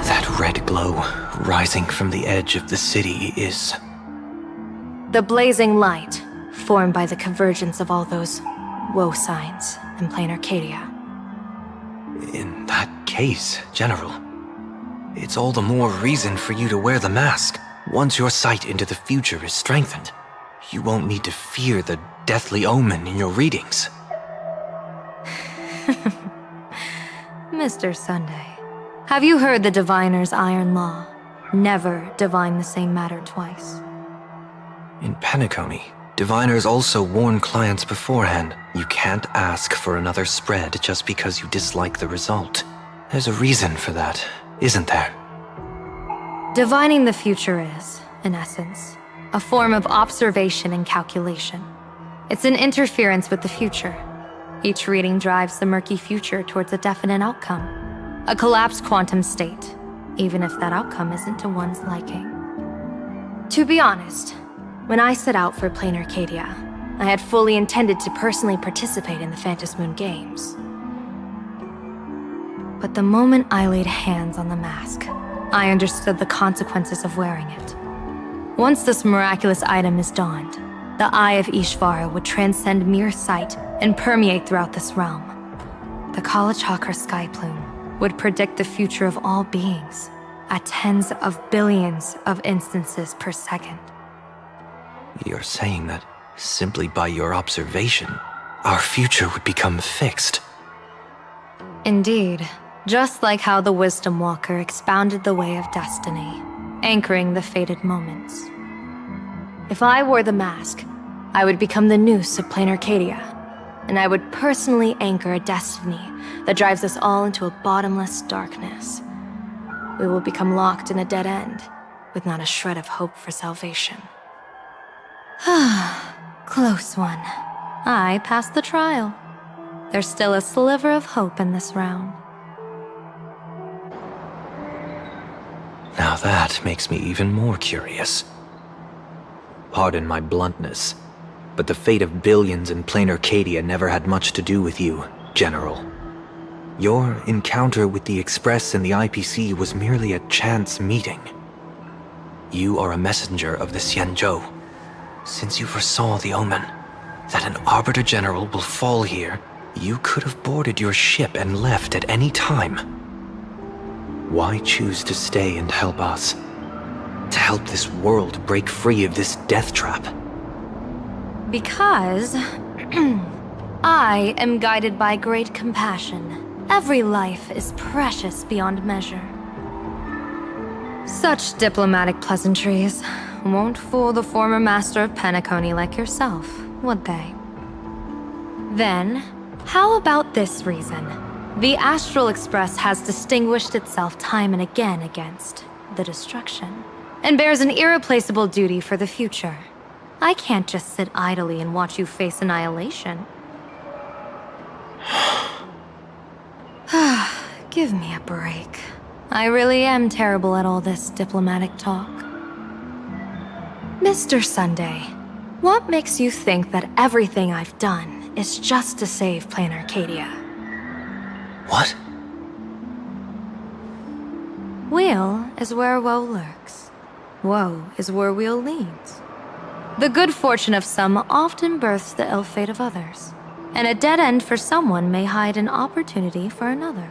that red glow rising from the edge of the city is... The blazing light, formed by the convergence of all those woe signs in plain Arcadia. In that case, General, it's all the more reason for you to wear the mask. Once your sight into the future is strengthened, you won't need to fear the deathly omen in your readings. Mr. Sunday, have you heard the diviner's iron law? Never divine the same matter twice. In Penacony, diviners also warn clients beforehand. You can't ask for another spread just because you dislike the result. There's a reason for that, isn't there? Divining the future is, in essence, a form of observation and calculation. It's an interference with the future. Each reading drives the murky future towards a definite outcome. A collapsed quantum state, even if that outcome isn't to one's liking. To be honest, when I set out for Plain Arcadia, I had fully intended to personally participate in the Phantasmoon Games. But the moment I laid hands on the mask, I understood the consequences of wearing it. Once this miraculous item is donned, the Eye of Ishvara would transcend mere sight and permeate throughout this realm. The Kalachakra Sky Plume would predict the future of all beings at tens of billions of instances per second. You're saying that simply by your observation, our future would become fixed. Indeed, just like how the Wisdom Walker expounded the way of destiny, anchoring the fated moments. If I wore the mask, I would become the noose of Plain Arcadia, and I would personally anchor a destiny that drives us all into a bottomless darkness. We will become locked in a dead end, with not a shred of hope for salvation. Close one. I passed the trial. There's still a sliver of hope in this round. Now that makes me even more curious. Pardon my bluntness, but the fate of billions in Plain Arcadia never had much to do with you, General. Your encounter with the Express and the IPC was merely a chance meeting. You are a messenger of the Xianzhou. Since you foresaw the omen, that an Arbiter General will fall here, you could have boarded your ship and left at any time. why choose to stay and help us? To help this world break free of this death trap? Because I am guided by great compassion. Every life is precious beyond measure. Such diplomatic pleasantries won't fool the former master of Penacony like yourself, would they? Then, how about this reason? The Astral Express has distinguished itself time and again against the destruction, and bears an irreplaceable duty for the future. I can't just sit idly and watch you face annihilation. Give me a break. I really am terrible at all this diplomatic talk. Mr. Sunday, what makes you think that everything I've done is just to save Plain Arcadia? What? Weal is where woe lurks. Woe is where weal leads. The good fortune of some often births the ill fate of others, and a dead end for someone may hide an opportunity for another.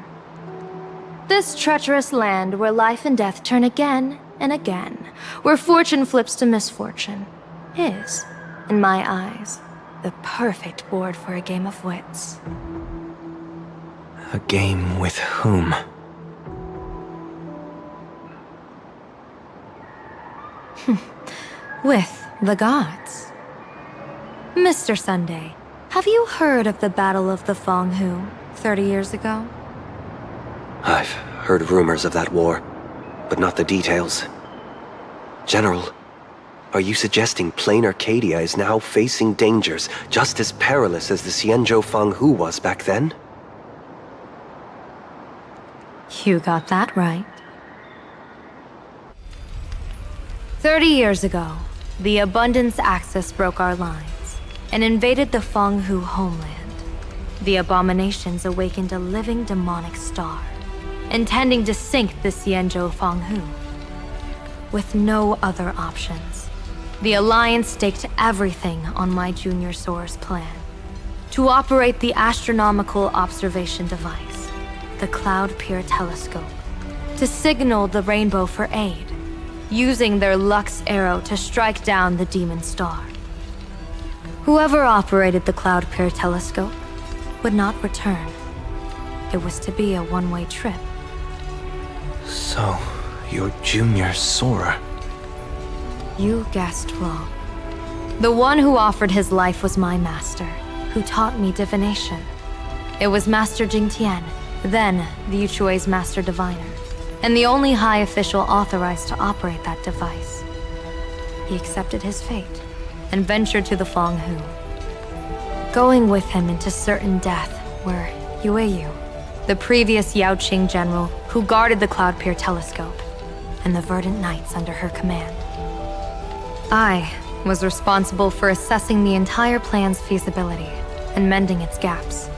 This treacherous land where life and death turn again and again, where fortune flips to misfortune, is, in my eyes, the perfect board for a game of wits. A game with whom? With the gods. Mr. Sunday, have you heard of the Battle of the Fong Hu 30 years ago? I've heard rumors of that war, but not the details. General, are you suggesting Plain Arcadia is now facing dangers just as perilous as the Xianzhou Fang Hu was back then? You got that right. 30 years ago, the Abundance Axis broke our lines and invaded the Fang Hu homeland. The abominations awakened a living demonic star, intending to sink the Xianzhou Fang Hu. With no other options, the Alliance staked everything on my Junior Soar's plan to operate the astronomical observation device, the Cloud Peer Telescope, to signal the rainbow for aid, using their Lux arrow to strike down the demon star. Whoever operated the Cloud Peer Telescope would not return. It was to be a one-way trip. So, you're Junior Soar. You guessed wrong. The one who offered his life was my master, who taught me divination. It was Master Jingtian, then the Yuchui's Master Diviner, and the only high official authorized to operate that device. He accepted his fate and ventured to the Fang Hu, going with him into certain death were Yueyu, the previous Yaoqing general who guarded the Cloud Peer Telescope, and the Verdant Knights under her command. I was responsible for assessing the entire plan's feasibility and mending its gaps.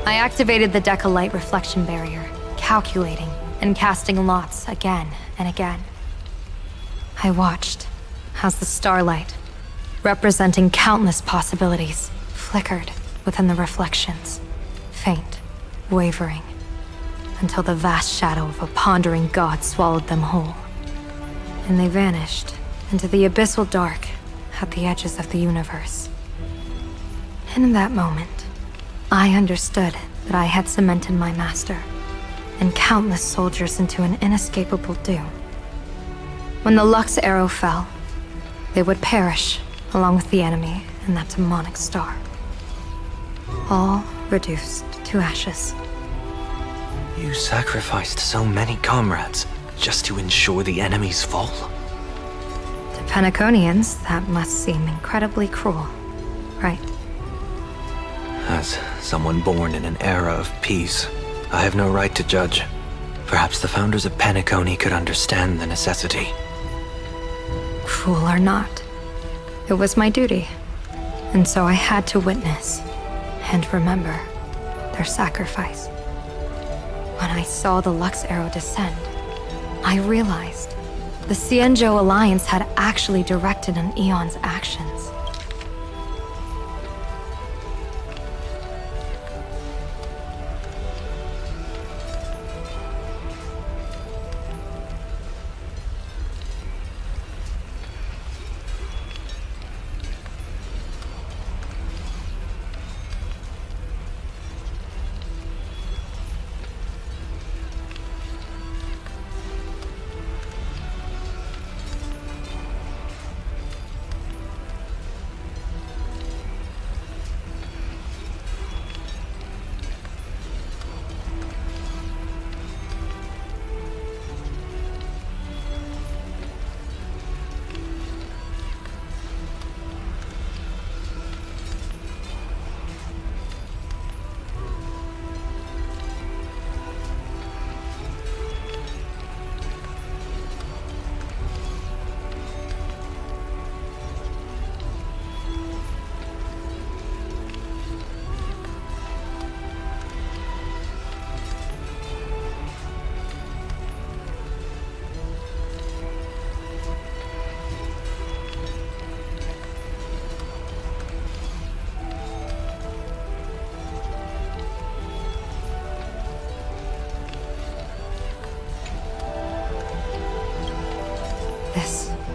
I activated the Deca Light reflection barrier, calculating and casting lots again and again. I watched as the starlight, representing countless possibilities, flickered within the reflections, faint, wavering, until the vast shadow of a pondering god swallowed them whole. And they vanished into the abyssal dark at the edges of the universe. And in that moment, I understood that I had cemented my master and countless soldiers into an inescapable doom. When the Lux arrow fell, they would perish along with the enemy and that demonic star. All reduced to ashes. You sacrificed so many comrades just to ensure the enemy's fall? To Penaconians, that must seem incredibly cruel, right? As someone born in an era of peace, I have no right to judge. Perhaps the founders of Penacony could understand the necessity. Fool or not, it was my duty. And so I had to witness and remember their sacrifice. When I saw the Lux arrow descend, I realized the Xianzhou Alliance had actually directed an Eon's actions.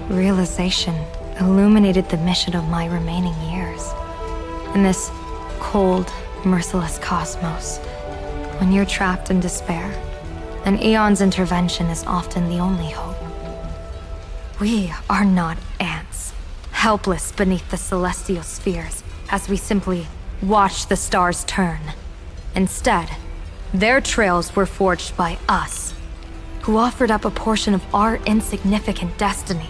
Realization illuminated the mission of my remaining years. In this cold, merciless cosmos, when you're trapped in despair, an Aeon's intervention is often the only hope. We are not ants, helpless beneath the celestial spheres as we simply watch the stars turn. Instead, their trails were forged by us, who offered up a portion of our insignificant destiny.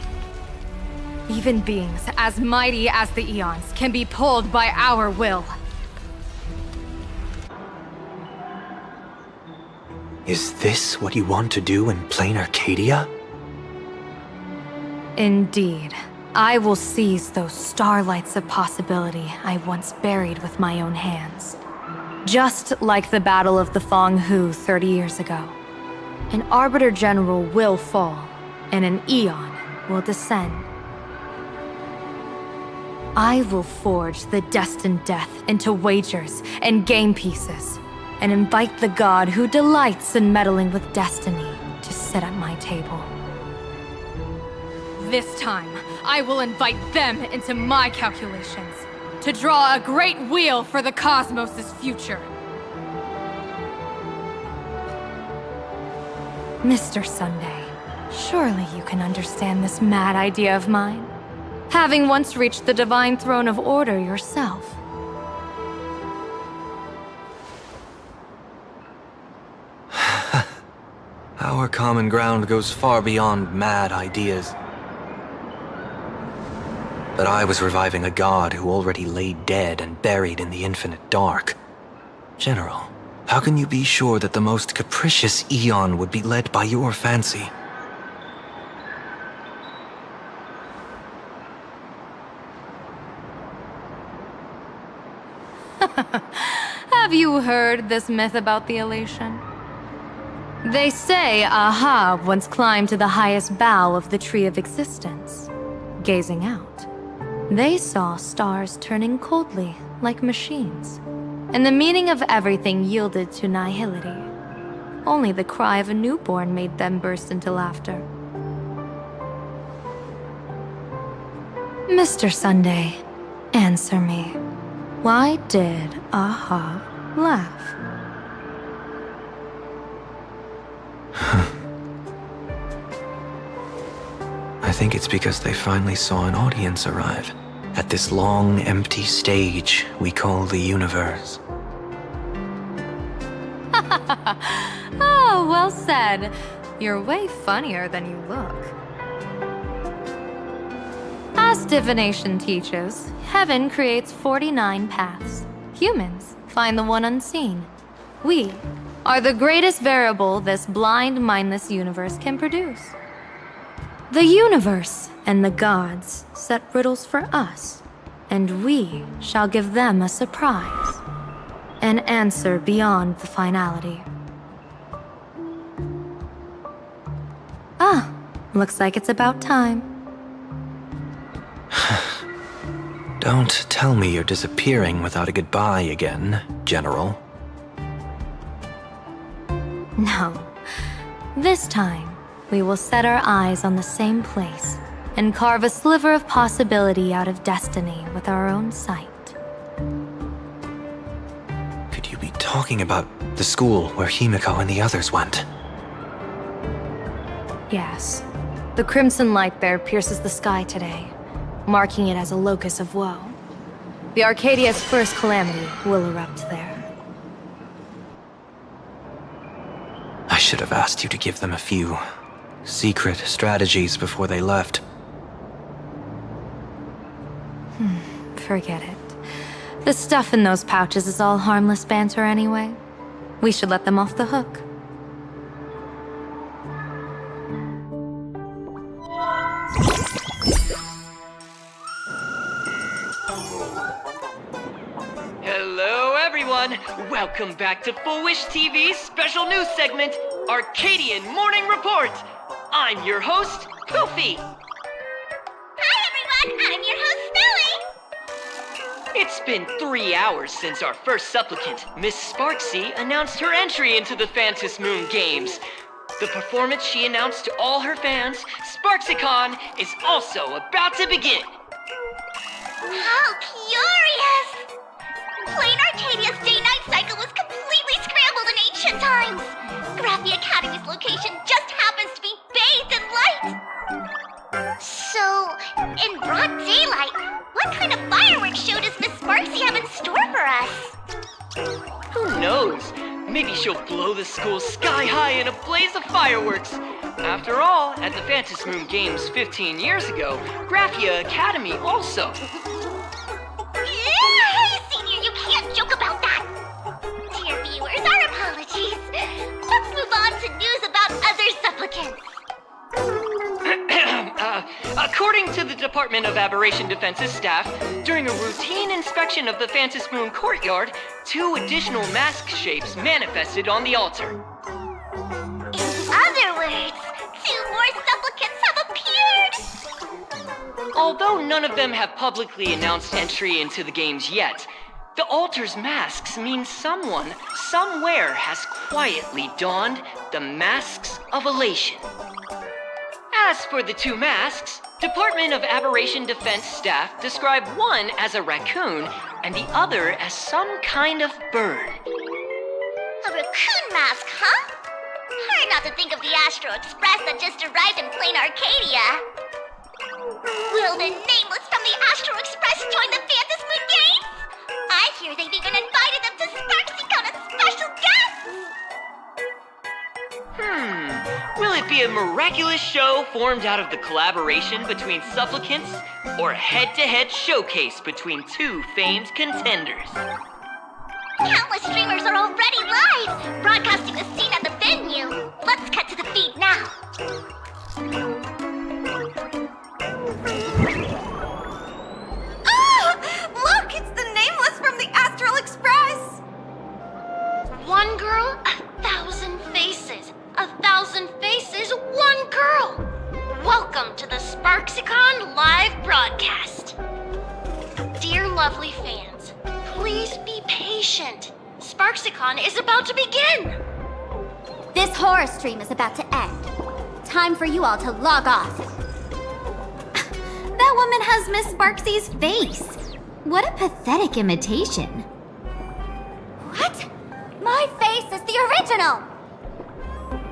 Even beings as mighty as the Eons can be pulled by our will. Is this what you want to do in plain Arcadia? Indeed. I will seize those starlights of possibility I once buried with my own hands. Just like the Battle of the Thong Hu 30 years ago. An Arbiter General will fall, and an Eon will descend. I will forge the destined death into wagers and game pieces, and invite the god who delights in meddling with destiny to sit at my table. This time, I will invite them into my calculations, to draw a great wheel for the cosmos' future. Mr. Sunday, surely you can understand this mad idea of mine, having once reached the divine throne of order yourself. Our common ground goes far beyond mad ideas. But I was reviving a god who already lay dead and buried in the infinite dark. General, how can you be sure that the most capricious Eon would be led by your fancy? Have you heard this myth about the elation? They say Ahab once climbed to the highest bough of the Tree of Existence. Gazing out, they saw stars turning coldly like machines, and the meaning of everything yielded to nihility. Only the cry of a newborn made them burst into laughter. Mr. Sunday, answer me. Why did Ahab laugh? I think it's because they finally saw an audience arrive at this long, empty stage we call the universe. Oh, well said. You're way funnier than you look. As divination teaches, heaven creates 49 paths. Humans find the one unseen. We are the greatest variable this blind, mindless universe can produce. The universe and the gods set riddles for us, and we shall give them a surprise. An answer beyond the finality. Ah, looks like it's about time. Don't tell me you're disappearing without a goodbye again, General. No. This time, we will set our eyes on the same place and carve a sliver of possibility out of destiny with our own sight. Could you be talking about the school where Himiko and the others went? Yes. The crimson light there pierces the sky today, marking it as a locus of woe. The Arcadia's first calamity will erupt there. I should have asked you to give them a few secret strategies before they left. Forget it. The stuff in those pouches is all harmless banter anyway. We should let them off the hook. Hello, everyone! Welcome back to Full Wish TV's special news segment, Arcadian Morning Report! I'm your host, Poofy! Hi, everyone! I'm your host, Snowy! It's been 3 hours since our first supplicant, Miss Sparksy, announced her entry into the Phantom Moon Games. The performance she announced to all her fans, SparksyCon, is also about to begin. How curious! Plain Arcadia's day-night cycle was completely scrambled in ancient times. Graphia Academy's location just happens to be bathed in light. So, in broad daylight, what kind of fireworks show does Miss Sparksy have in store for us? Who knows? Maybe she'll blow the school sky high in a blaze of fireworks. After all, at the Phantom Moon Games 15 years ago, Graphia Academy also. Hey, Senior, you can't joke about that! Dear viewers, our apologies. Let's move on to news about other supplicants. According to the Department of Aberration Defense's staff, during a routine inspection of the Phantom Moon courtyard, 2 additional mask shapes manifested on the altar. In other words, 2 more supplicants have appeared! Although none of them have publicly announced entry into the games yet, the altar's masks mean someone, somewhere has quietly donned the masks of elation. As for the 2 masks, Department of Aberration Defense staff describe one as a raccoon and the other as some kind of bird. A raccoon mask, huh? Hard not to think of the Astro Express that just arrived in plain Arcadia. Will the nameless from the Astro Express join the Phantom Moon Games? I hear they've even invited them to SparksyCon as special guests! Will it be a miraculous show formed out of the collaboration between supplicants, or a head-to-head showcase between 2 famed contenders? Countless streamers are already live, broadcasting the scene at the venue. Let's cut to the feed now. Ah! Look, it's the nameless from the Astral Express! One girl, 1,000 faces. 1,000 faces, one girl. Welcome to the SparksyCon live broadcast. Dear lovely fans, please be patient. SparksyCon is about to begin. This horror stream is about to end. Time for you all to log off. That woman has Miss Sparksy's face. What a pathetic imitation. What? My face is the original!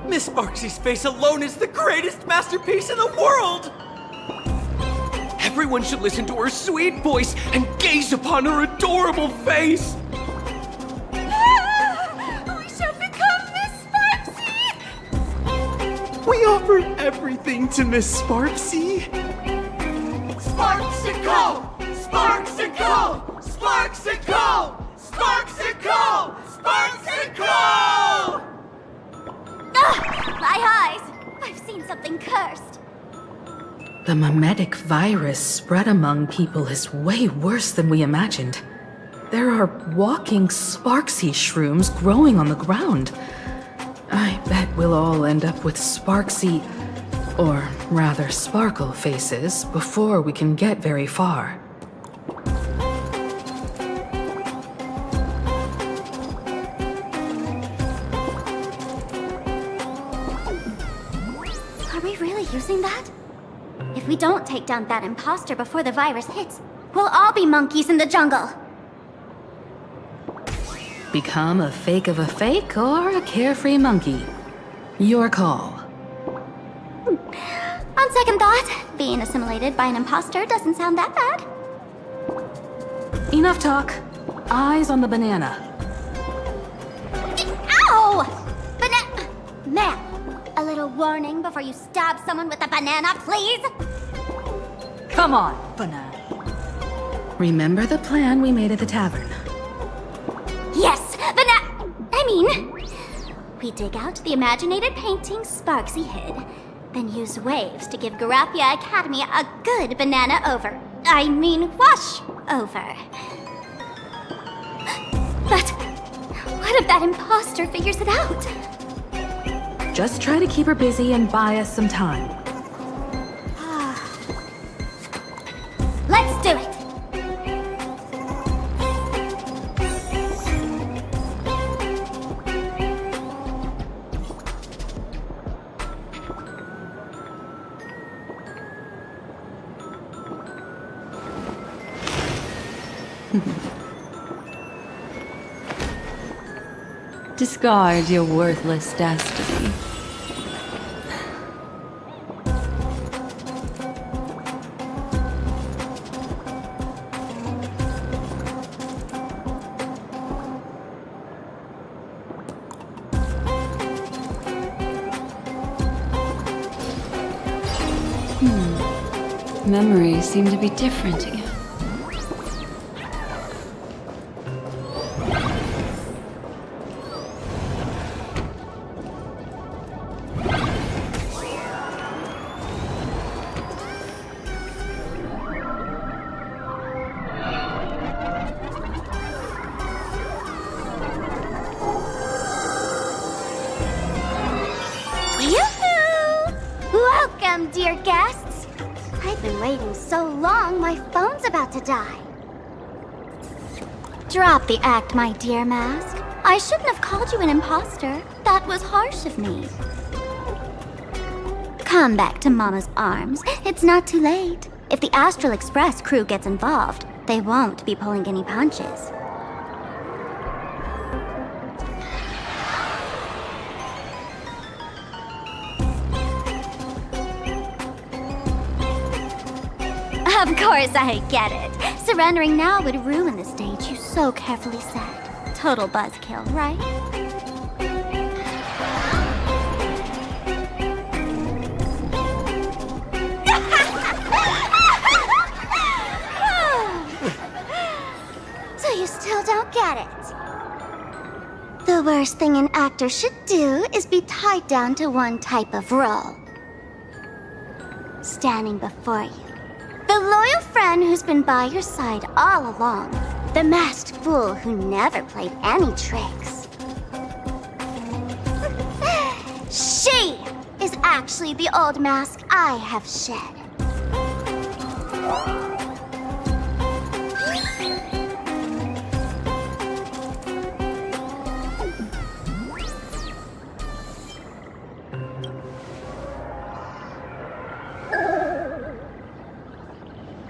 Miss Sparksy's face alone is the greatest masterpiece in the world! Everyone should listen to her sweet voice and gaze upon her adorable face! We shall become Miss Sparksy! We offer everything to Miss Sparksy. Sparksicle! Sparksicle! Sparksicle! Sparksicle! Sparksicle! My eyes! I've seen something cursed. The mimetic virus spread among people is way worse than we imagined. There are walking Sparksy shrooms growing on the ground. I bet we'll all end up with Sparksy, or rather Sparkle faces before we can get very far. Are we really using that? If we don't take down that imposter before the virus hits, we'll all be monkeys in the jungle. Become a fake of a fake or a carefree monkey. Your call. On second thought, being assimilated by an imposter doesn't sound that bad. Enough talk. Eyes on the banana. Ow! Ma'am, a little warning before you stab someone with a banana, please? Come on, banana. Remember the plan we made at the tavern? Yes, we dig out the imaginated painting Sparksy hid, then use waves to give Graphia Academy a good banana wash over. But what if that imposter figures it out? Just try to keep her busy and buy us some time. Let's do it! Discard your worthless destiny. Memories seem to be different again. Yoo-hoo! Welcome, dear guests. I've been waiting so long, my phone's about to die. Drop the act, my dear Mask. I shouldn't have called you an imposter. That was harsh of me. Come back to Mama's arms. It's not too late. If the Astral Express crew gets involved, they won't be pulling any punches. Of course I get it. Surrendering now would ruin the stage you so carefully set. Total buzzkill, right? So you still don't get it. The worst thing an actor should do is be tied down to one type of role. Standing before you, the loyal friend who's been by your side all along. The masked fool who never played any tricks. She is actually the old mask I have shed.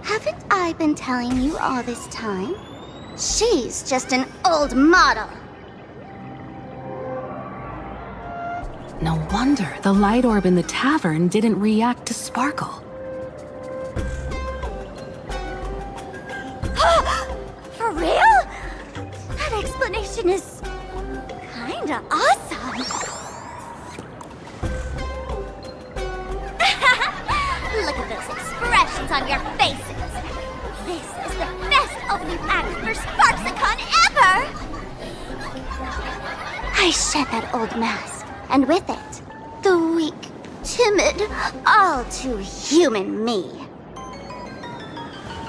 Haven't I been telling you all this time? She's just an old model. No wonder the light orb in the tavern didn't react to Sparkle. For real? That explanation is kinda awesome. Look at those expressions on your faces. This is the best opening act for Sparksicon ever! I shed that old mask, and with it, the weak, timid, all too human me.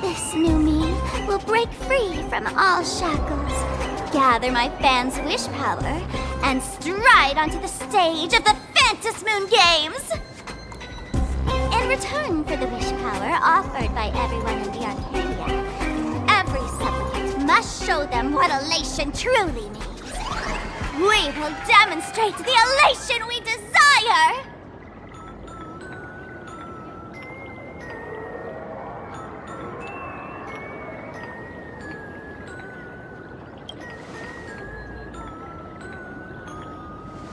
This new me will break free from all shackles, gather my fans' wish power, and stride onto the stage of the Phantasmoon Games! In return for the wish power offered by everyone in the Arcadia, every supplicant must show them what elation truly means. We will demonstrate the elation we desire!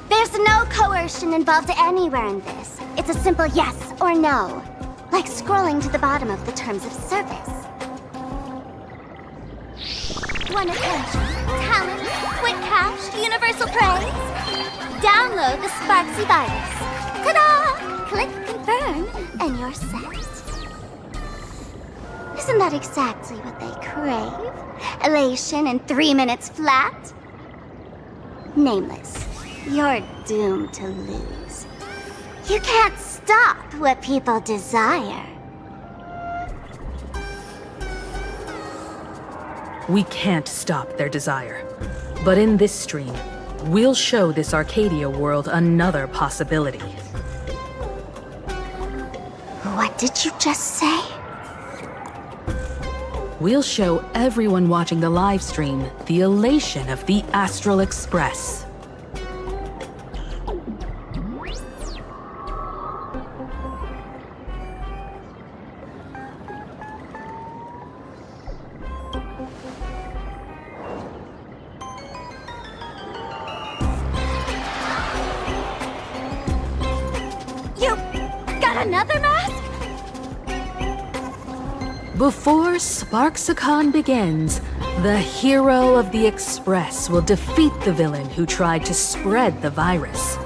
There's no coercion involved anywhere in this. It's a simple yes or no, like scrolling to the bottom of the terms of service. Want attention, talent, quick cash, universal praise? Download the Sparksy virus. Ta-da! Click confirm, and you're set. Isn't that exactly what they crave? Elation in 3 minutes flat? Nameless, you're doomed to lose. You can't stop what people desire. We can't stop their desire. But in this stream, we'll show this Arcadia world another possibility. What did you just say? We'll show everyone watching the live stream the elation of the Astral Express. You got another mask? Before Sparksicon begins, the hero of the Express will defeat the villain who tried to spread the virus.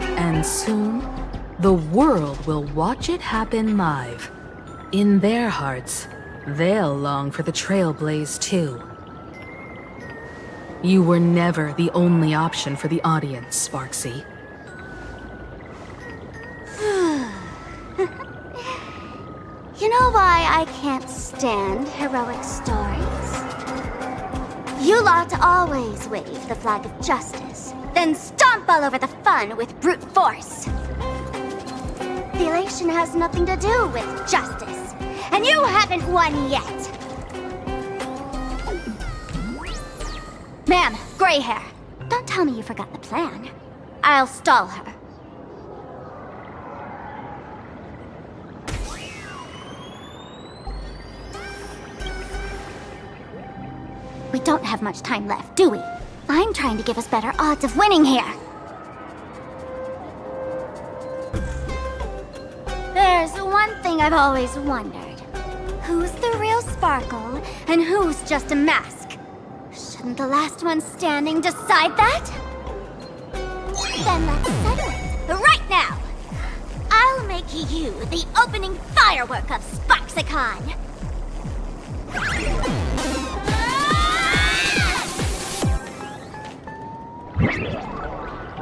And soon, the world will watch it happen live. In their hearts, they'll long for the Trailblaze too. You were never the only option for the audience, Sparksy. You know why I can't stand heroic stories? You lot always wave the flag of justice, then stomp all over the fun with brute force. The elation has nothing to do with justice, and you haven't won yet. Ma'am, gray hair, don't tell me you forgot the plan. I'll stall her. We don't have much time left, do we? I'm trying to give us better odds of winning here. There's one thing I've always wondered. Who's the real Sparkle, and who's just a mask? Shouldn't the last one standing decide that? Then let's settle it, right now! I'll make you the opening firework of Sparksicon!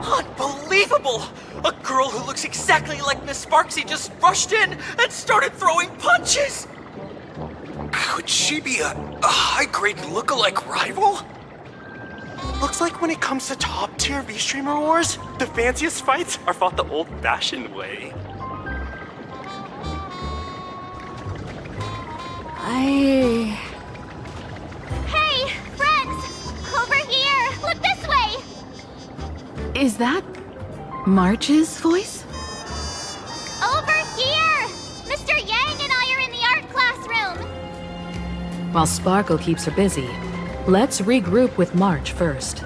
Unbelievable! A girl who looks exactly like Miss Sparksy just rushed in and started throwing punches! Could she be a high-grade lookalike rival? Looks like when it comes to top-tier V-Streamer wars, the fanciest fights are fought the old-fashioned way. Hey, friends! Over here! Look this way! Is that March's voice? Over here! Mr. Yang and I are in the art classroom! While Sparkle keeps her busy, let's regroup with March first.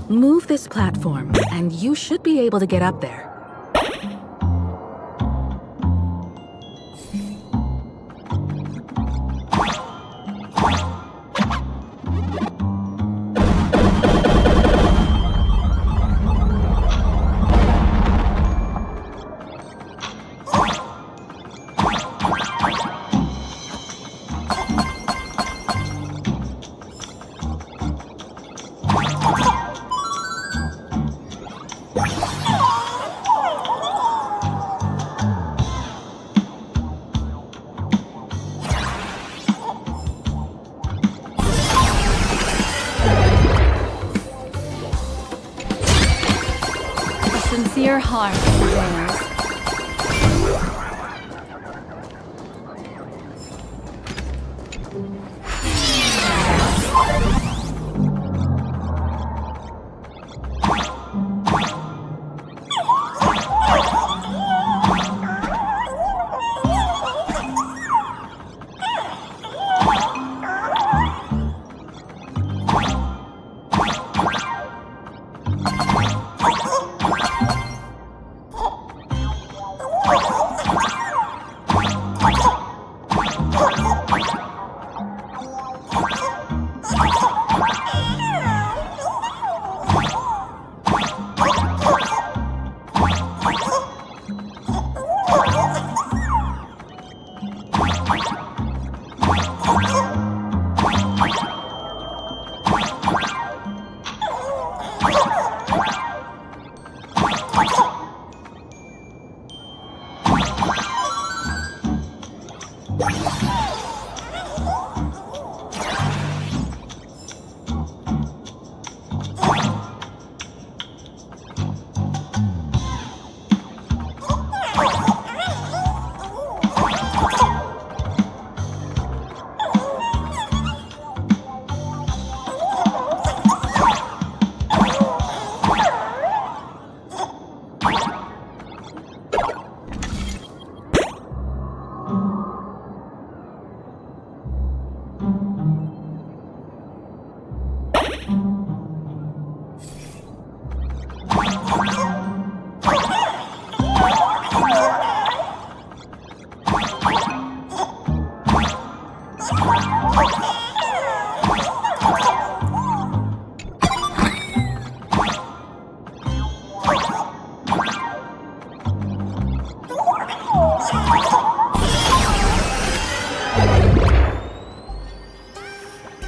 Move this platform, and you should be able to get up there. Sincere heart prevails.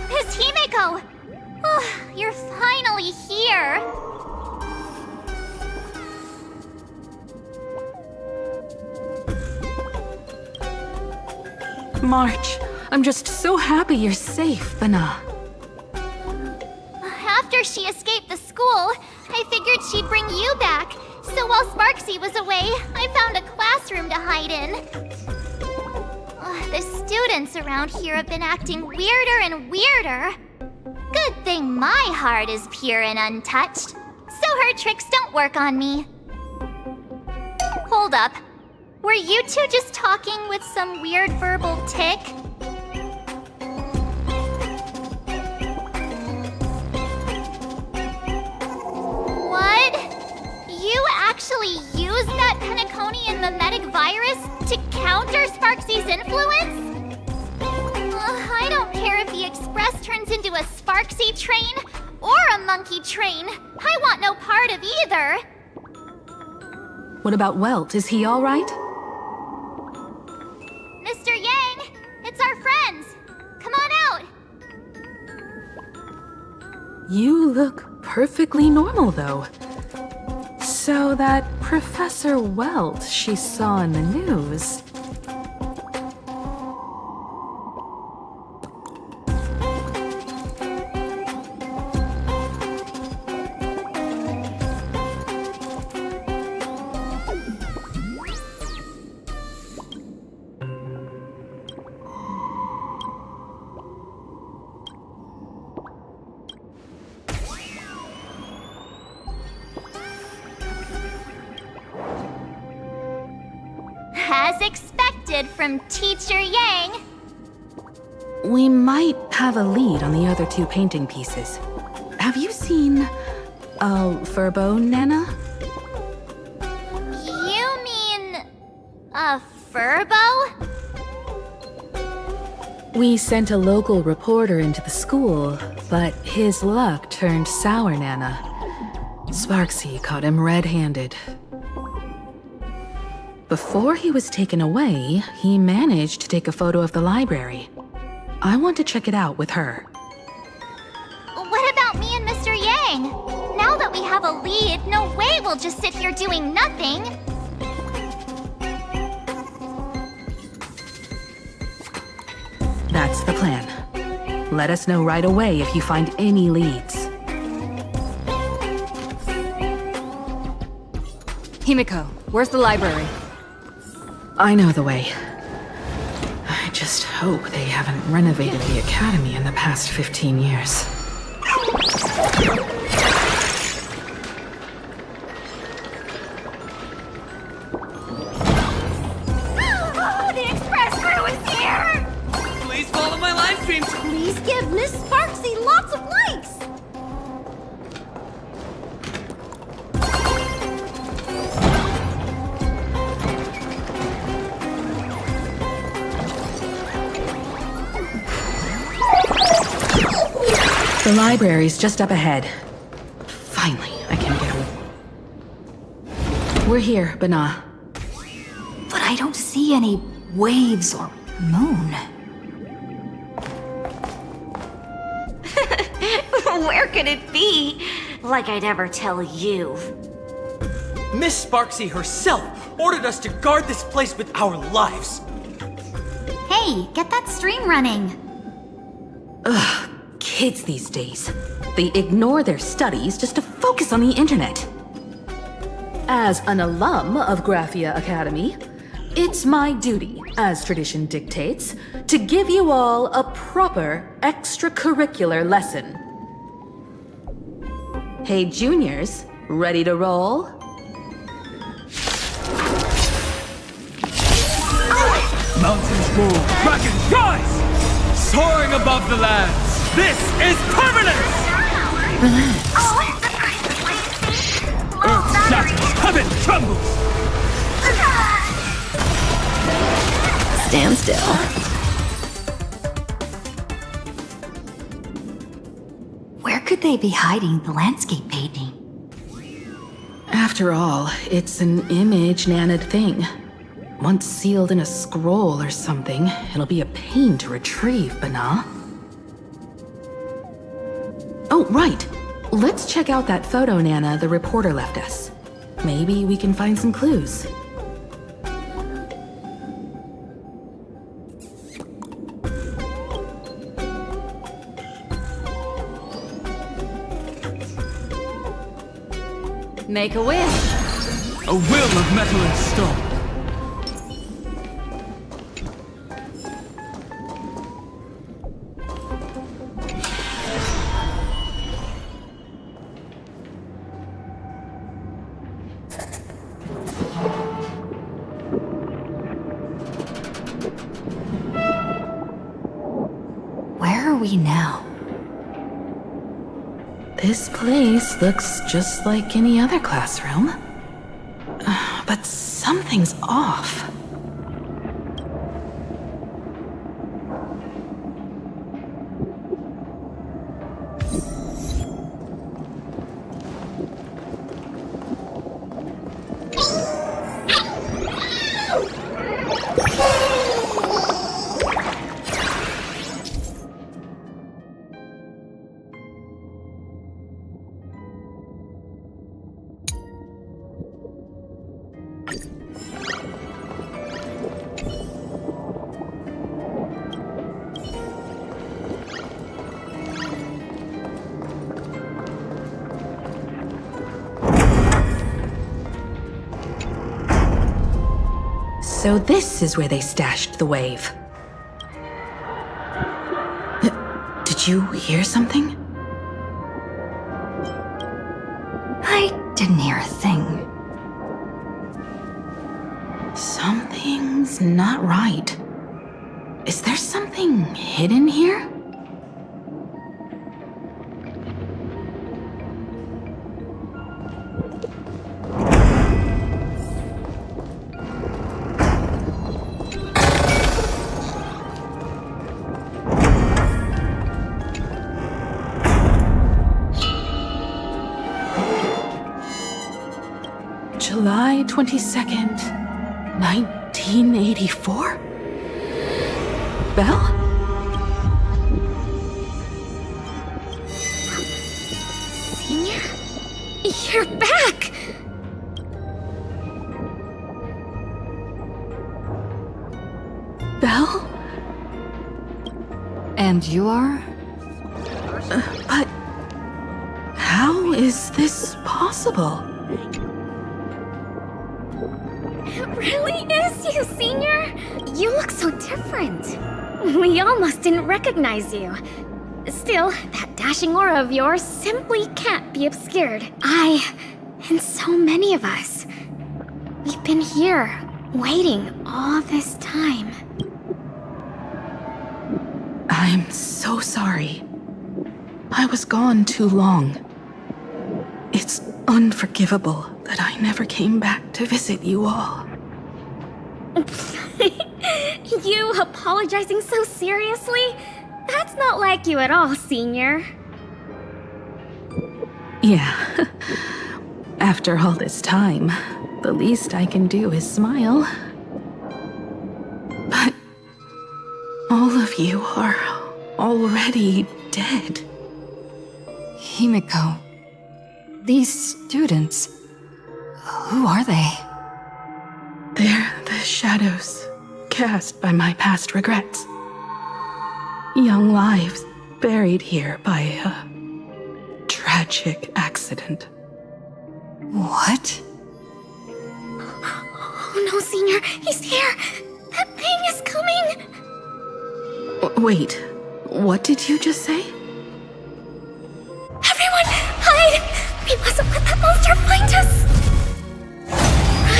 Miss Himeko! Oh, you're finally here! March, I'm just so happy you're safe, Bana. After she escaped the school, I figured she'd bring you back. So while Sparksy was away, I found a classroom to hide in. The students around here have been acting weirder and weirder. Good thing my heart is pure and untouched, so her tricks don't work on me. Hold up. Were you two just talking with some weird verbal tick? What? You actually used that Penaconian mimetic virus to counter Sparksy's influence? I don't care if the Express turns into a Sparksy train or a monkey train. I want no part of either. What about Welt? Is he all right? Mr. Yang, it's our friends. Come on out. You look perfectly normal, though. So that Professor Welt she saw in the news... As expected from Teacher Yang. We might have a lead on the other two painting pieces. Have you seen... Furbo, Nana? You mean... a Furbo? We sent a local reporter into the school, but his luck turned sour, Nana. Sparksy caught him red-handed. Before he was taken away, he managed to take a photo of the library. I want to check it out with her. What about me and Mr. Yang? Now that we have a lead, no way we'll just sit here doing nothing. That's the plan. Let us know right away if you find any leads. Himeko, where's the library? I know the way. I just hope they haven't renovated the academy in the past 15 years. Oh, the Express crew is here! Please follow my live streams. Please give Miss Sparksy lots of likes! The library's just up ahead. Finally, I can get away. We're here, Bana. But I don't see any waves or moon. Where could it be? Like I'd ever tell you. Miss Sparksy herself ordered us to guard this place with our lives. Hey, Hey, get that stream running. Ugh, kids these days. They ignore their studies just to focus on the internet. As an alum of Graphia Academy, it's my duty, as tradition dictates, to give you all a proper extracurricular lesson. Hey, juniors, ready to roll? Mountains move, dragons rise! Soaring above the lands, this is permanence! Earth shatters, heaven trembles! Stand still. Where could they be hiding the landscape painting? After all, it's an image Nana'd thing. Once sealed in a scroll or something, it'll be a pain to retrieve, Bana. Oh, right. Let's check out that photo Nana the reporter left us. Maybe we can find some clues. Make a wish. A will of metal and stone. Where are we now? This place looks just like any other classroom. But something's off. So this is where they stashed the wave. Did you hear something? I didn't hear a thing. Something's not right. Is there something hidden here? July 22nd, 1984? Belle? Senior? You're back! Belle? And you are? But how is this possible? It really is you, Senior! You look so different. We almost didn't recognize you. Still, that dashing aura of yours simply can't be obscured. And so many of us, we've been here, waiting all this time. I'm so sorry. I was gone too long. It's unforgivable that I never came back to visit you all. You apologizing so seriously? That's not like you at all, Senior. Yeah. After all this time, the least I can do is smile. But all of you are already dead. Himiko, these students, who are they? They're the shadows cast by my past regrets. Young lives buried here by a tragic accident. What? Oh no, Senior, he's here! That thing is coming! Wait, what did you just say? Everyone, hide! We mustn't let that monster find us!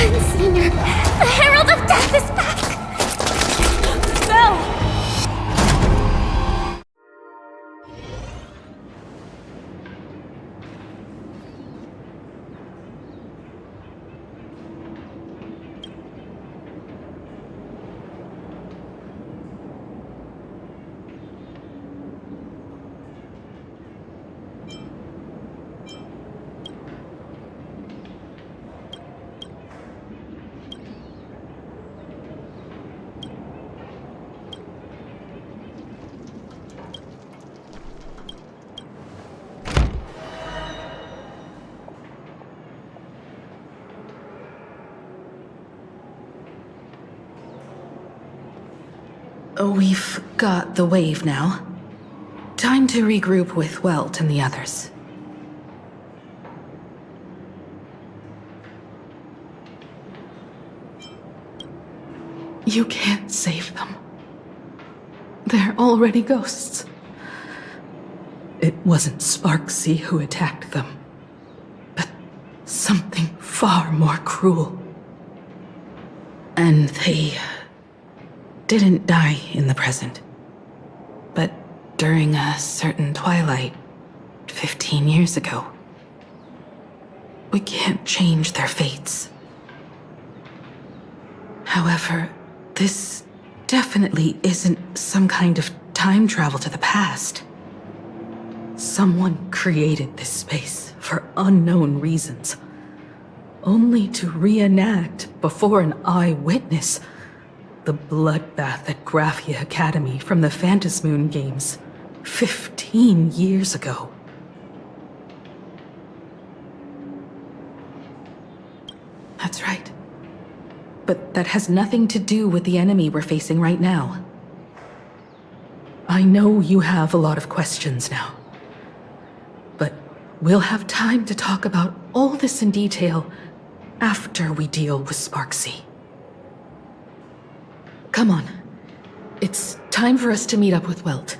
Run, Senior! The Herald of Death is back! Belle! We've got the wave now. Time to regroup with Welt and the others. You can't save them. They're already ghosts. It wasn't Sparksy who attacked them, but something far more cruel. And they didn't die in the present, but during a certain twilight 15 years ago. We can't change their fates. However, this definitely isn't some kind of time travel to the past. Someone created this space for unknown reasons, only to reenact before an eyewitness the bloodbath at Graphia Academy from the Phantasmoon games 15 years ago. That's right. But that has nothing to do with the enemy we're facing right now. I know you have a lot of questions now, but we'll have time to talk about all this in detail after we deal with Sparksy. Come on. It's time for us to meet up with Welt.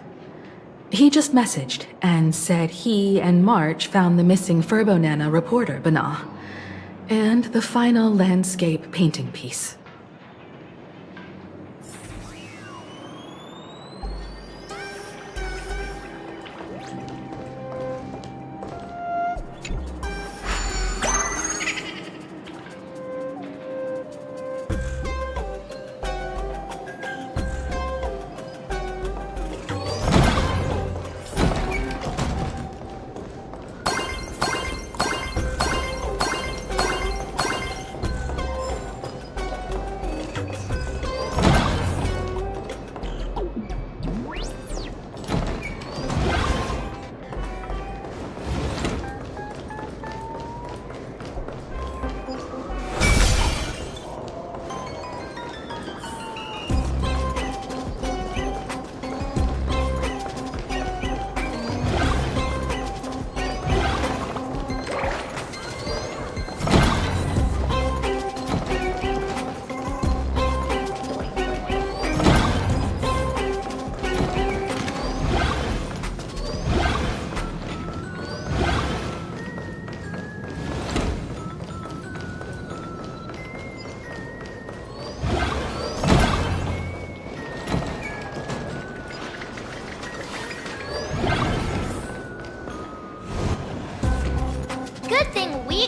He just messaged and said he and March found the missing Furbonana reporter, Bana, and the final landscape painting piece.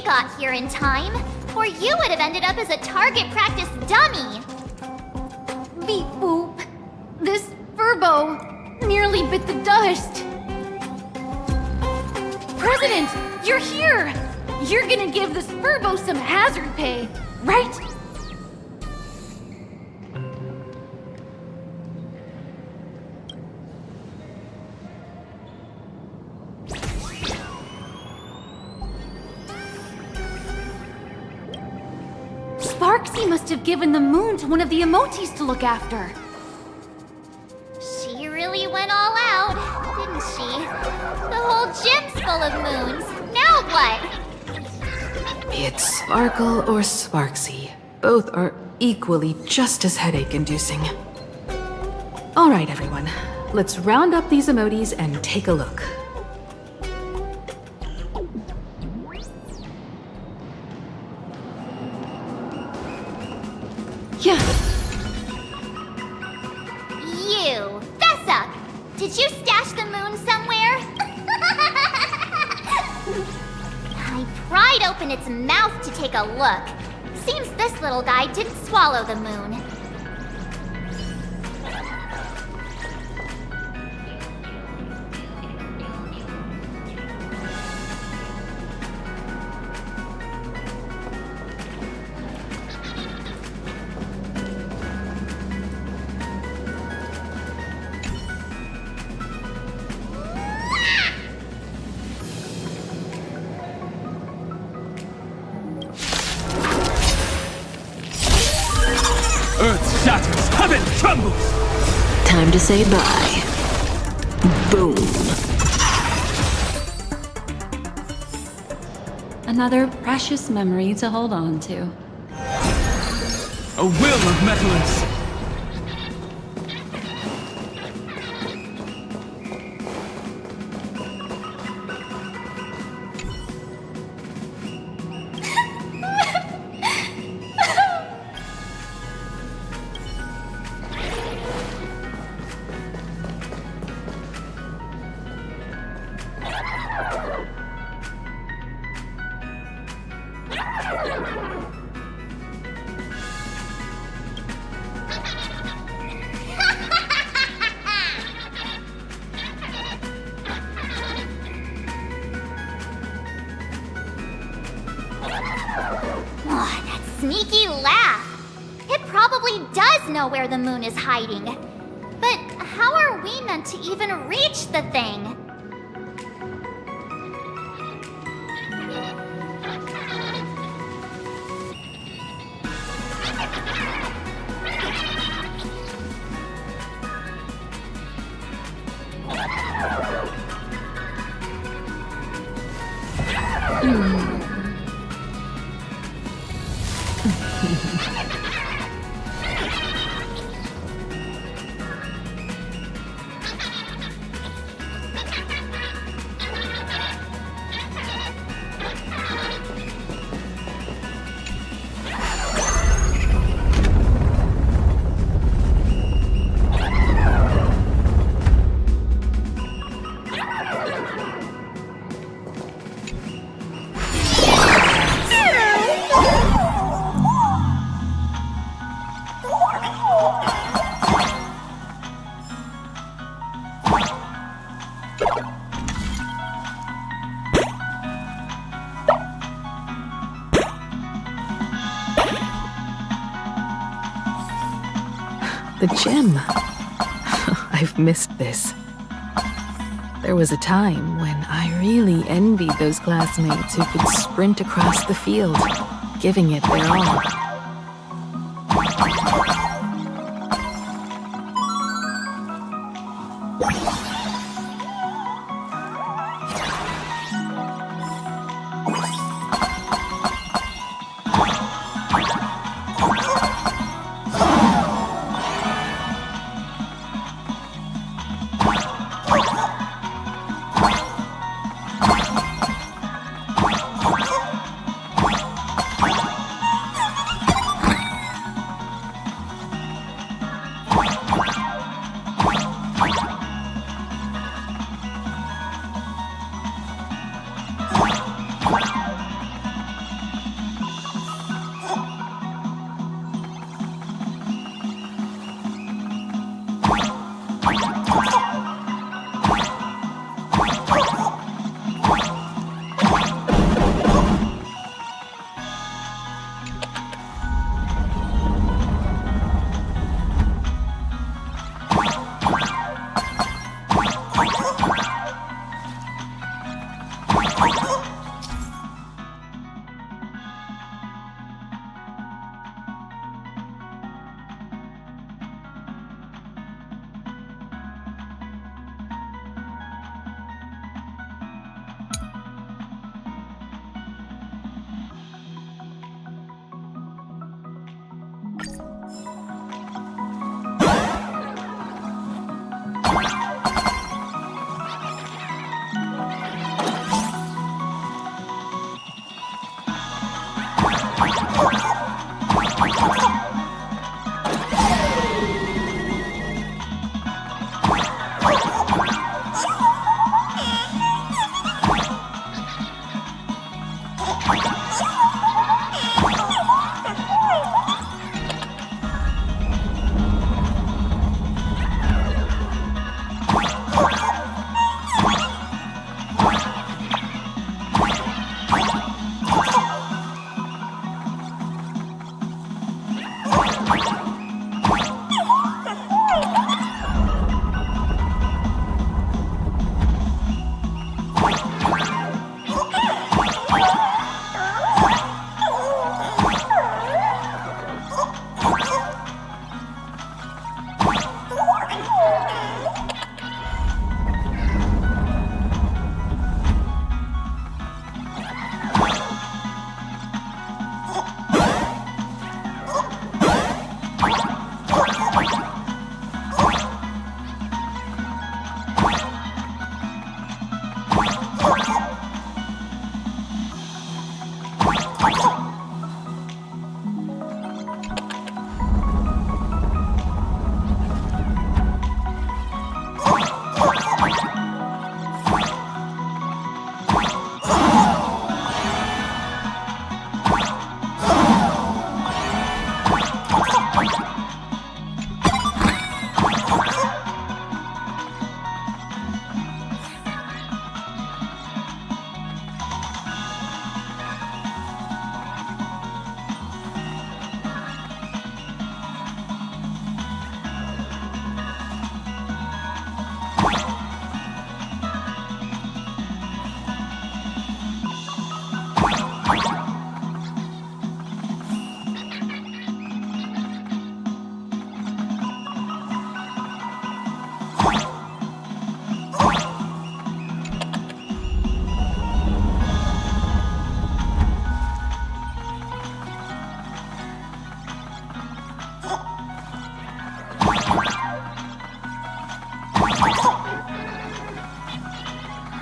got here in time, or you would have ended up as a target practice dummy. Beep boop. This Furbo nearly bit the dust. President, you're here! You're gonna give this Furbo some hazard pay, right? Sparksy must have given the moon to one of the emotis to look after. She really went all out, didn't she? The whole gym's full of moons. Now what? Be it Sparkle or Sparksy, both are equally just as headache-inducing. All right, everyone. Let's round up these emotis and take a look. Yeah. You, fess up! Did you stash the moon somewhere? I pried open its mouth to take a look. Seems this little guy didn't swallow the moon. Earth shatters, heaven trembles! Time to say bye. Boom. Another precious memory to hold on to. A will of metals. Sneaky laugh. It probably does know where the moon is hiding. But how are we meant to even reach the thing? The gym. I've missed this. There was a time when I really envied those classmates who could sprint across the field, giving it their all.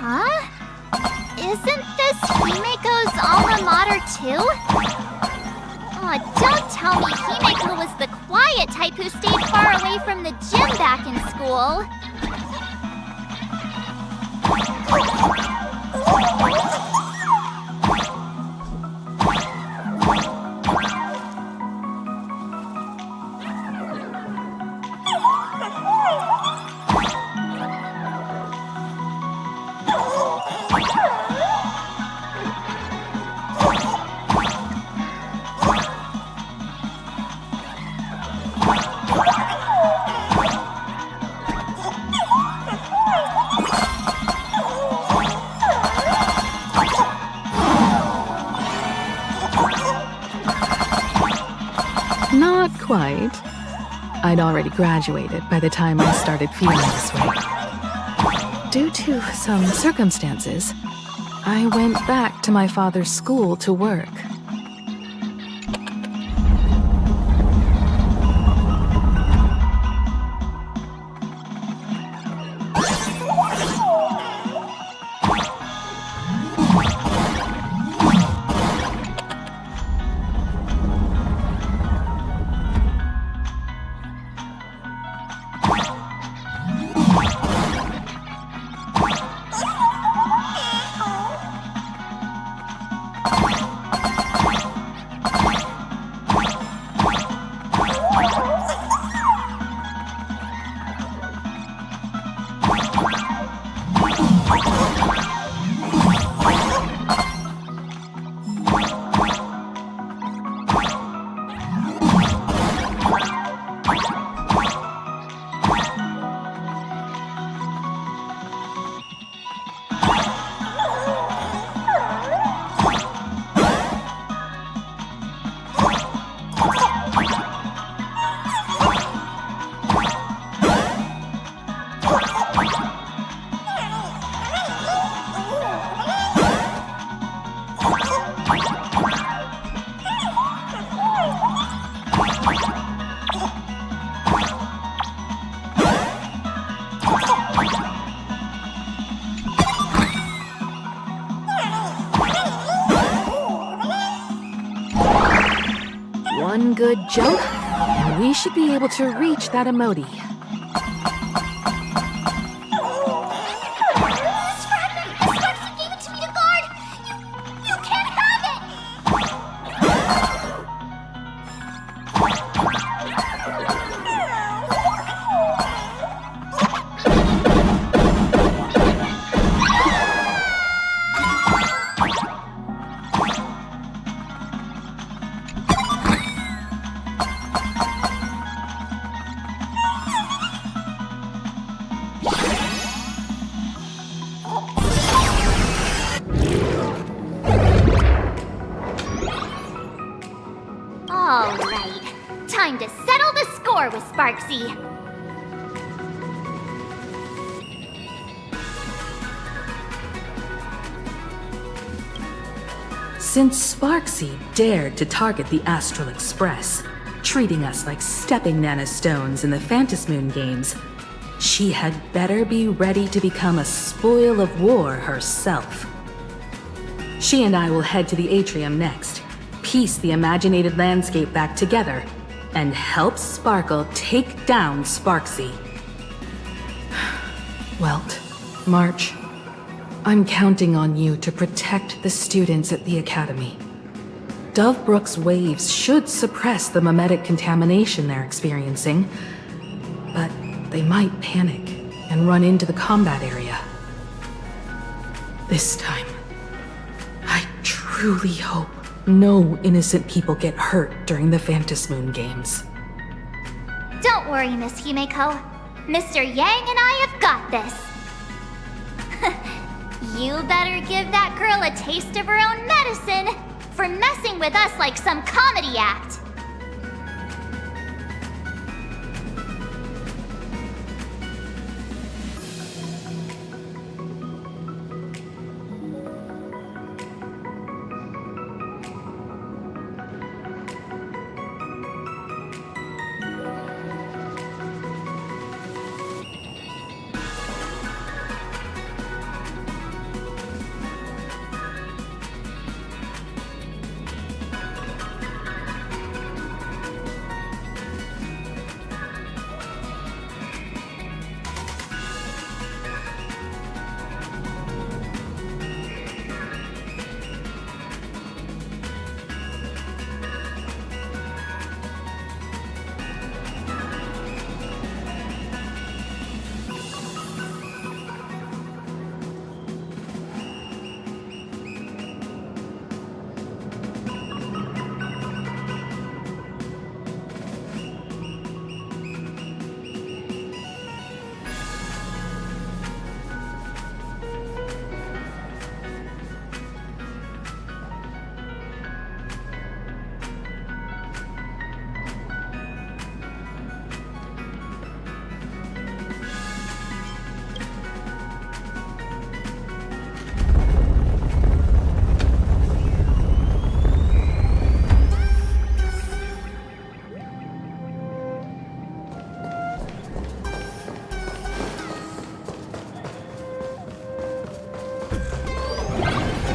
Huh? Isn't this Himeko's alma mater too? Aw, don't tell me Himeko was the quiet type who stayed far away from the gym back in school. Not quite. I'd already graduated by the time I started feeling this way. Due to some circumstances, I went back to my father's school to work. One good jump, and we should be able to reach that emoji. All right, time to settle the score with Sparksy. Since Sparksy dared to target the Astral Express, treating us like stepping nanostones in the Phantasmoon games, she had better be ready to become a spoil of war herself. She and I will head to the atrium next, piece the imaginated landscape back together, and help Sparkle take down Sparksy. Welt, March, I'm counting on you to protect the students at the Academy. Dovebrook's waves should suppress the mimetic contamination they're experiencing, but they might panic and run into the combat area. This time, I truly hope no innocent people get hurt during the Phantasmoon games. Don't worry, Miss Himeko. Mr. Yang and I have got this. You better give that girl a taste of her own medicine for messing with us like some comedy act.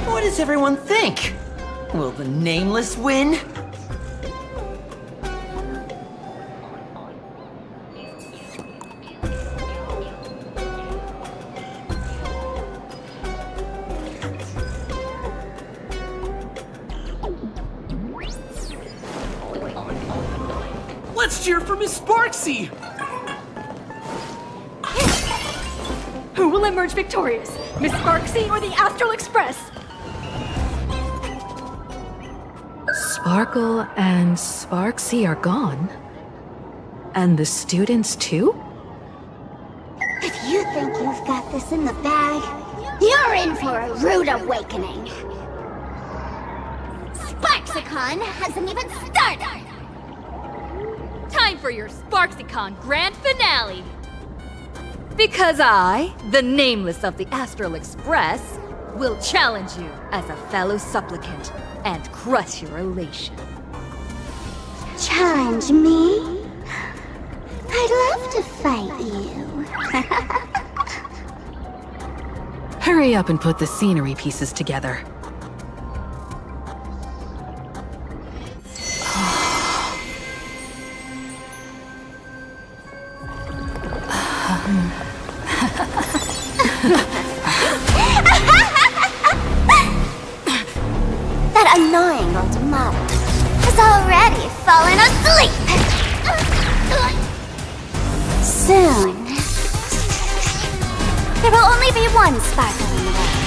What does everyone think? Will the Nameless win? Let's cheer for Miss Sparksy! Who will emerge victorious? Miss Sparksy or the Astral Express? Sparkle and Sparksy are gone. And the students too? If you think you've got this in the bag, you're in for a rude awakening. Sparksicon hasn't even started! Time for your Sparksicon grand finale! Because I, the Nameless of the Astral Express, will challenge you as a fellow supplicant and crush your elation. Challenge me? I'd love to fight you. Hurry up and put the scenery pieces together. That annoying old model has already fallen asleep. Soon, there will only be one Sparkle in the world.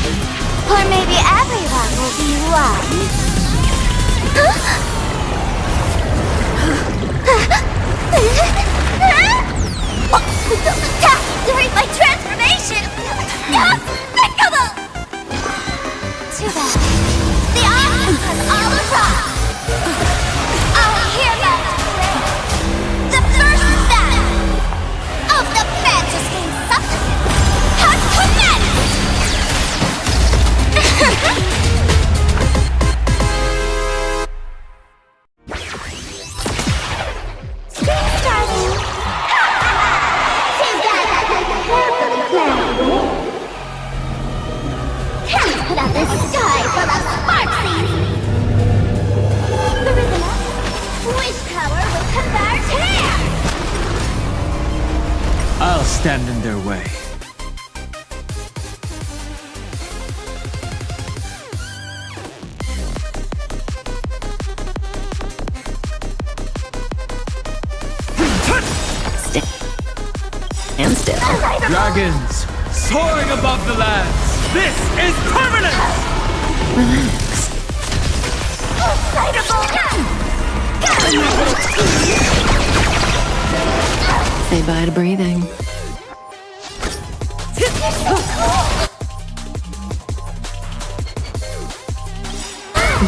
Or maybe everyone will be one. Attack during my transformation! Despicable! Too bad. The audience has all arrived. I'll hereby declare the first battle of the Fantasy Supplicants has commenced! shall stand in their way. Stand still. Dragons, soaring above the lands. This is permanence! Relax. Say bye to breathing.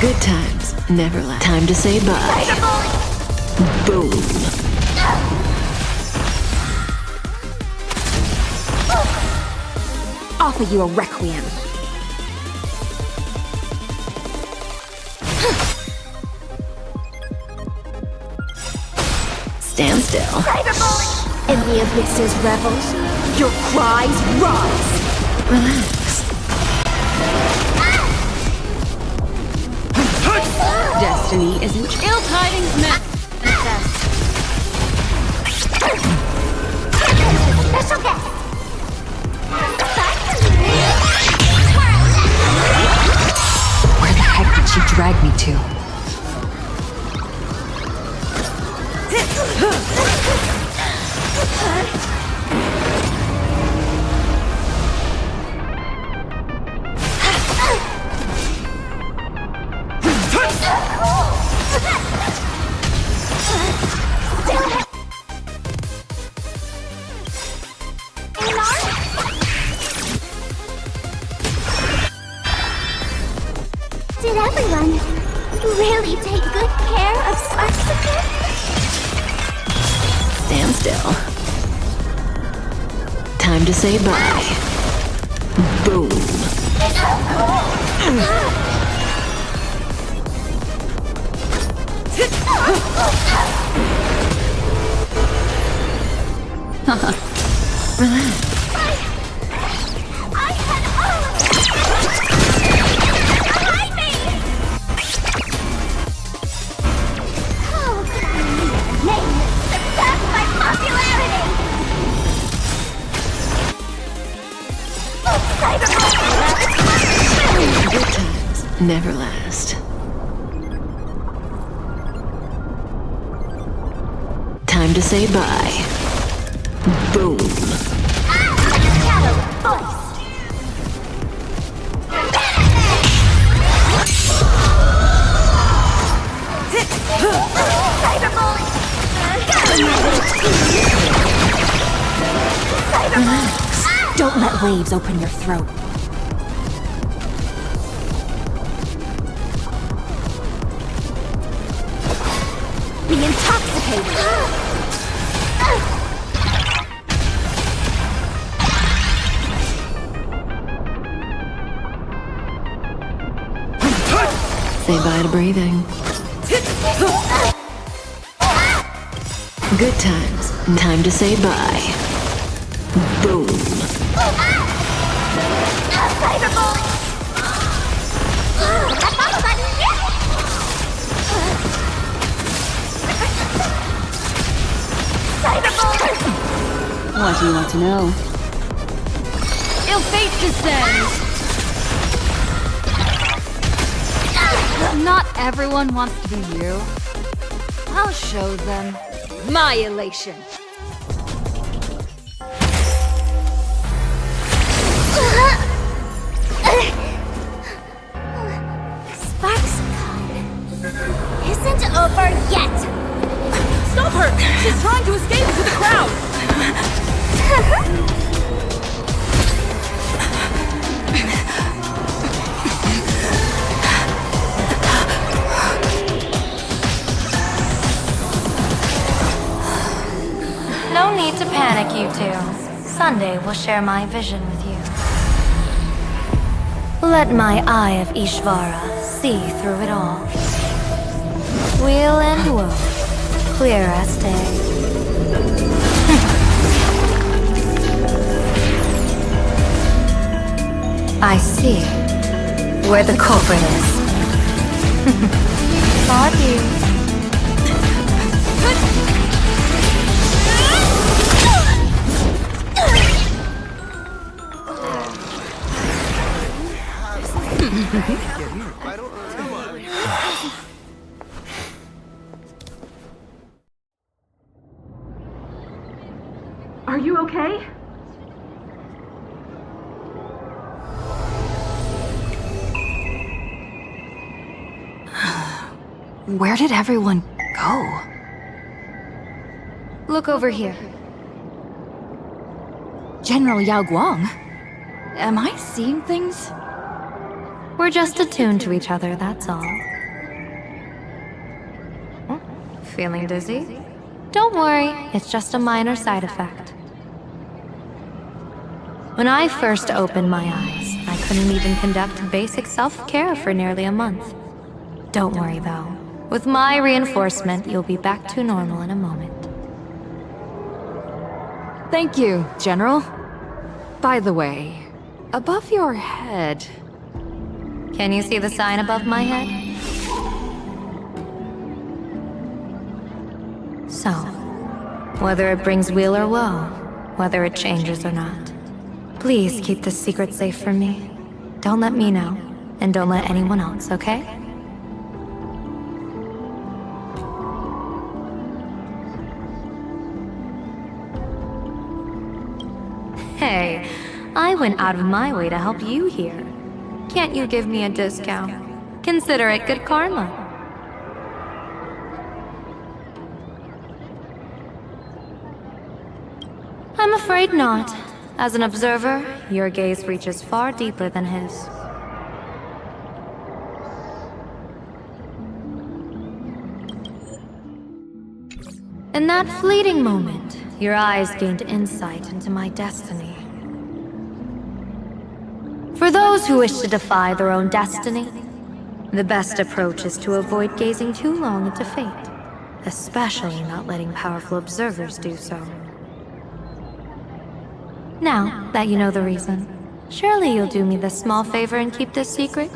Good times never last. Time to say bye. Boom. Offer you a requiem. Stand still. In the abyss's revels, your cries rise. Relax. Destiny isn't ill tidings meant. Special guest. Where the heck did she drag me to? Did everyone really take good care of Sparksicle? Stand still. Time to say bye. Boom. Relax. Good times never last. Time to say bye. Boom. Relax. Don't let waves open your throat. Be intoxicated. Say bye to breathing. Good times. Time to say bye. Boom. What do you want to know? Ill fate descends! Not everyone wants to be you. I'll show them my elation. Sparksicle isn't over yet. Stop her! She's trying to escape into the crowd! No need to panic, you two. Sunday will share my vision with you. Let my eye of Ishvara see through it all. Weal and woe, clear as day. I see where the culprit is. Adieu. Are you okay? Where did everyone go? Look over here. General Yao Guang? Am I seeing things? We're just attuned to each other, that's all. Feeling dizzy? Don't worry, it's just a minor side effect. When I first opened my eyes, I couldn't even conduct basic self-care for nearly a month. Don't worry though. With my reinforcement, you'll be back to normal in a moment. Thank you, General. By the way, above your head... Can you see the sign above my head? So, whether it brings weal or woe, whether it changes or not, please keep this secret safe from me. Don't let me know, and don't let anyone else, okay? Hey, I went out of my way to help you here. Can't you give me a discount? Consider it good karma. I'm afraid not. As an observer, your gaze reaches far deeper than his. In that fleeting moment, your eyes gained insight into my destiny. For those who wish to defy their own destiny, the best approach is to avoid gazing too long into fate, especially not letting powerful observers do so. Now that you know the reason, surely you'll do me this small favor and keep this secret?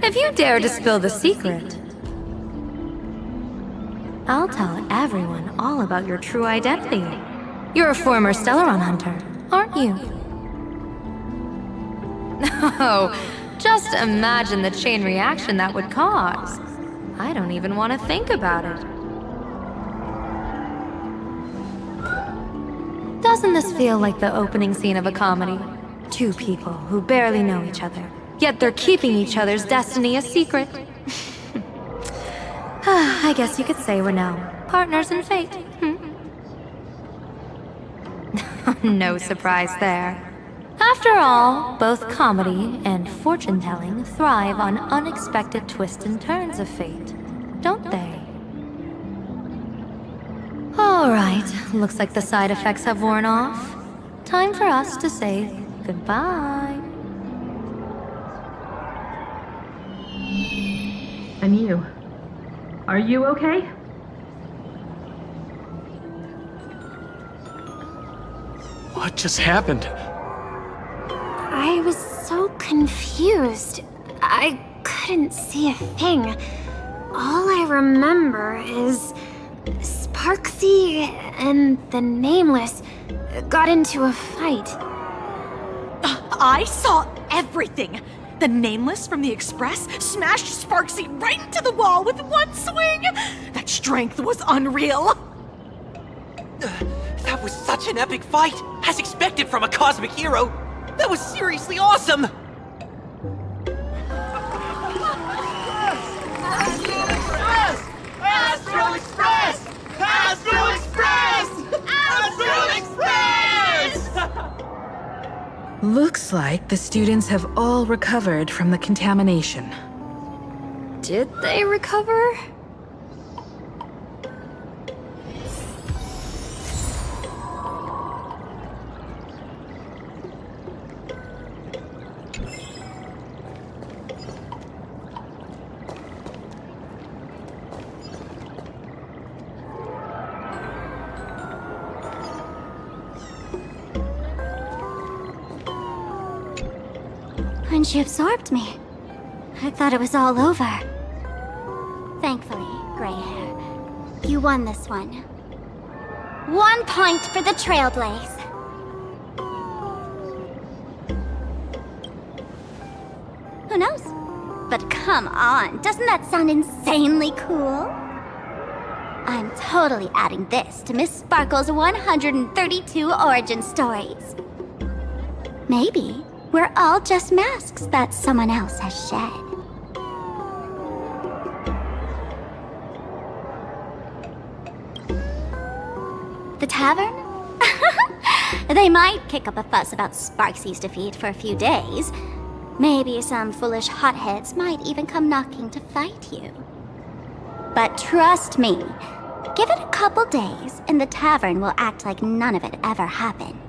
If you dare to spill the secret, I'll tell everyone all about your true identity. You're a former Stellaron hunter, aren't you? Oh, just imagine the chain reaction that would cause. I don't even want to think about it. Doesn't this feel like the opening scene of a comedy? Two people who barely know each other, yet they're keeping each other's destiny a secret. I guess you could say we're now partners in fate. No surprise there. After all, both comedy and fortune-telling thrive on unexpected twists and turns of fate, don't they? All right, looks like the side effects have worn off. Time for us to say goodbye. And you? Are you okay? What just happened? I was so confused. I couldn't see a thing. All I remember is Sparksy and the Nameless got into a fight. I saw everything. The Nameless from the Express smashed Sparksy right into the wall with one swing. That strength was unreal. That was such an epic fight, as expected from a cosmic hero. That was seriously awesome. Astral Express! Astral Express! Astral Express! Looks like the students have all recovered from the contamination. Did they recover? when she absorbed me. I thought it was all over. Thankfully, gray hair, you won this one. 1 point for the Trailblaze. Who knows? But come on, doesn't that sound insanely cool? I'm totally adding this to Miss Sparkle's 132 origin stories. Maybe we're all just masks that someone else has shed. The tavern? They might kick up a fuss about Sparksy's defeat for a few days. Maybe some foolish hotheads might even come knocking to fight you. But trust me, give it a couple days and the tavern will act like none of it ever happened.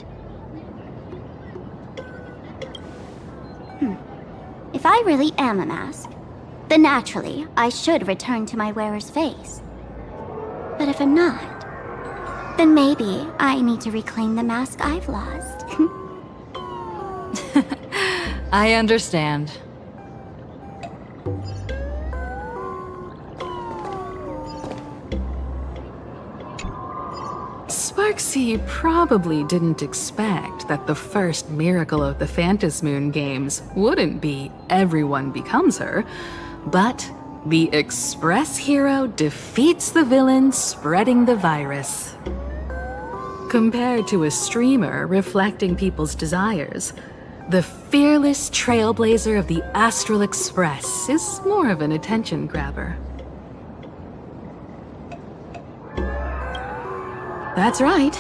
If I really am a mask, then naturally I should return to my wearer's face. But if I'm not, then maybe I need to reclaim the mask I've lost. I understand. Sparksy probably didn't expect that the first miracle of the Phantasmoon games wouldn't be everyone becomes her, but the Express hero defeats the villain spreading the virus. Compared to a streamer reflecting people's desires, the fearless trailblazer of the Astral Express is more of an attention grabber. That's right.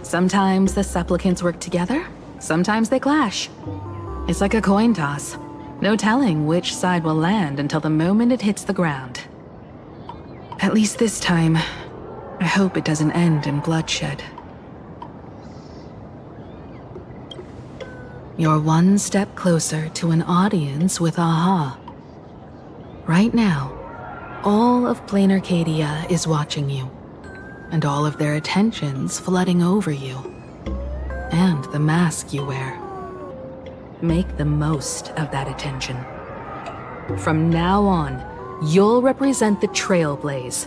Sometimes the supplicants work together, sometimes they clash. It's like a coin toss. No telling which side will land until the moment it hits the ground. At least this time, I hope it doesn't end in bloodshed. You're one step closer to an audience with Aha. Right now, all of Plain Arcadia is watching you, and all of their attention's flooding over you. And the mask you wear. Make the most of that attention. From now on, you'll represent the Trailblaze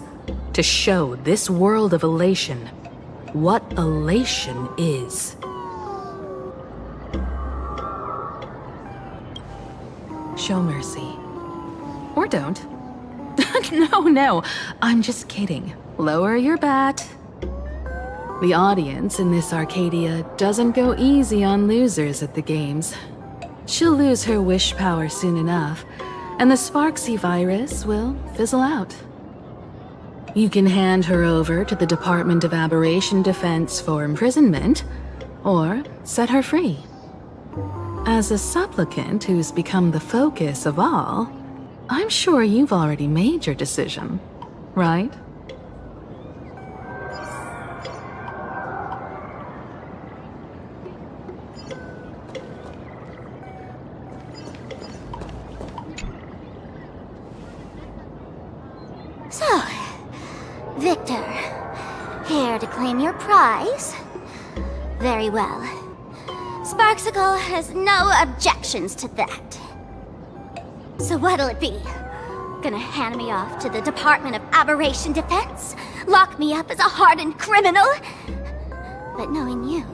to show this world of elation what elation is. Show mercy. Or don't. No, I'm just kidding. Lower your bat. The audience in this Arcadia doesn't go easy on losers at the games. She'll lose her wish power soon enough, and the Sparksy virus will fizzle out. You can hand her over to the Department of Aberration Defense for imprisonment, or set her free. As a supplicant who's become the focus of all, I'm sure you've already made your decision, right? So, Victor, here to claim your prize? Very well. Sparksicle has no objections to that. So what'll it be? Gonna hand me off to the Department of Aberration Defense? Lock me up as a hardened criminal? But knowing you,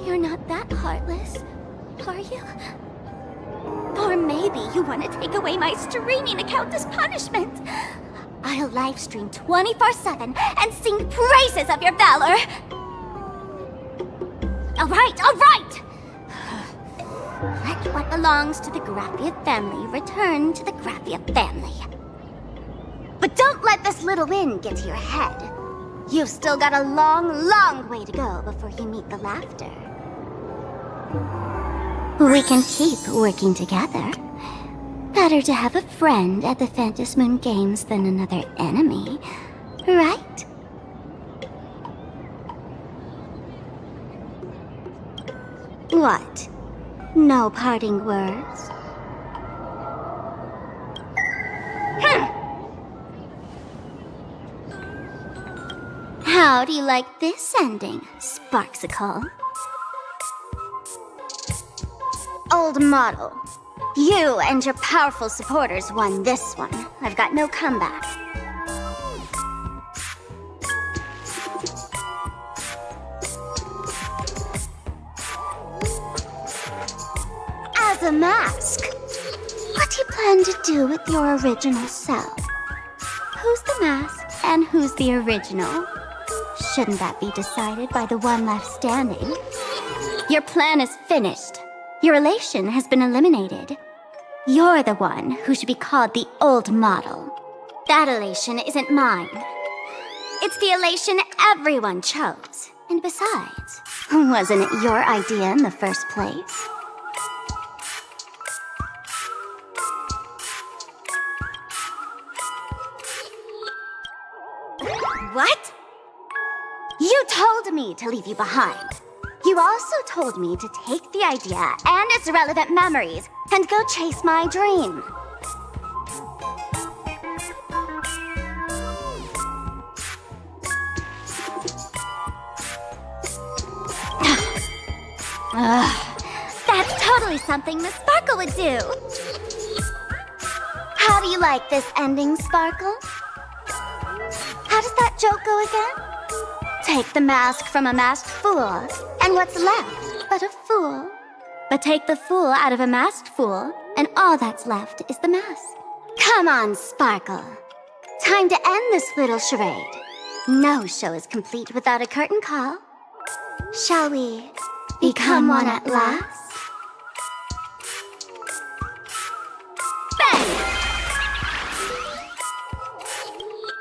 you're not that heartless, are you? Or maybe you want to take away my streaming account as punishment. I'll livestream 24/7 and sing praises of your valor. All right! Let what belongs to the Graphia family return to the Graphia family. But don't let this little win get to your head. You've still got a long way to go before you meet the laughter. We can keep working together. Better to have a friend at the Phantasmoon Games than another enemy, right? What? No parting words? How do you like this ending, Sparksicle? Old model. You and your powerful supporters won this one. I've got no comeback. As a mask, what do you plan to do with your original self? Who's the mask and who's the original? Shouldn't that be decided by the one left standing? Your plan is finished. Your relation has been eliminated. You're the one who should be called the old model. That elation isn't mine. It's the elation everyone chose. And besides, wasn't it your idea in the first place? What? You told me to leave you behind. You also told me to take the idea and its relevant memories and go chase my dream. That's totally something Miss Sparkle would do. How do you like this ending, Sparkle? How does that joke go again? Take the mask from a masked fool, and what's left but a fool? But take the fool out of a masked fool, and all that's left is the mask. Come on, Sparkle. Time to end this little charade. No show is complete without a curtain call. Shall we become one at last? Bang!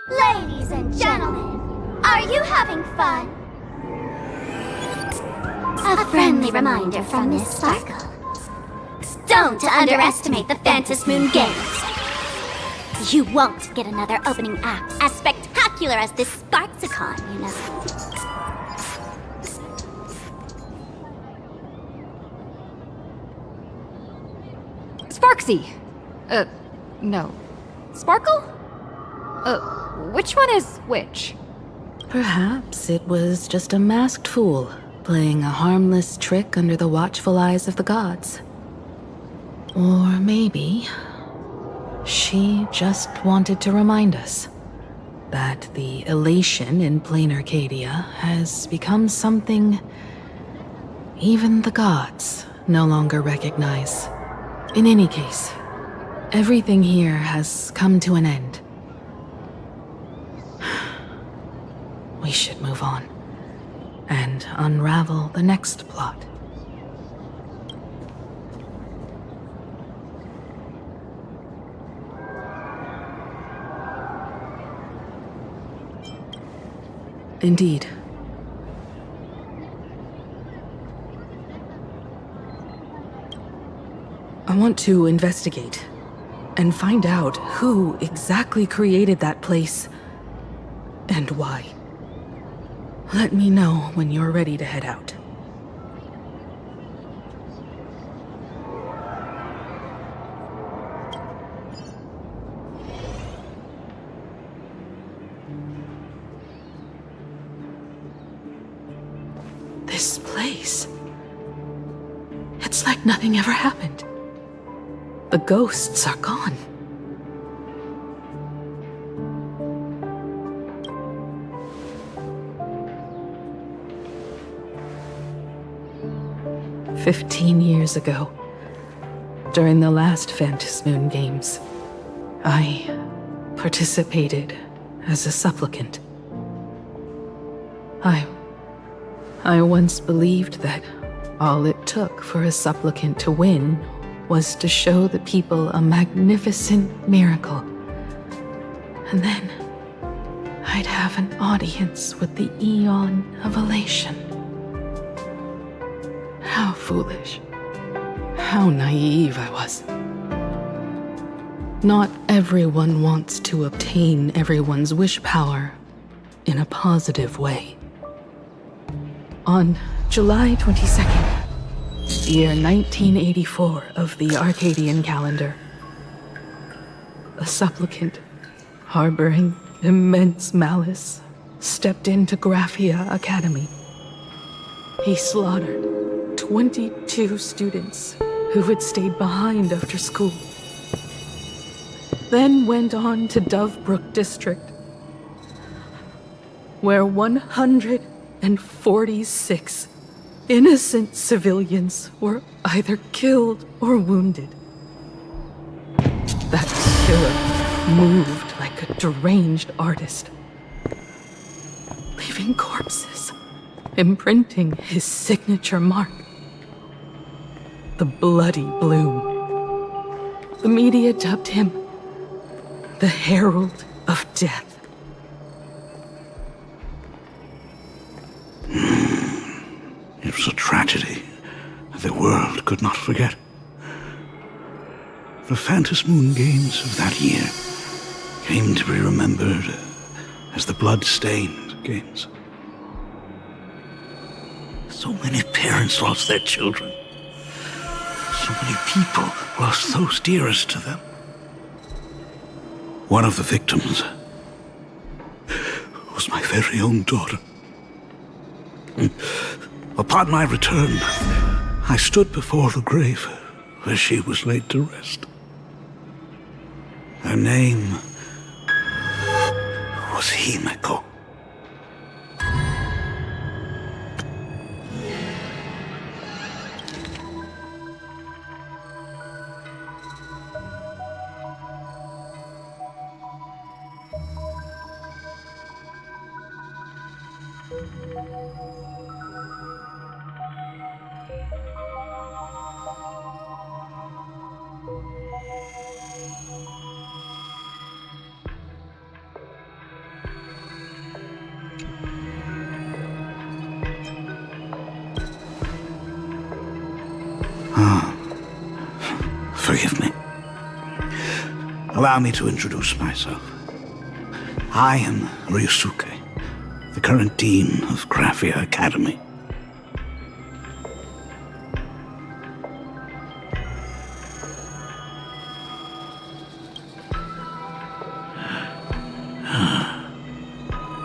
Ladies and gentlemen, are you having fun? A friendly reminder from Miss Sparkle. Don't underestimate the Phantasmoon Games. You won't get another opening act as spectacular as this Sparksicon, you know. Sparksy! No. Sparkle? Which one is which? Perhaps it was just a masked fool, playing a harmless trick under the watchful eyes of the gods. Or maybe she just wanted to remind us that the elation in plain Arcadia has become something even the gods no longer recognize. In any case, everything here has come to an end. We should move on and unravel the next plot. Indeed. I want to investigate and find out who exactly created that place and why. Let me know when you're ready to head out. This place. It's like nothing ever happened. The ghosts are gone. "15 years ago, during the last Phantasmoon Games, I participated as a supplicant. I once believed that all it took for a supplicant to win was to show the people a magnificent miracle. And then I'd have an audience with the Eon of Elation. How foolish. How naive I was. Not everyone wants to obtain everyone's wish power in a positive way. On July 22nd, year 1984 of the Arcadian calendar, a supplicant harboring immense malice stepped into Graphia Academy. He slaughtered 22 students who had stayed behind after school. Then went on to Dovebrook District, where 146 innocent civilians were either killed or wounded. That killer moved like a deranged artist, leaving corpses, imprinting his signature mark. The Bloody Bloom. The media dubbed him the Herald of Death. It was a tragedy the world could not forget. The Phantom Moon Games of that year came to be remembered as the Blood-Stained Games. So many parents lost their children. So many people lost those dearest to them. One of the victims was my very own daughter. Upon my return, I stood before the grave where she was laid to rest. Her name was Himeko. Forgive me. Allow me to introduce myself. I am Ryusuke, the current dean of Graphia Academy.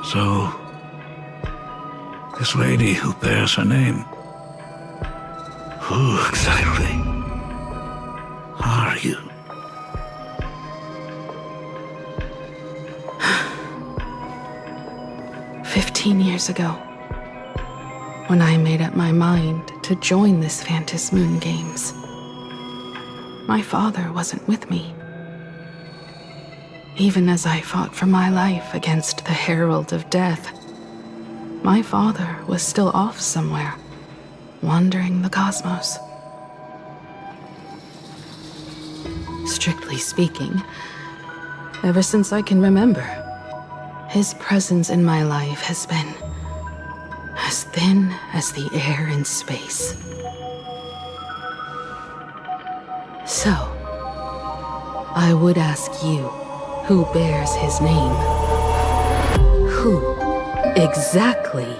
So, this lady who bears her name, who exactly are you? Years ago, when I made up my mind to join this Phantom Moon Games, my father wasn't with me. Even as I fought for my life against the Herald of Death, my father was still off somewhere, wandering the cosmos. Strictly speaking, ever since I can remember, his presence in my life has been as thin as the air in space. So, I would ask you, who bears his name? Who exactly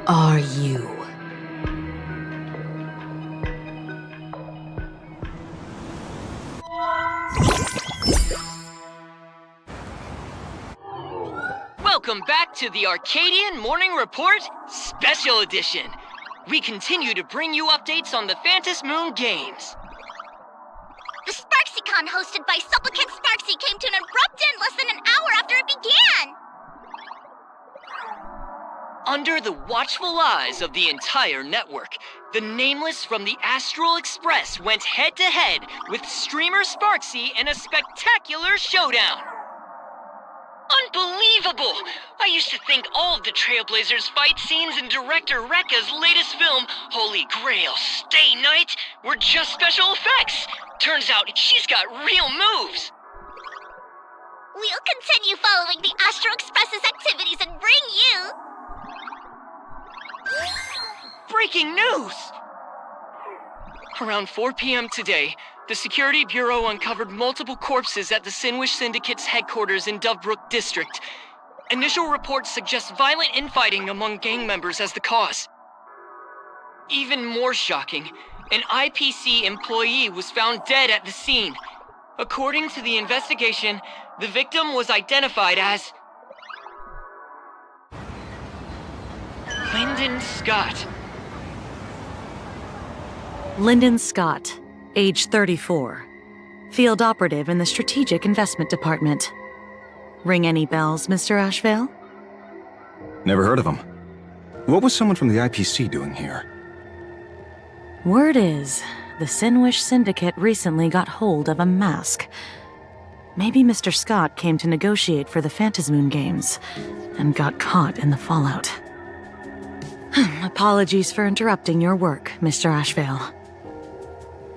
are you? Welcome back to the Arcadian Morning Report Special Edition. We continue to bring you updates on the Phantom Moon Games. The SparksyCon hosted by Supplicant Sparksy came to an abrupt end less than an hour after it began! Under the watchful eyes of the entire network, the Nameless from the Astral Express went head-to-head with streamer Sparksy in a spectacular showdown. Unbelievable! I used to think all of the Trailblazers' fight scenes in director Rekka's latest film, Holy Grail Stay Night, were just special effects. Turns out she's got real moves. We'll continue following the Astro Express's activities and bring you... Breaking news! Around 4 p.m. today, the Security Bureau uncovered multiple corpses at the Sinwish Syndicate's headquarters in Dovebrook District. Initial reports suggest violent infighting among gang members as the cause. Even more shocking, an IPC employee was found dead at the scene. According to the investigation, the victim was identified as Lyndon Scott. Lyndon Scott, age 34. Field operative in the Strategic Investment Department. Ring any bells, Mr. Ashvale? Never heard of him. What was someone from the IPC doing here? Word is, the Sinwish Syndicate recently got hold of a mask. Maybe Mr. Scott came to negotiate for the Phantasmoon Games, and got caught in the fallout. Apologies for interrupting your work, Mr. Ashvale.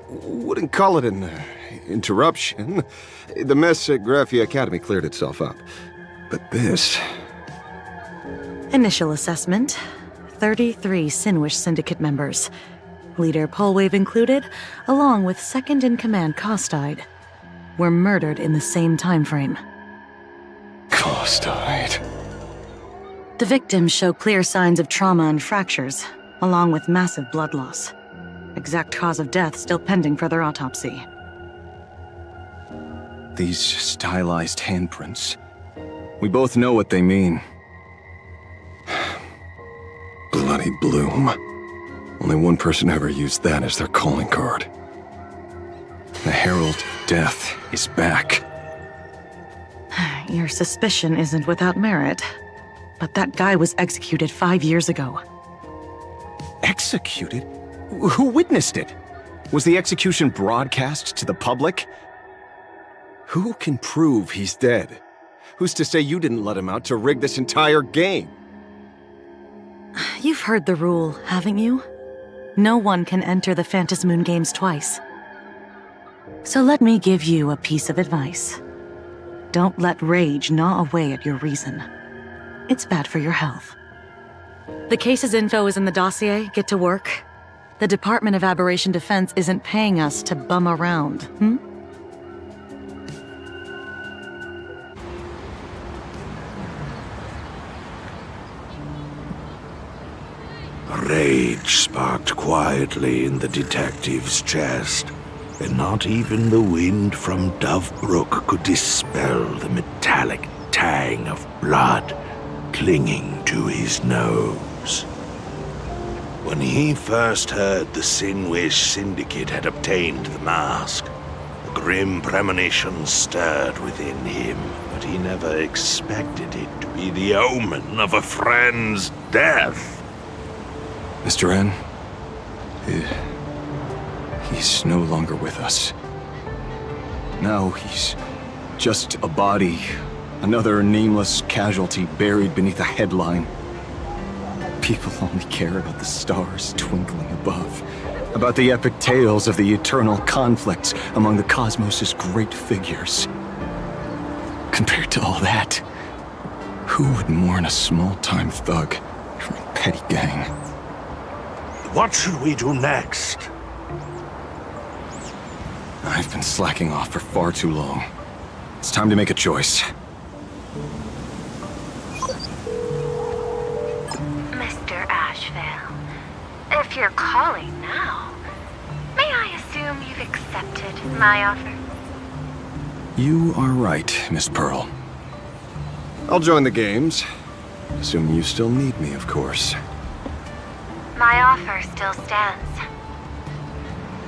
Wouldn't call it an interruption. The mess at Graphia Academy cleared itself up. But this... Initial assessment. 33 Sinwish Syndicate members. Leader Polwave included, along with second-in-command Costide, were murdered in the same time frame. Costide. The victims show clear signs of trauma and fractures, along with massive blood loss. Exact cause of death still pending further autopsy. These stylized handprints. We both know what they mean. Bloody Bloom. Only one person ever used that as their calling card. The Herald of Death is back. Your suspicion isn't without merit, but that guy was executed 5 years ago. Executed? Who witnessed it? Was the execution broadcast to the public? Who can prove he's dead? Who's to say you didn't let him out to rig this entire game? You've heard the rule, haven't you? No one can enter the Phantasmoon Games twice. So let me give you a piece of advice. Don't let rage gnaw away at your reason. It's bad for your health. The case's info is in the dossier. Get to work. The Department of Aberration Defense isn't paying us to bum around, Rage sparked quietly in the detective's chest, and not even the wind from Dovebrook could dispel the metallic tang of blood clinging to his nose. When he first heard the Sinwish Syndicate had obtained the mask, a grim premonition stirred within him, but he never expected it to be the omen of a friend's death. Mr. N, he's no longer with us. Now he's just a body, another nameless casualty buried beneath a headline. People only care about the stars twinkling above, about the epic tales of the eternal conflicts among the cosmos' great figures. Compared to all that, who would mourn a small-time thug from a petty gang? What should we do next? I've been slacking off for far too long. It's time to make a choice. Mr. Ashvale, if you're calling now, may I assume you've accepted my offer? You are right, Miss Pearl. I'll join the games. Assuming you still need me, of course. My offer still stands.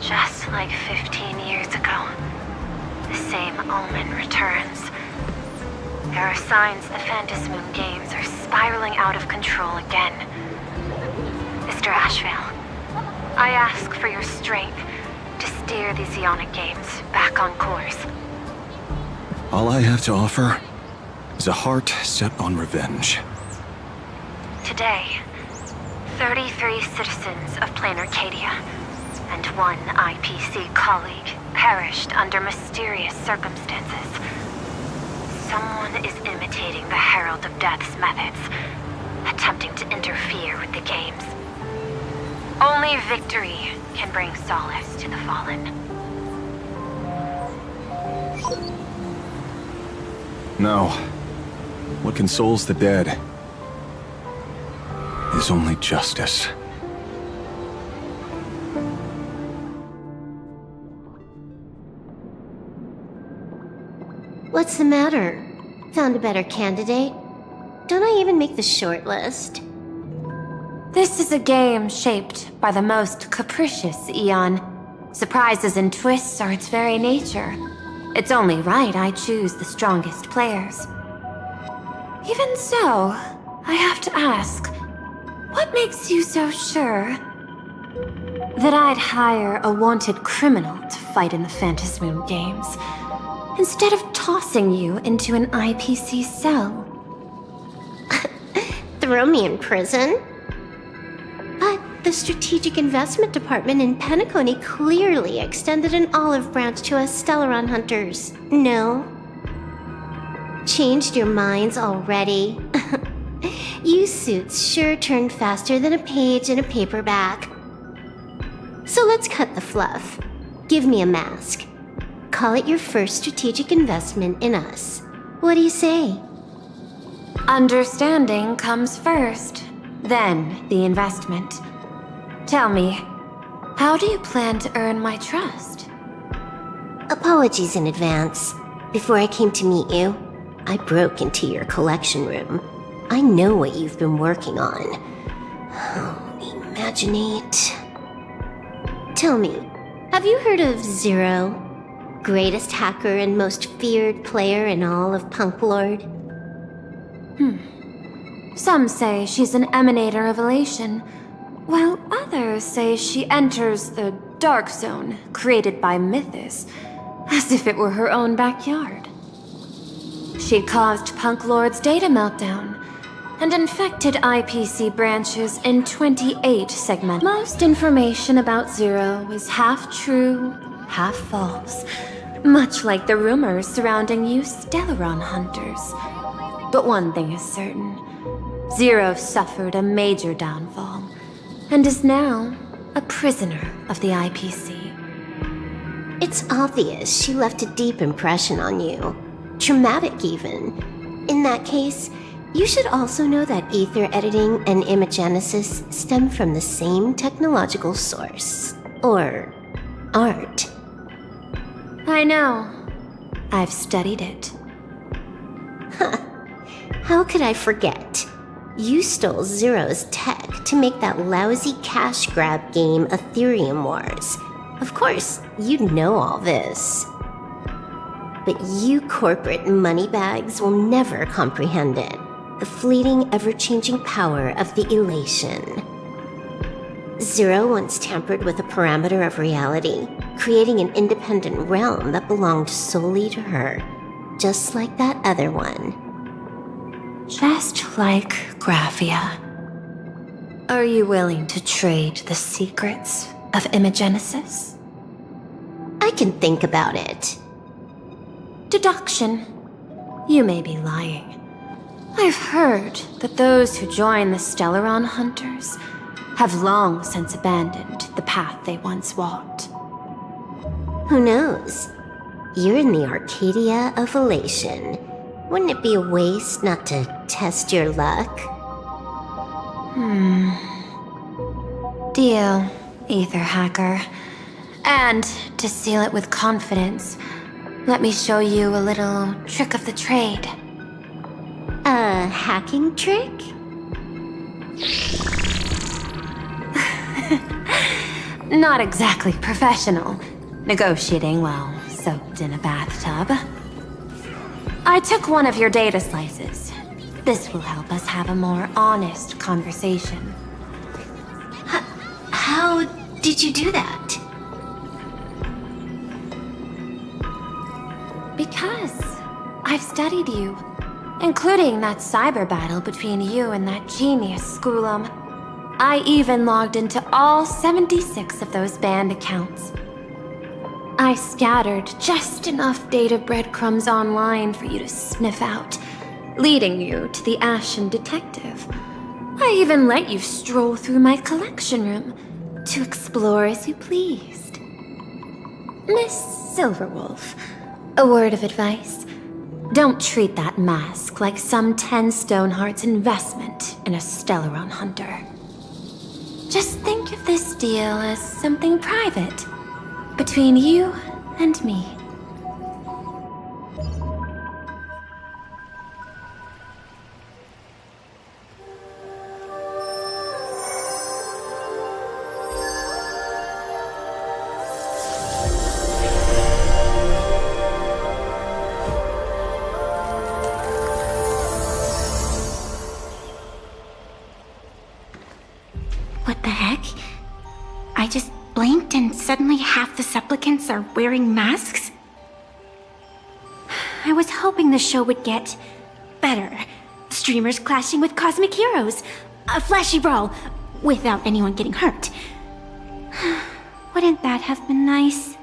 Just like 15 years ago, the same omen returns. There are signs the Phantasmoon Games are spiraling out of control again. Mr. Ashvale, I ask for your strength to steer the Zeonic Games back on course. All I have to offer is a heart set on revenge. Today, 33 citizens of Plain Arcadia and one IPC colleague perished under mysterious circumstances. Someone is imitating the Herald of Death's methods, attempting to interfere with the games. Only victory can bring solace to the fallen. No. What consoles the dead is only justice. What's the matter? Found a better candidate? Don't I even make the short list? This is a game shaped by the most capricious Eon. Surprises and twists are its very nature. It's only right I choose the strongest players. Even so, I have to ask, what makes you so sure that I'd hire a wanted criminal to fight in the Phantasmoon games, instead of tossing you into an IPC cell? Throw me in prison? But the Strategic Investment Department in Penacony clearly extended an olive branch to us Stellaron hunters. No? Changed your minds already? You suits sure turn faster than a page in a paperback. So let's cut the fluff. Give me a mask. Call it your first strategic investment in us. What do you say? Understanding comes first, then the investment. Tell me, how do you plan to earn my trust? Apologies in advance. Before I came to meet you, I broke into your collection room. I know what you've been working on. Oh, imaginate. Tell me, have you heard of Zero? Greatest hacker and most feared player in all of Punk Lord? Some say she's an emanator of elation, while others say she enters the dark zone created by Mythos, as if it were her own backyard. She caused Punk Lord's data meltdown and infected IPC branches in 28 segments. Most information about Zero is half true, half false, much like the rumors surrounding you Stellaron hunters. But one thing is certain. Zero suffered a major downfall, and is now a prisoner of the IPC. It's obvious she left a deep impression on you. Traumatic, even. In that case, you should also know that ether editing and imagenesis stem from the same technological source. Or art. I know. I've studied it. How could I forget? You stole Zero's tech to make that lousy cash grab game Ethereum Wars. Of course, you'd know all this. But you corporate moneybags will never comprehend it. The fleeting, ever-changing power of the elation. Zero once tampered with a parameter of reality, creating an independent realm that belonged solely to her, just like that other one. Just like Graphia. Are you willing to trade the secrets of imagenesis? I can think about it. Deduction. You may be lying. I've heard that those who join the Stellaron Hunters have long since abandoned the path they once walked. Who knows? You're in the Arcadia of Elation. Wouldn't it be a waste not to test your luck? Deal, Ether Hacker. And to seal it with confidence, let me show you a little trick of the trade. A hacking trick? Not exactly professional. Negotiating while soaked in a bathtub. I took one of your data slices. This will help us have a more honest conversation. How did you do that? Because I've studied you, including that cyber battle between you and that genius Schoolum. I even logged into all 76 of those banned accounts. I scattered just enough data breadcrumbs online for you to sniff out, leading you to the Ashen Detective. I even let you stroll through my collection room to explore as you pleased. Miss Silverwolf, a word of advice. Don't treat that mask like some 10 Stoneheart's investment in a Stellaron hunter. Just think of this deal as something private, between you and me. What the heck? I just blinked and suddenly half the supplicants are wearing masks? I was hoping the show would get better. Streamers clashing with cosmic heroes. A flashy brawl without anyone getting hurt. Wouldn't that have been nice?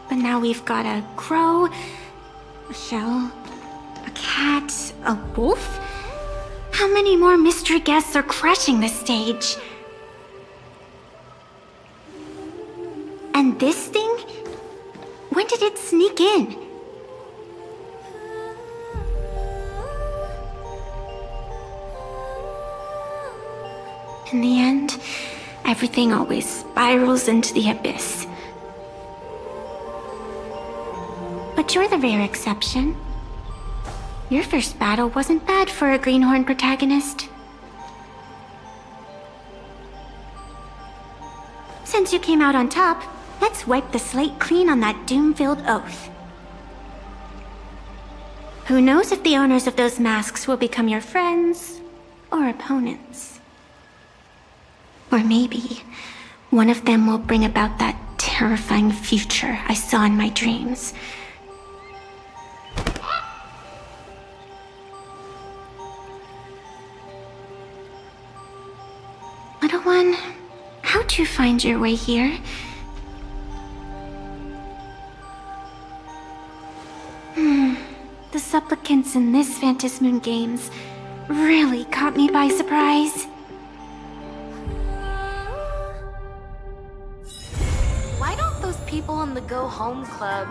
But now we've got a crow, a shell, a cat, a wolf? How many more mystery guests are crashing the stage? And this thing? When did it sneak in? In the end, everything always spirals into the abyss. But you're the rare exception. Your first battle wasn't bad for a greenhorn protagonist. Since you came out on top, let's wipe the slate clean on that doom-filled oath. Who knows if the owners of those masks will become your friends or opponents? Or maybe one of them will bring about that terrifying future I saw in my dreams. Little one, how'd you find your way here? The supplicants in this Phantasmoon Games really caught me by surprise. Why don't those people in the Go Home Club...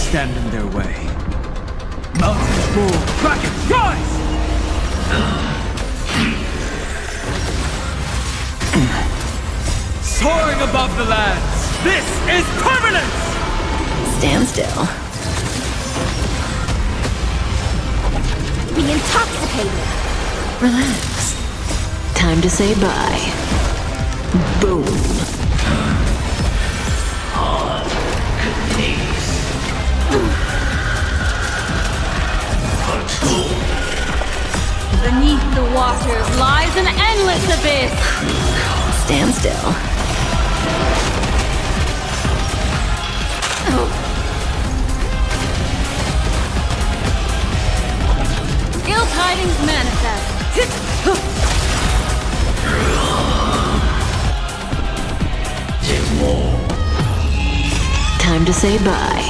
stand in their way. Mountains roar, dragons rise! Soaring above the lands, this is permanence! Stand still. Be intoxicated. Relax. Time to say bye. Boom. Beneath the waters lies an endless abyss. Stand still. Ill tidings manifest. Time to say bye.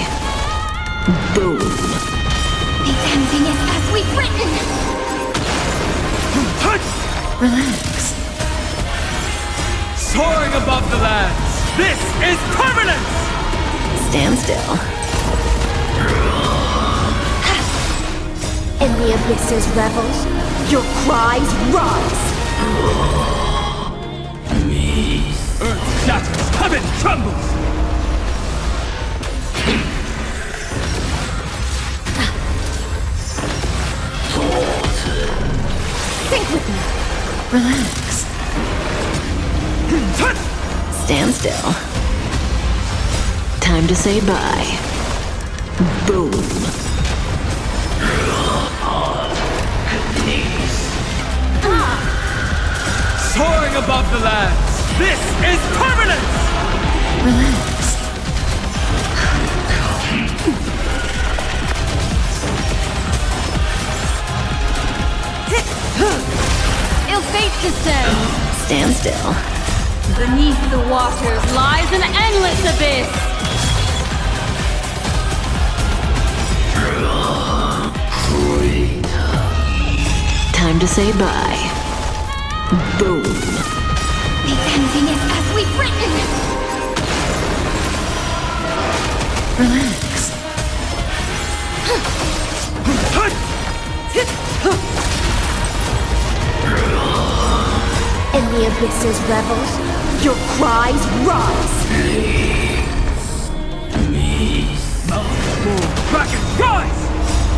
Boom. The ending is as we've written. Relax. Soaring above the lands, this is permanence! Stand still. In the abyss's revels, your cries rise. Earth shatters, heaven trembles! Think with me. Relax. Stand still. Time to say bye. Boom. Soaring above the lands, this is permanence! Relax. Ill fate descends. Stand still. Beneath the waters lies an endless abyss. Time to say bye. Boom. The ending is as we've written. Relax. In the abyss's revels, your cries rise. Mountains roar, dragons rise!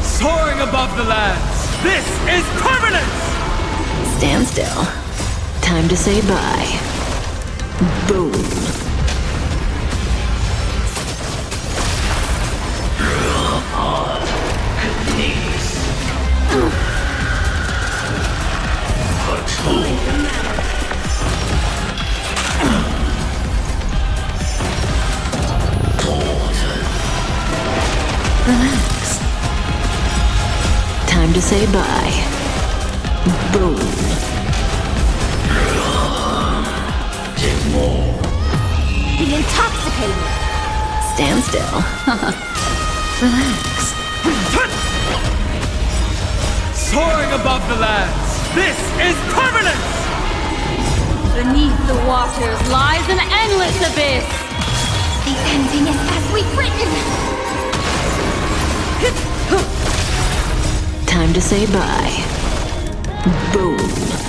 Soaring above the lands, this is permanence! Stand still. Time to say bye. Boom. Relax. Time to say bye. Boom. Be intoxicated. Stand still. Relax. Soaring above the lands, this is permanence! Beneath the waters lies an endless abyss. The ending is as we've written. Time to say bye. Boom.